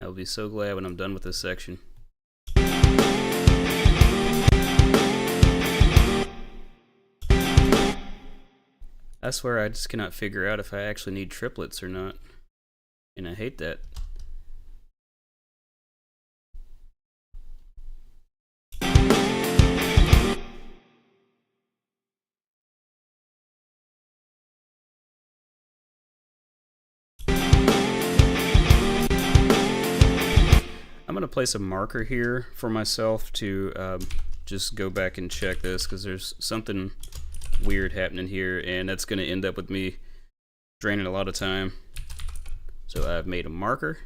S1: I'll be so glad when I'm done with this section. I swear I just cannot figure out if I actually need triplets or not. And I hate that. going to place a marker here for myself to just go back and check this, because there's something weird happening here, and that's going to end up with me draining a lot of time. So I've made a marker.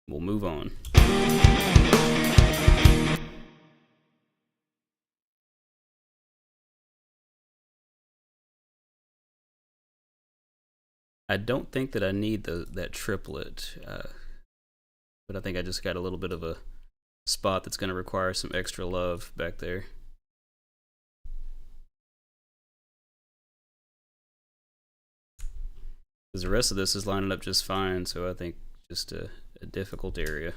S1: We'll move on. I don't think that I need that triplet, but I think I just got a little bit of a spot that's going to require some extra love back there. Because the rest of this is lining up just fine, so I think just a difficult area.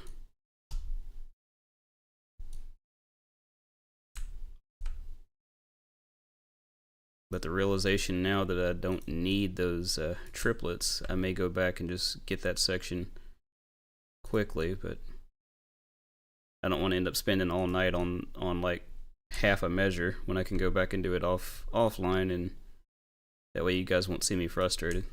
S1: But the realization now that I don't need those triplets, I may go back and just get that section quickly, but I don't want to end up spending all night on like half a measure when I can go back and do it offline, and that way you guys won't see me frustrated.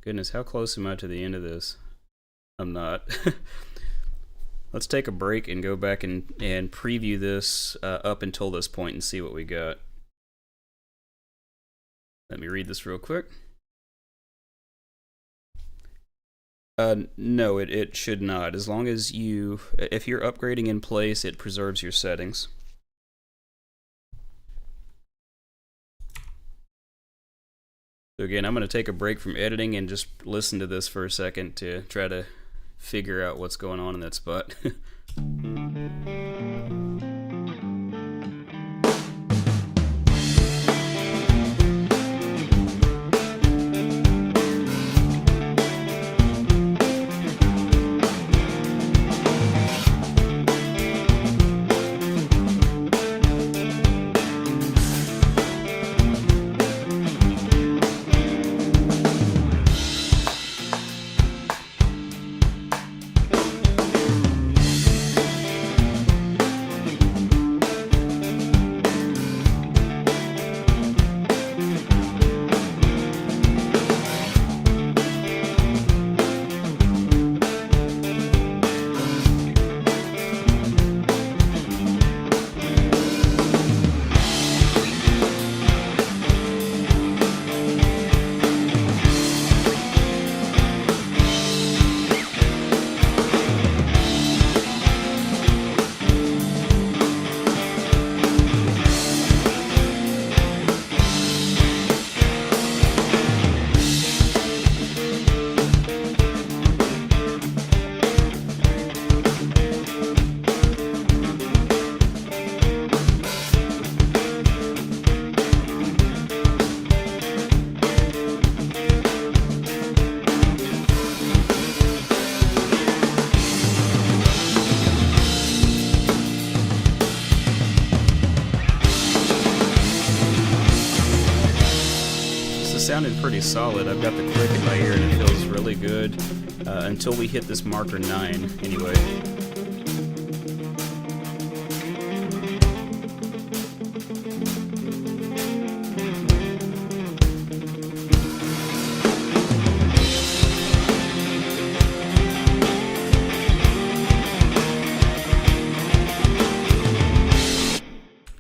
S1: Goodness, how close am I to the end of this? I'm not. Let's take a break and go back and preview this up until this point and see what we got. Let me read this real quick. No, it should not. As long as if you're upgrading in place, it preserves your settings. So again, I'm going to take a break from editing and just listen to this for a second to try to figure out what's going on in that spot. Sounded pretty solid. I've got the click in my ear and it feels really good until we hit this marker 9 anyway.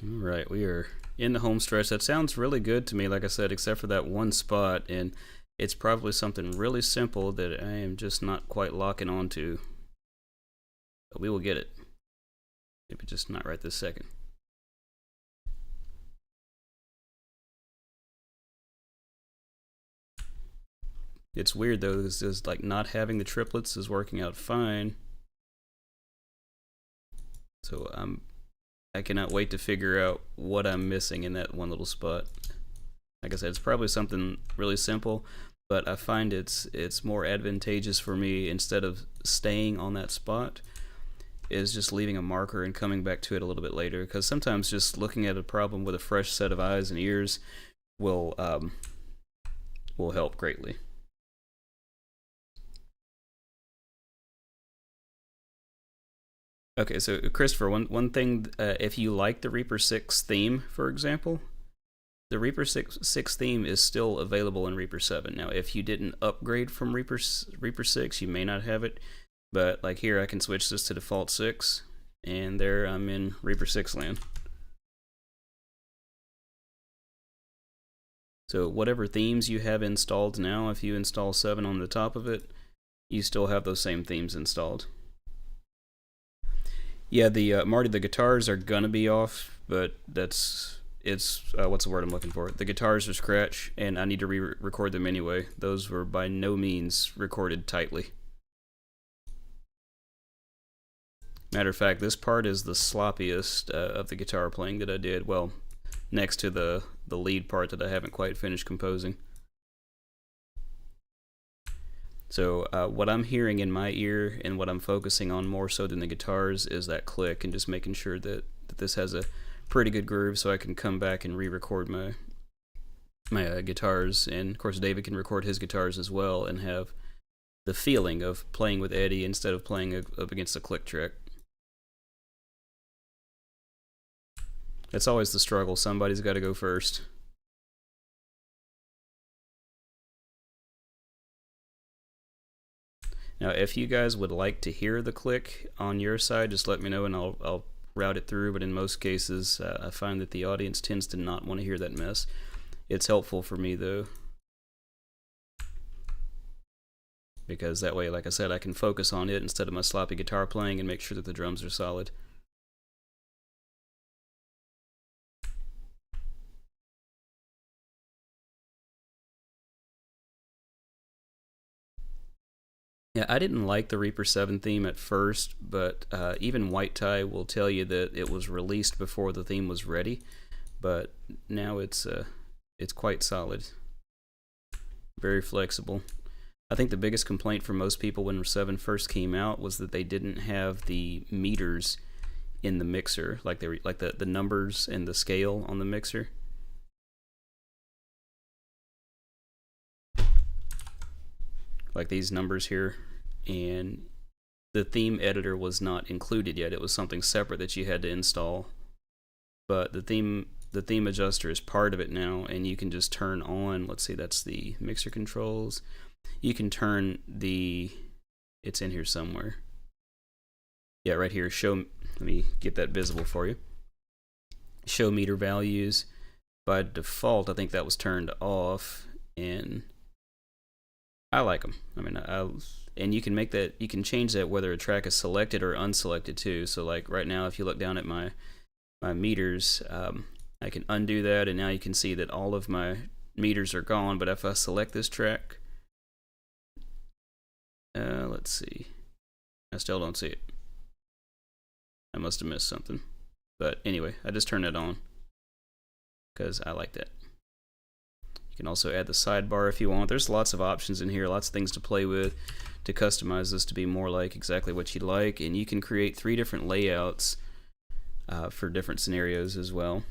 S1: Alright, we are in the home stretch. That sounds really good to me, like I said, except for that one spot, and it's probably something really simple that I am just not quite locking onto. But we will get it. Maybe just not right this second. It's weird though, is like not having the triplets is working out fine. So I cannot wait to figure out what I'm missing in that one little spot. Like I said, it's probably something really simple, but I find it's more advantageous for me, instead of staying on that spot, is just leaving a marker and coming back to it a little bit later, because sometimes just looking at a problem with a fresh set of eyes and ears will help greatly. Okay, so Christopher, one thing, if you like the Reaper 6 theme, for example, the Reaper 6 theme is still available in Reaper 7. Now, if you didn't upgrade from Reaper 6, you may not have it, but like here, I can switch this to default 6, and there I'm in Reaper 6 land. So whatever themes you have installed now, if you install 7 on the top of it, you still have those same themes installed. Yeah, the Marty, the guitars are gonna be off, but it's what's the word I'm looking for? The guitars are scratch, and I need to re-record them anyway. Those were by no means recorded tightly. Matter of fact, this part is the sloppiest of the guitar playing that I did. Well, next to the lead part that I haven't quite finished composing. So what I'm hearing in my ear and what I'm focusing on more so than the guitars is that click, and just making sure that this has a pretty good groove so I can come back and re-record my guitars. And of course David can record his guitars as well and have the feeling of playing with Eddie instead of playing up against a click track. That's always the struggle. Somebody's got to go first. Now, if you guys would like to hear the click on your side, just let me know and I'll route it through. But in most cases, I find that the audience tends to not want to hear that mess. It's helpful for me, though, because that way, like I said, I can focus on it instead of my sloppy guitar playing and make sure that the drums are solid. Yeah, I didn't like the Reaper 7 theme at first, but even White Tie will tell you that it was released before the theme was ready. But now it's quite solid, very flexible. I think the biggest complaint for most people when 7 first came out was that they didn't have the meters in the mixer, like the numbers and the scale on the mixer. Like these numbers here, and the theme editor was not included yet. It was something separate that you had to install, but the theme adjuster is part of it now, and you can just turn on, let's see, that's the mixer controls. You can turn it's in here somewhere. Yeah, right here, let me get that visible for you. Show meter values. By default, I think that was turned off, and I like them. I mean, and you can make that, you can change that whether a track is selected or unselected too. So like right now, if you look down at my meters, I can undo that, and now you can see that all of my meters are gone. But if I select this track, let's see, I still don't see it. I must have missed something. But anyway, I just turned it on because I like that. You can also add the sidebar if you want. There's lots of options in here, lots of things to play with to customize this to be more like exactly what you'd like. And you can create 3 different layouts for different scenarios as well.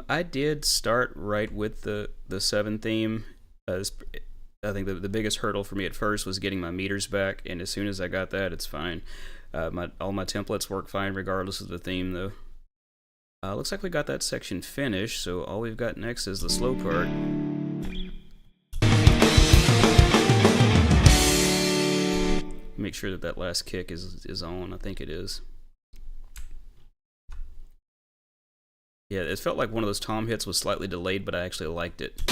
S1: I did start right with the 7 theme. I think the biggest hurdle for me at first was getting my meters back, and as soon as I got that, it's fine. All my templates work fine regardless of the theme, though. Looks like we got that section finished, so all we've got next is the slow part. Make sure that last kick is on. I think it is. Yeah, it felt like one of those tom hits was slightly delayed, but I actually liked it.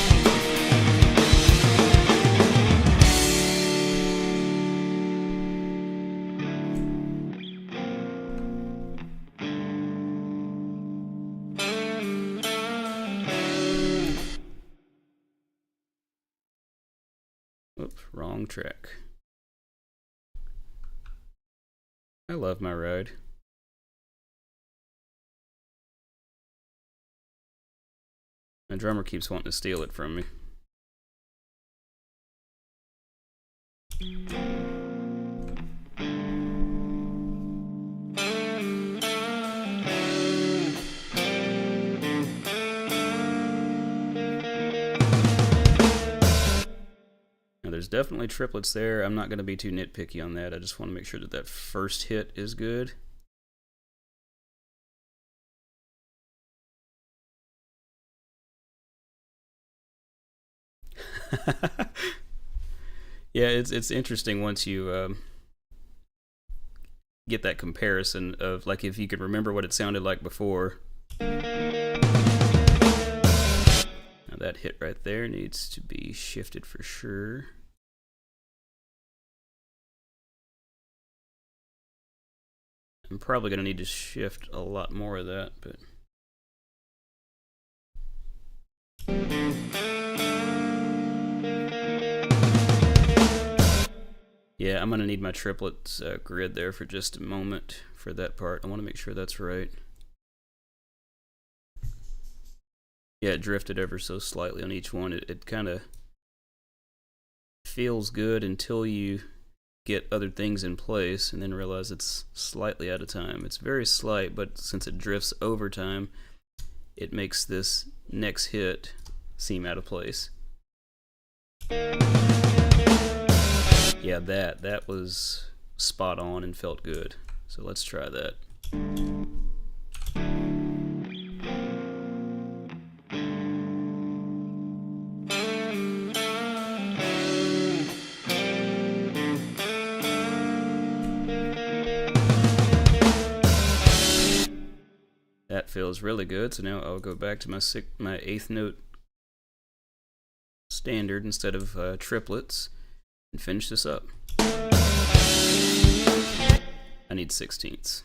S1: Oops, wrong track. I love my ride. My drummer keeps wanting to steal it from me. definitely triplets there. I'm not going to be too nitpicky on that. I just want to make sure that that first hit is good. Yeah, it's interesting once you get that comparison of, like, if you could remember what it sounded like before. Now that hit right there needs to be shifted for sure. I'm probably going to need to shift a lot more of that, but yeah, I'm going to need my triplets grid there for just a moment for that part. I want to make sure that's right. Yeah, it drifted ever so slightly on each one. It kind of feels good until you get other things in place and then realize it's slightly out of time. It's very slight, but since it drifts over time, it makes this next hit seem out of place. Yeah, that was spot on and felt good. So let's try that. That feels really good. So now I'll go back to my eighth note standard instead of triplets and finish this up. I need 16ths.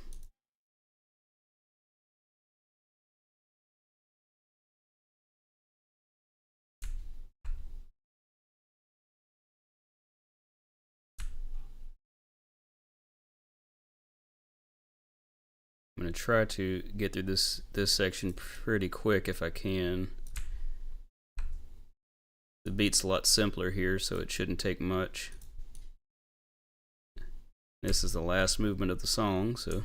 S1: I'm going to try to get through this section pretty quick if I can. The beat's a lot simpler here, so it shouldn't take much. This is the last movement of the song, so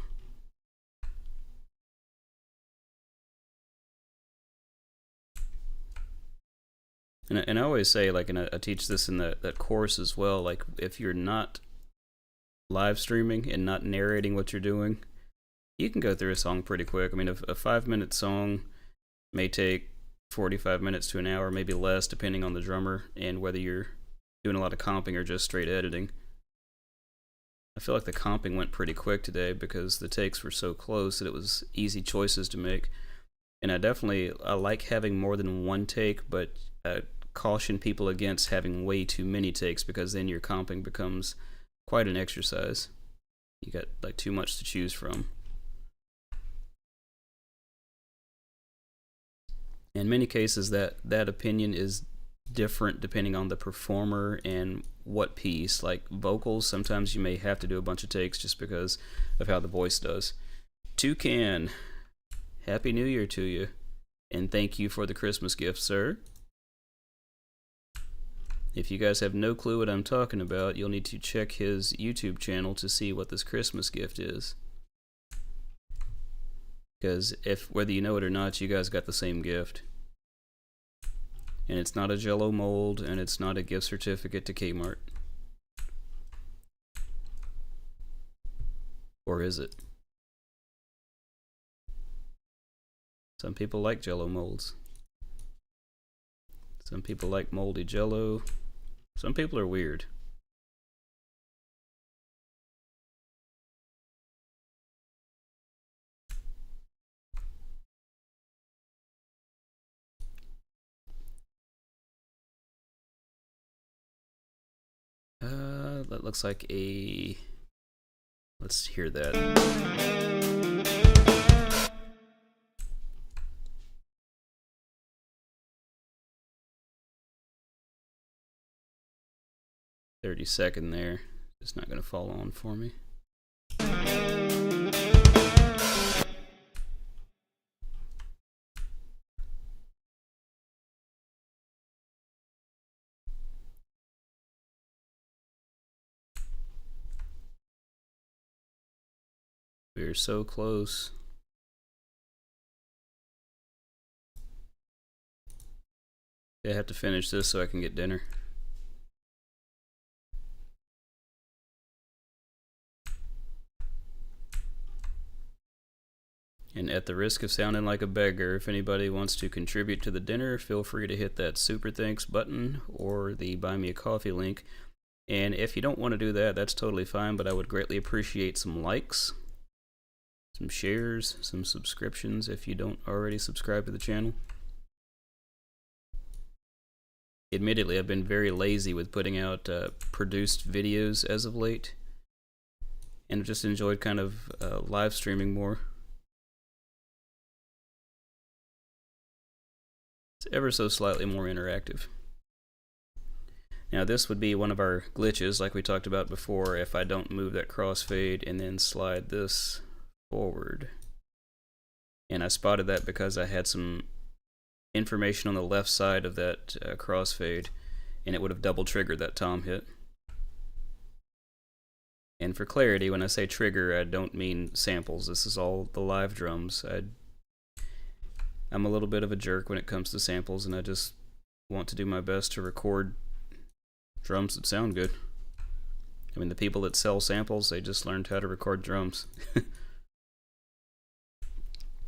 S1: and I always say, like, and I teach this in that course as well, like, if you're not live streaming and not narrating what you're doing, you can go through a song pretty quick. I mean, a 5-minute song may take 45 minutes to an hour, maybe less, depending on the drummer and whether you're doing a lot of comping or just straight editing. I feel like the comping went pretty quick today because the takes were so close that it was easy choices to make. And I like having more than one take, but caution people against having way too many takes, because then your comping becomes quite an exercise. You got like too much to choose from. In many cases, that opinion is different depending on the performer and what piece. Like vocals, sometimes you may have to do a bunch of takes just because of how the voice does. Toucan, Happy New Year to you, and thank you for the Christmas gift, sir. If you guys have no clue what I'm talking about, you'll need to check his YouTube channel to see what this Christmas gift is. Because whether you know it or not, you guys got the same gift. And it's not a Jell-O mold, and it's not a gift certificate to Kmart. Or is it? Some people like Jell-O molds. Some people like moldy Jell-O. Some people are weird. That looks like a... Let's hear that. .30 there. It's not going to fall on for me. We're so close. I have to finish this so I can get dinner. And at the risk of sounding like a beggar, if anybody wants to contribute to the dinner, feel free to hit that super thanks button or the buy me a coffee link. And if you don't want to do that, that's totally fine, but I would greatly appreciate some likes, some shares, some subscriptions if you don't already subscribe to the channel. Admittedly, I've been very lazy with putting out produced videos as of late, and just enjoyed kind of live streaming more. It's ever so slightly more interactive. Now this would be one of our glitches like we talked about before if I don't move that crossfade and then slide this forward. And I spotted that because I had some information on the left side of that crossfade, and it would have double triggered that tom hit. And for clarity, when I say trigger, I don't mean samples. This is all the live drums. I'm a little bit of a jerk when it comes to samples, and I just want to do my best to record drums that sound good. I mean, the people that sell samples, they just learned how to record drums.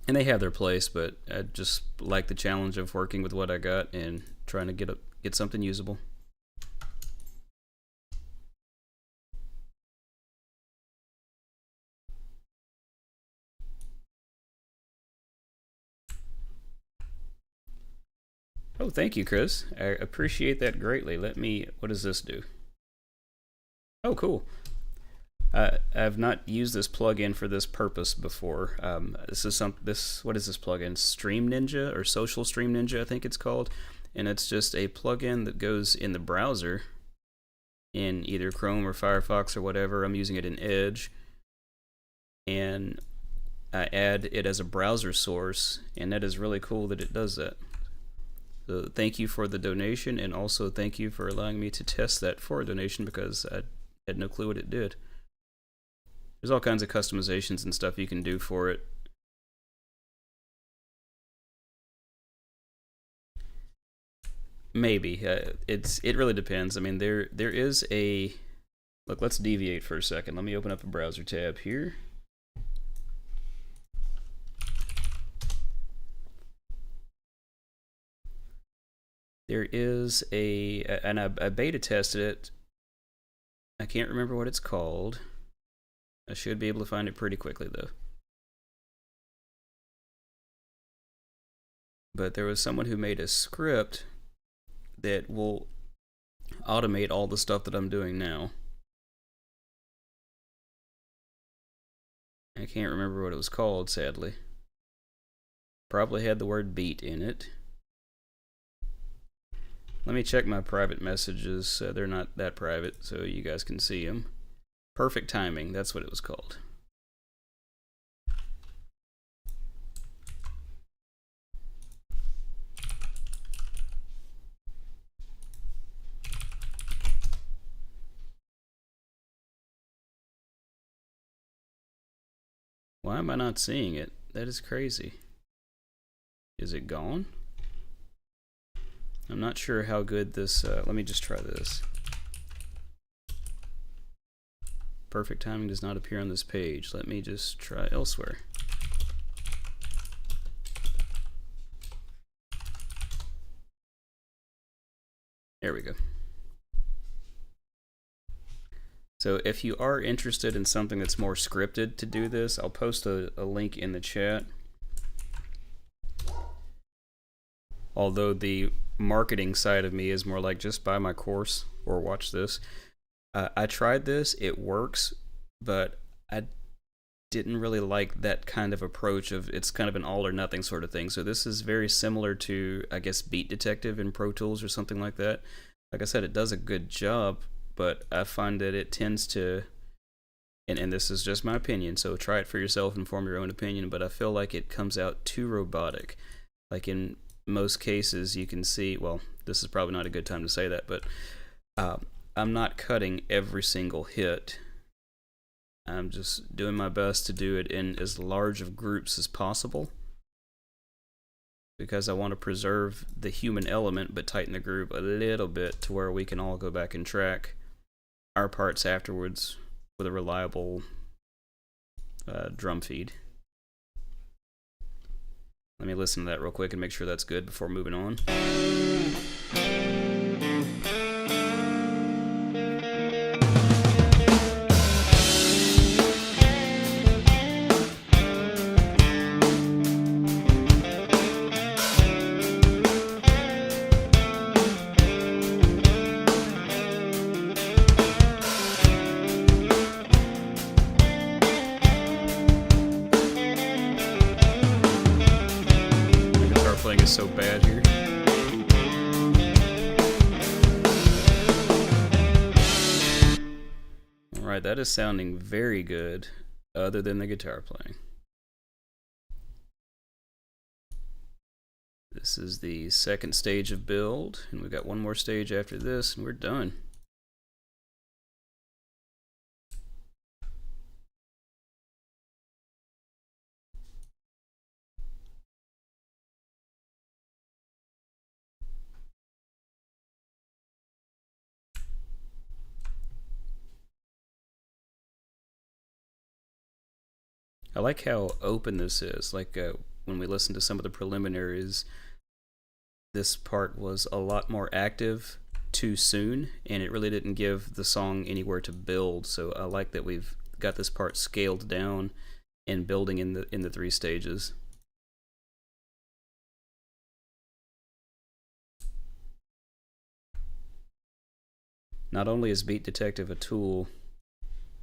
S1: And they have their place, but I just like the challenge of working with what I got and trying to get something usable. Oh, thank you, Chris. I appreciate that greatly. What does this do? Oh, cool. I've not used this plugin for this purpose before. What is this plugin? Stream Ninja, or Social Stream Ninja, I think it's called. And it's just a plugin that goes in the browser in either Chrome or Firefox or whatever. I'm using it in Edge. And I add it as a browser source, and that is really cool that it does that. So thank you for the donation, and also thank you for allowing me to test that for a donation, because I had no clue what it did. There's all kinds of customizations and stuff you can do for it. Maybe. It really depends. I mean, there is a... Look, let's deviate for a second. Let me open up a browser tab here. There is and I beta tested it. I can't remember what it's called. I should be able to find it pretty quickly, though. But there was someone who made a script that will automate all the stuff that I'm doing now. I can't remember what it was called, sadly. Probably had the word beat in it. Let me check my private messages. They're not that private, so you guys can see them. Perfect Timing, that's what it was called. Why am I not seeing it? That is crazy. Is it gone? I'm not sure how good this... let me just try this. Perfect Timing does not appear on this page. Let me just try elsewhere. There we go. So if you are interested in something that's more scripted to do this, I'll post a link in the chat. Although the marketing side of me is more like, just buy my course or watch this. I tried this, it works, but I didn't really like that kind of approach of, it's kind of an all or nothing sort of thing. So this is very similar to, I guess, Beat Detective in Pro Tools or something like that. Like I said, it does a good job, but I find that it tends to, and this is just my opinion, so try it for yourself and form your own opinion, but I feel like it comes out too robotic. Like in most cases you can see, well, this is probably not a good time to say that, but I'm not cutting every single hit. I'm just doing my best to do it in as large of groups as possible, because I want to preserve the human element but tighten the groove a little bit to where we can all go back and track our parts afterwards with a reliable drum feed. Let me listen to that real quick and make sure that's good before moving on. Is so bad here. Alright, that is sounding very good, other than the guitar playing. This is the second stage of build, and we've got one more stage after this, and we're done. I like how open this is. Like when we listened to some of the preliminaries, this part was a lot more active too soon, and it really didn't give the song anywhere to build. So I like that we've got this part scaled down and building in the 3 stages. Not only is Beat Detective a tool,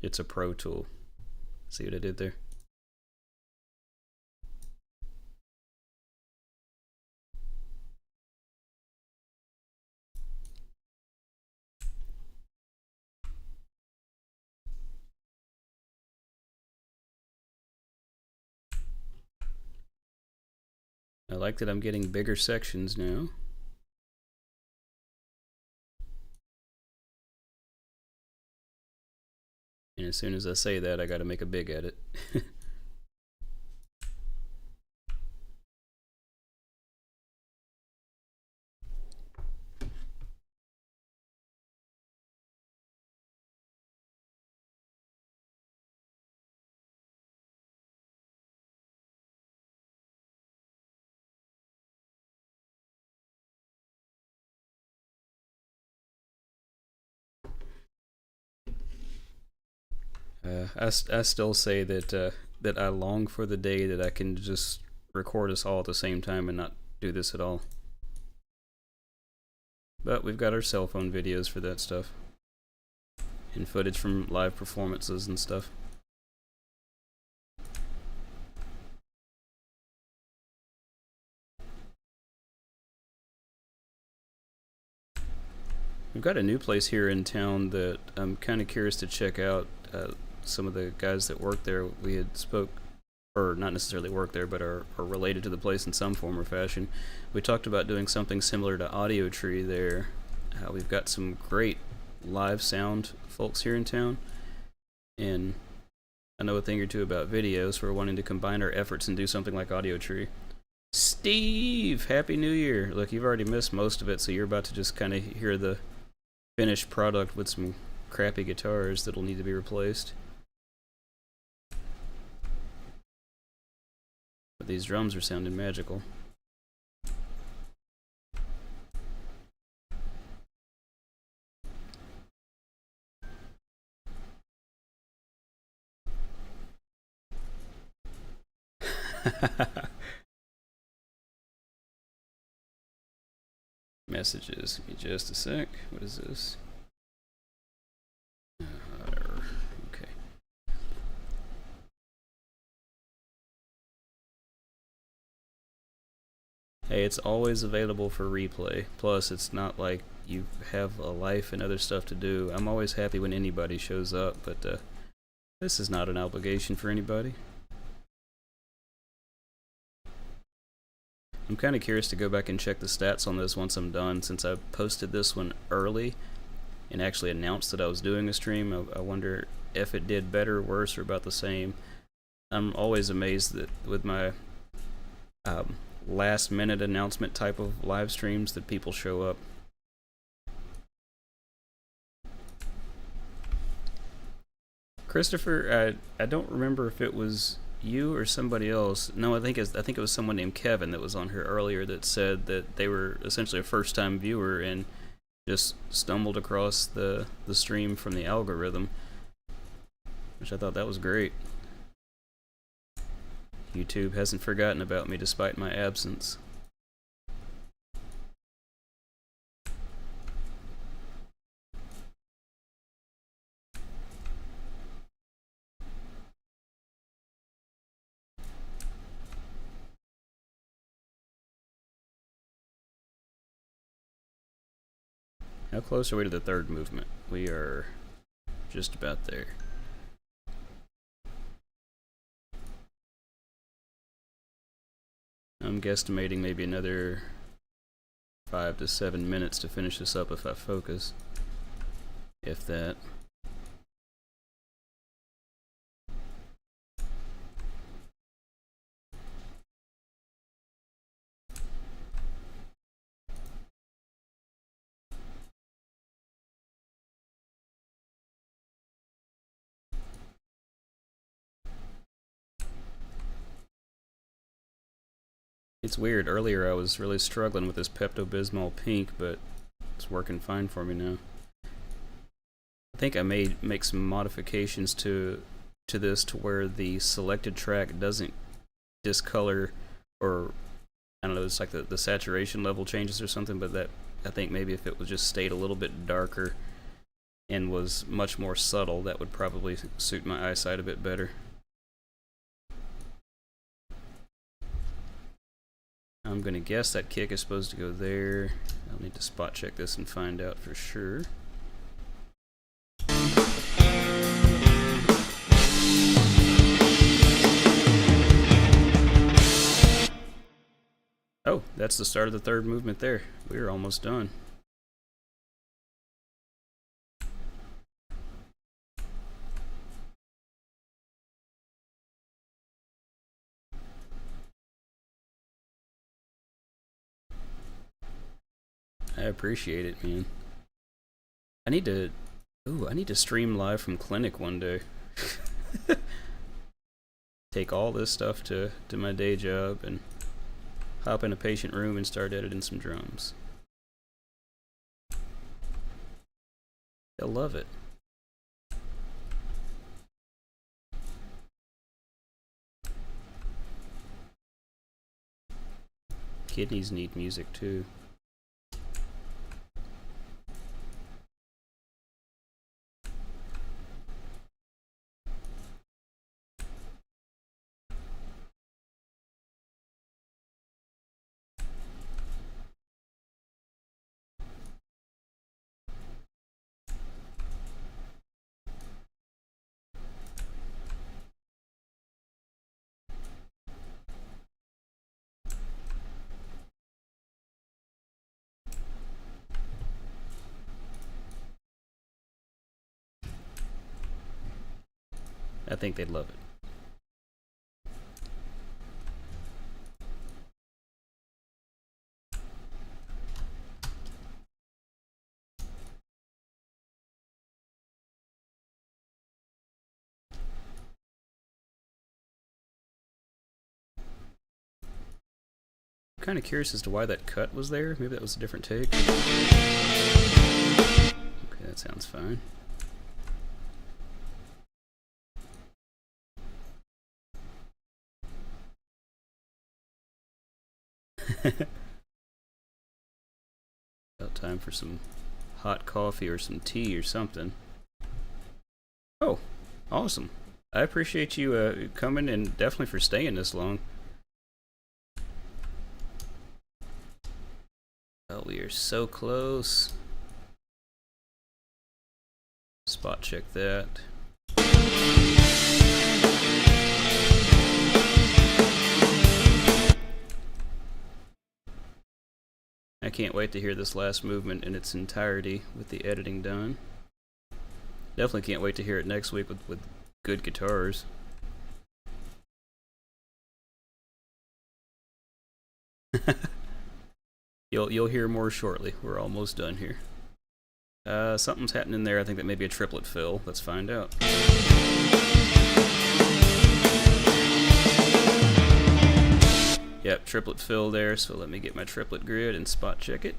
S1: it's a pro tool. See what I did there? I like that I'm getting bigger sections now. And as soon as I say that, I gotta make a big edit. I still say that that I long for the day that I can just record us all at the same time and not do this at all. But we've got our cell phone videos for that stuff, and footage from live performances and stuff. We've got a new place here in town that I'm kind of curious to check out. Some of the guys that work there, we had spoke, or not necessarily work there, but are related to the place in some form or fashion. We talked about doing something similar to Audio Tree there. We've got some great live sound folks here in town, and I know a thing or two about video, so we're wanting to combine our efforts and do something like Audio Tree. Steve, Happy New Year! Look, you've already missed most of it, so you're about to just kind of hear the finished product with some crappy guitars that'll need to be replaced. But these drums are sounding magical. Messages. Give me just a sec. What is this? Okay. Hey, it's always available for replay. Plus, it's not like you have a life and other stuff to do. I'm always happy when anybody shows up, but this is not an obligation for anybody. I'm kind of curious to go back and check the stats on this once I'm done, since I posted this one early and actually announced that I was doing a stream. I wonder if it did better, worse, or about the same. I'm always amazed that with my last minute announcement type of live streams that people show up. Christopher, I don't remember if it was you or somebody else. No, I think it was someone named Kevin that was on here earlier that said that they were essentially a first-time viewer and just stumbled across the stream from the algorithm, which I thought that was great. YouTube hasn't forgotten about me despite my absence. How close are we to the third movement? We are just about there. I'm guesstimating maybe another 5 to 7 minutes to finish this up if I focus. If that. It's weird, earlier I was really struggling with this Pepto-Bismol pink, but it's working fine for me now. I think I may make some modifications to this to where the selected track doesn't discolor, or I don't know, it's like the saturation level changes or something, but that I think maybe if it was just stayed a little bit darker and was much more subtle, that would probably suit my eyesight a bit better. I'm gonna guess that kick is supposed to go there. I'll need to spot check this and find out for sure. Oh, that's the start of the third movement there. We're almost done. I appreciate it, man. I need to stream live from clinic one day. Take all this stuff to my day job and hop in a patient room and start editing some drums. They'll love it. Kidneys need music too. I think they'd love it. I'm kind of curious as to why that cut was there. Maybe that was a different take. Okay, that sounds fine. About time for some hot coffee or some tea or something. Oh, awesome. I appreciate you coming and definitely for staying this long. Oh, we are so close. Spot check that. I can't wait to hear this last movement in its entirety with the editing done. Definitely can't wait to hear it next week with good guitars. You'll hear more shortly. We're almost done here. Something's happening there. I think that may be a triplet fill. Let's find out. Yep, triplet fill there, so let me get my triplet grid and spot check it.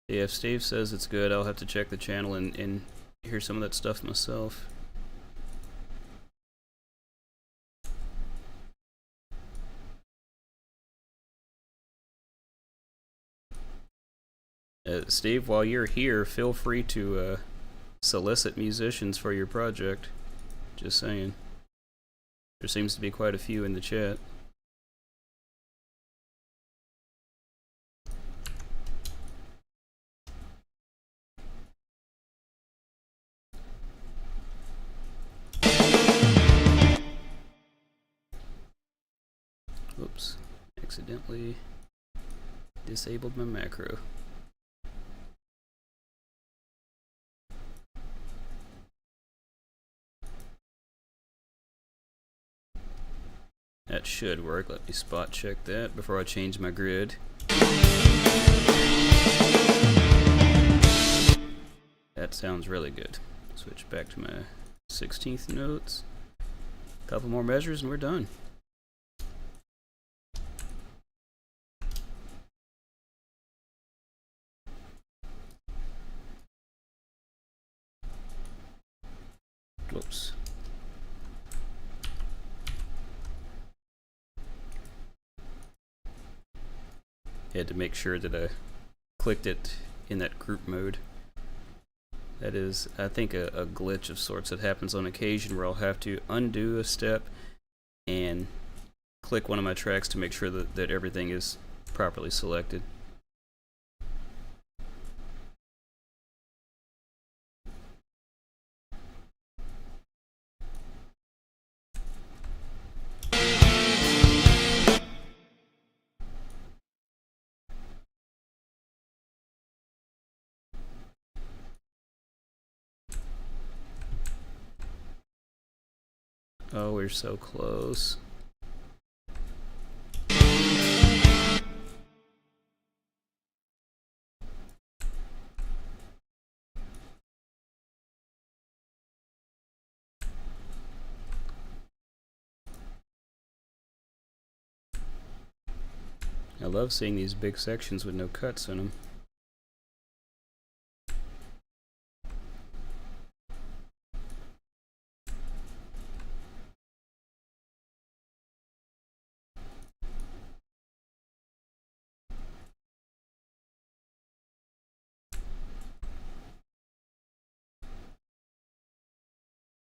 S1: Yeah, if Steve says it's good, I'll have to check the channel and hear some of that stuff myself. Steve, while you're here, feel free to solicit musicians for your project. Just saying. There seems to be quite a few in the chat. Oops, accidentally disabled my macro. That should work. Let me spot check that before I change my grid. That sounds really good. Switch back to my 16th notes. Couple more measures and we're done. Whoops. Had to make sure that I clicked it in that group mode. That is, I think, a glitch of sorts that happens on occasion where I'll have to undo a step and click one of my tracks to make sure that everything is properly selected. Oh, we're so close. I love seeing these big sections with no cuts in them.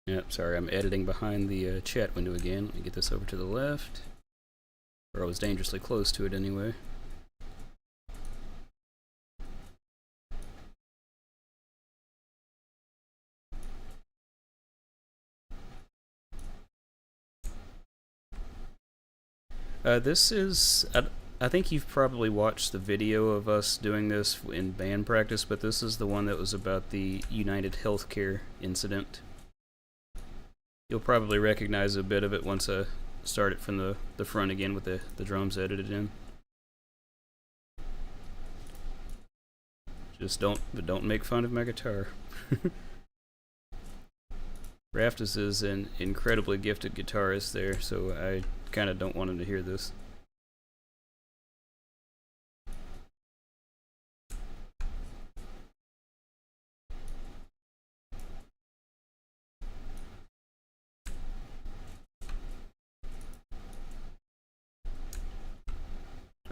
S1: Yep, sorry, I'm editing behind the chat window again. Let me get this over to the left. Or I was dangerously close to it anyway. This is... I think you've probably watched the video of us doing this in band practice, but this is the one that was about the United Healthcare incident. You'll probably recognize a bit of it once I start it from the front again with the drums edited in. Just don't make fun of my guitar. Raftus is an incredibly gifted guitarist there, so I kind of don't want him to hear this.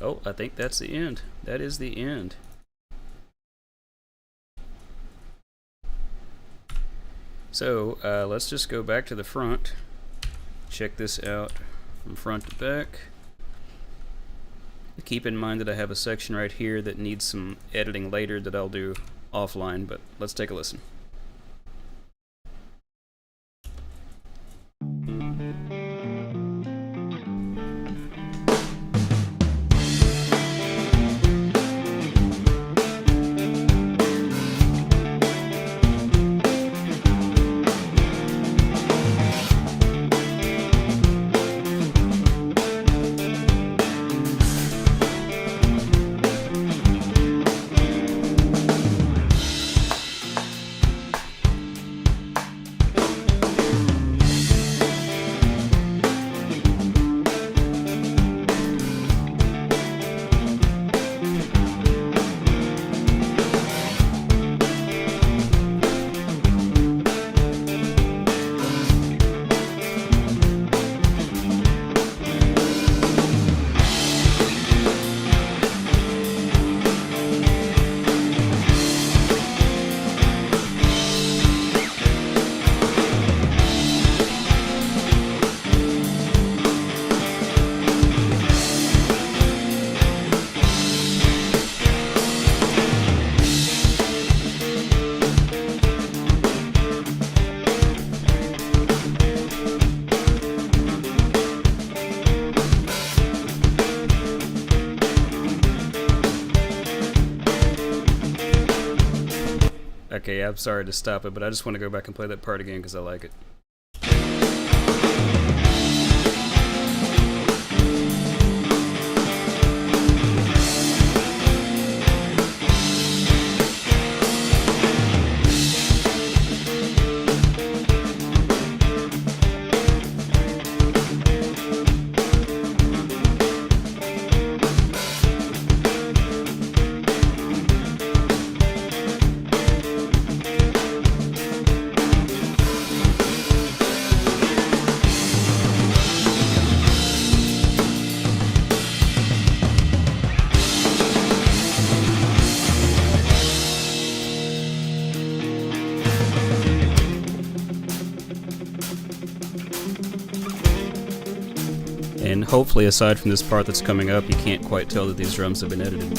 S1: Oh, I think that's the end. That is the end. So, let's just go back to the front. Check this out from front to back. Keep in mind that I have a section right here that needs some editing later that I'll do offline, but let's take a listen. Okay, I'm sorry to stop it, but I just want to go back and play that part again because I like it. And hopefully, aside from this part that's coming up, you can't quite tell that these drums have been edited.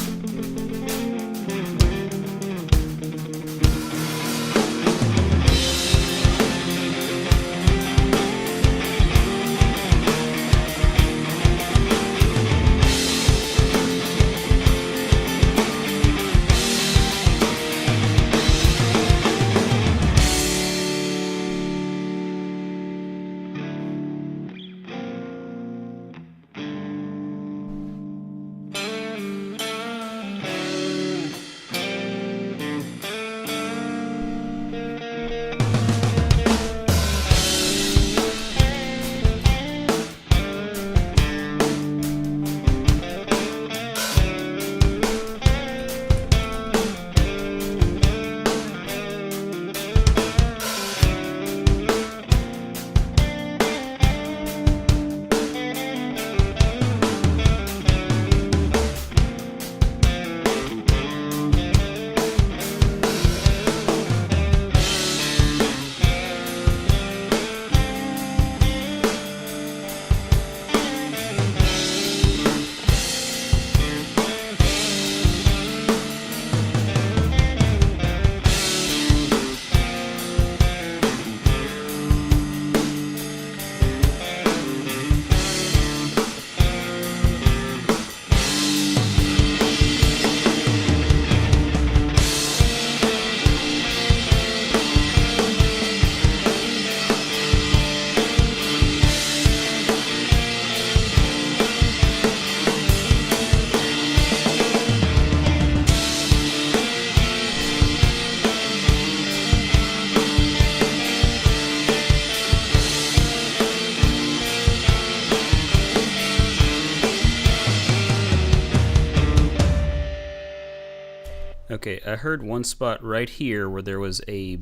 S1: Okay, I heard one spot right here where there was a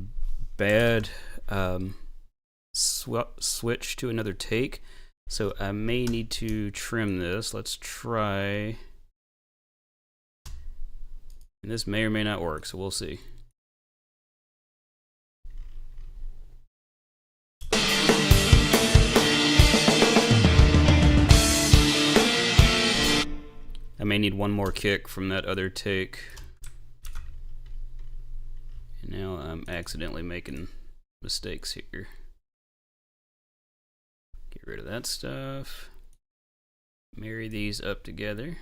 S1: bad switch to another take, so I may need to trim this. Let's try. And this may or may not work, so we'll see. I may need one more kick from that other take. And now I'm accidentally making mistakes here. Get rid of that stuff. Marry these up together.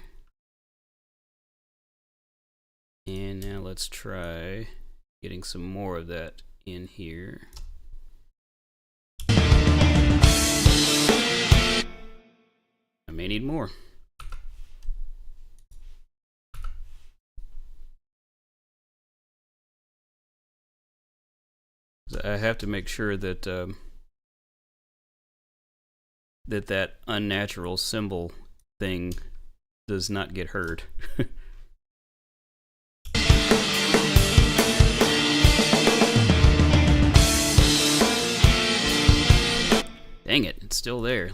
S1: And now let's try getting some more of that in here. I may need more. I have to make sure that that unnatural cymbal thing does not get heard. Dang it, it's still there.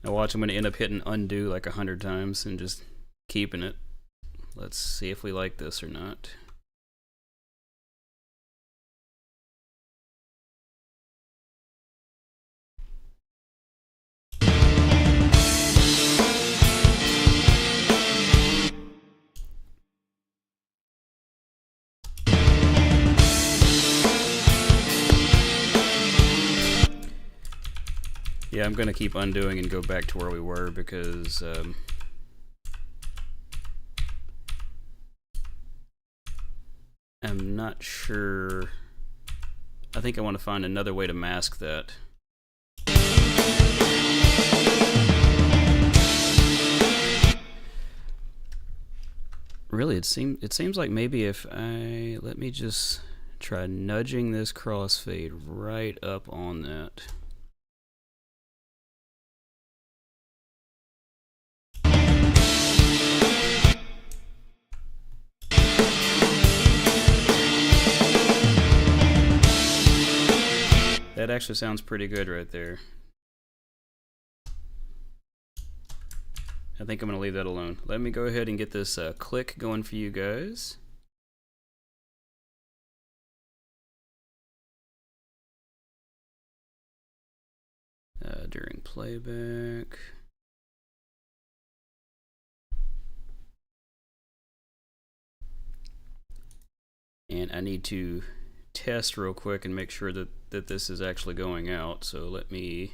S1: Now watch, I'm going to end up hitting undo like 100 times and just keeping it. Let's see if we like this or not. Yeah, I'm going to keep undoing and go back to where we were because am not sure. I think I want to find another way to mask that. Really, it seems like maybe if let me just try nudging this crossfade right up on that. That actually sounds pretty good right there. I think I'm going to leave that alone. Let me go ahead and get this click going for you guys. During playback. And I need to test real quick and make sure that this is actually going out. So let me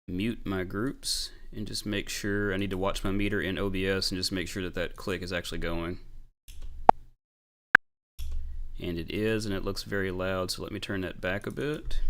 S1: mute my groups and just make sure. I need to watch my meter in OBS and just make sure that click is actually going. And it is, and it looks very loud, so let me turn that back a bit.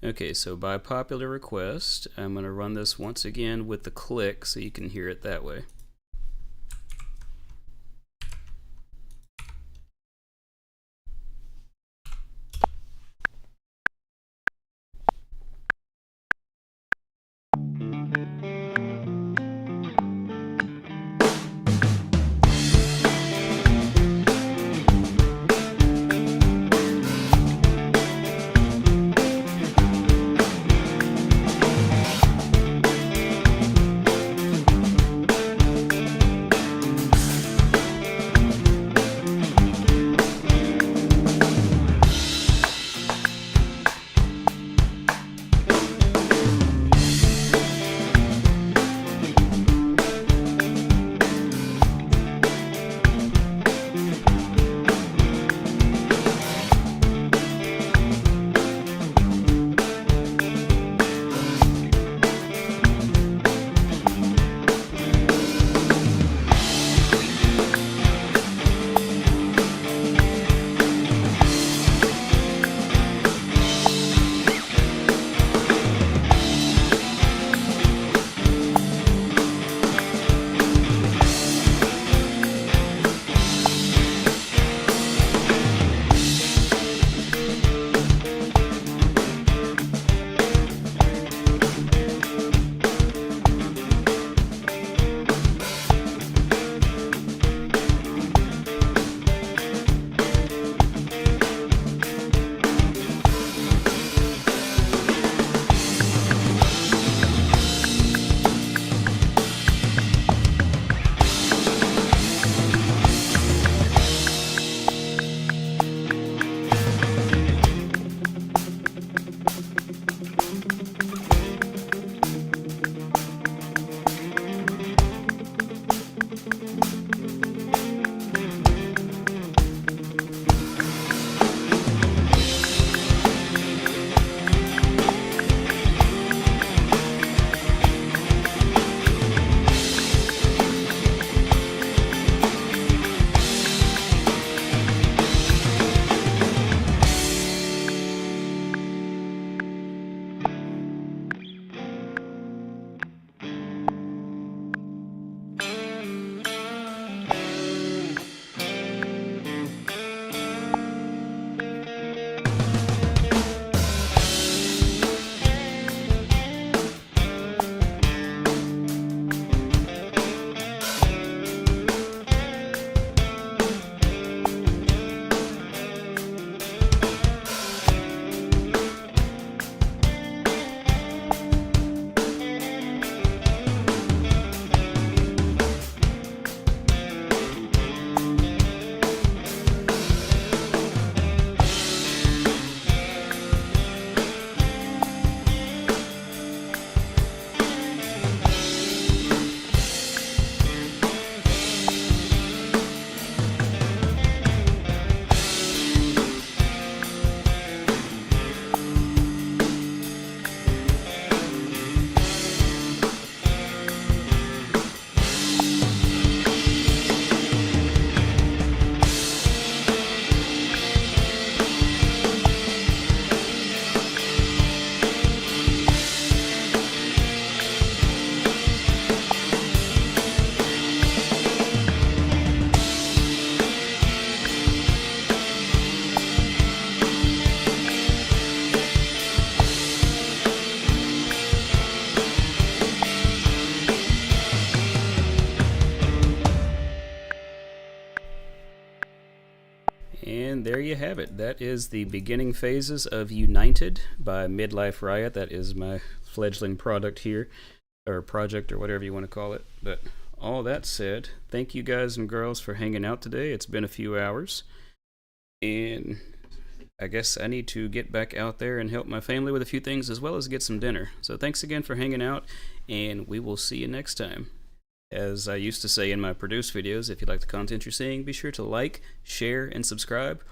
S1: Okay, so by popular request, I'm going to run this once again with the click so you can hear it that way. And there you have it. That is the beginning phases of United by Midlife Riot. That is my fledgling product here, or project, or whatever you want to call it. But all that said, thank you guys and girls for hanging out today. It's been a few hours, and I guess I need to get back out there and help my family with a few things, as well as get some dinner. So thanks again for hanging out, and we will see you next time. As I used to say in my produced videos, if you like the content you're seeing, be sure to like, share, and subscribe.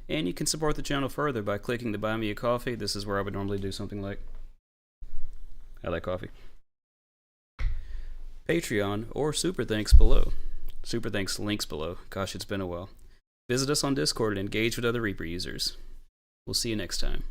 S1: And you can support the channel further by clicking the Buy Me a Coffee. This is where I would normally do something like, I like coffee, Patreon, or Super Thanks below. Super Thanks links below. Gosh, it's been a while. Visit us on Discord and engage with other Reaper users. We'll see you next time.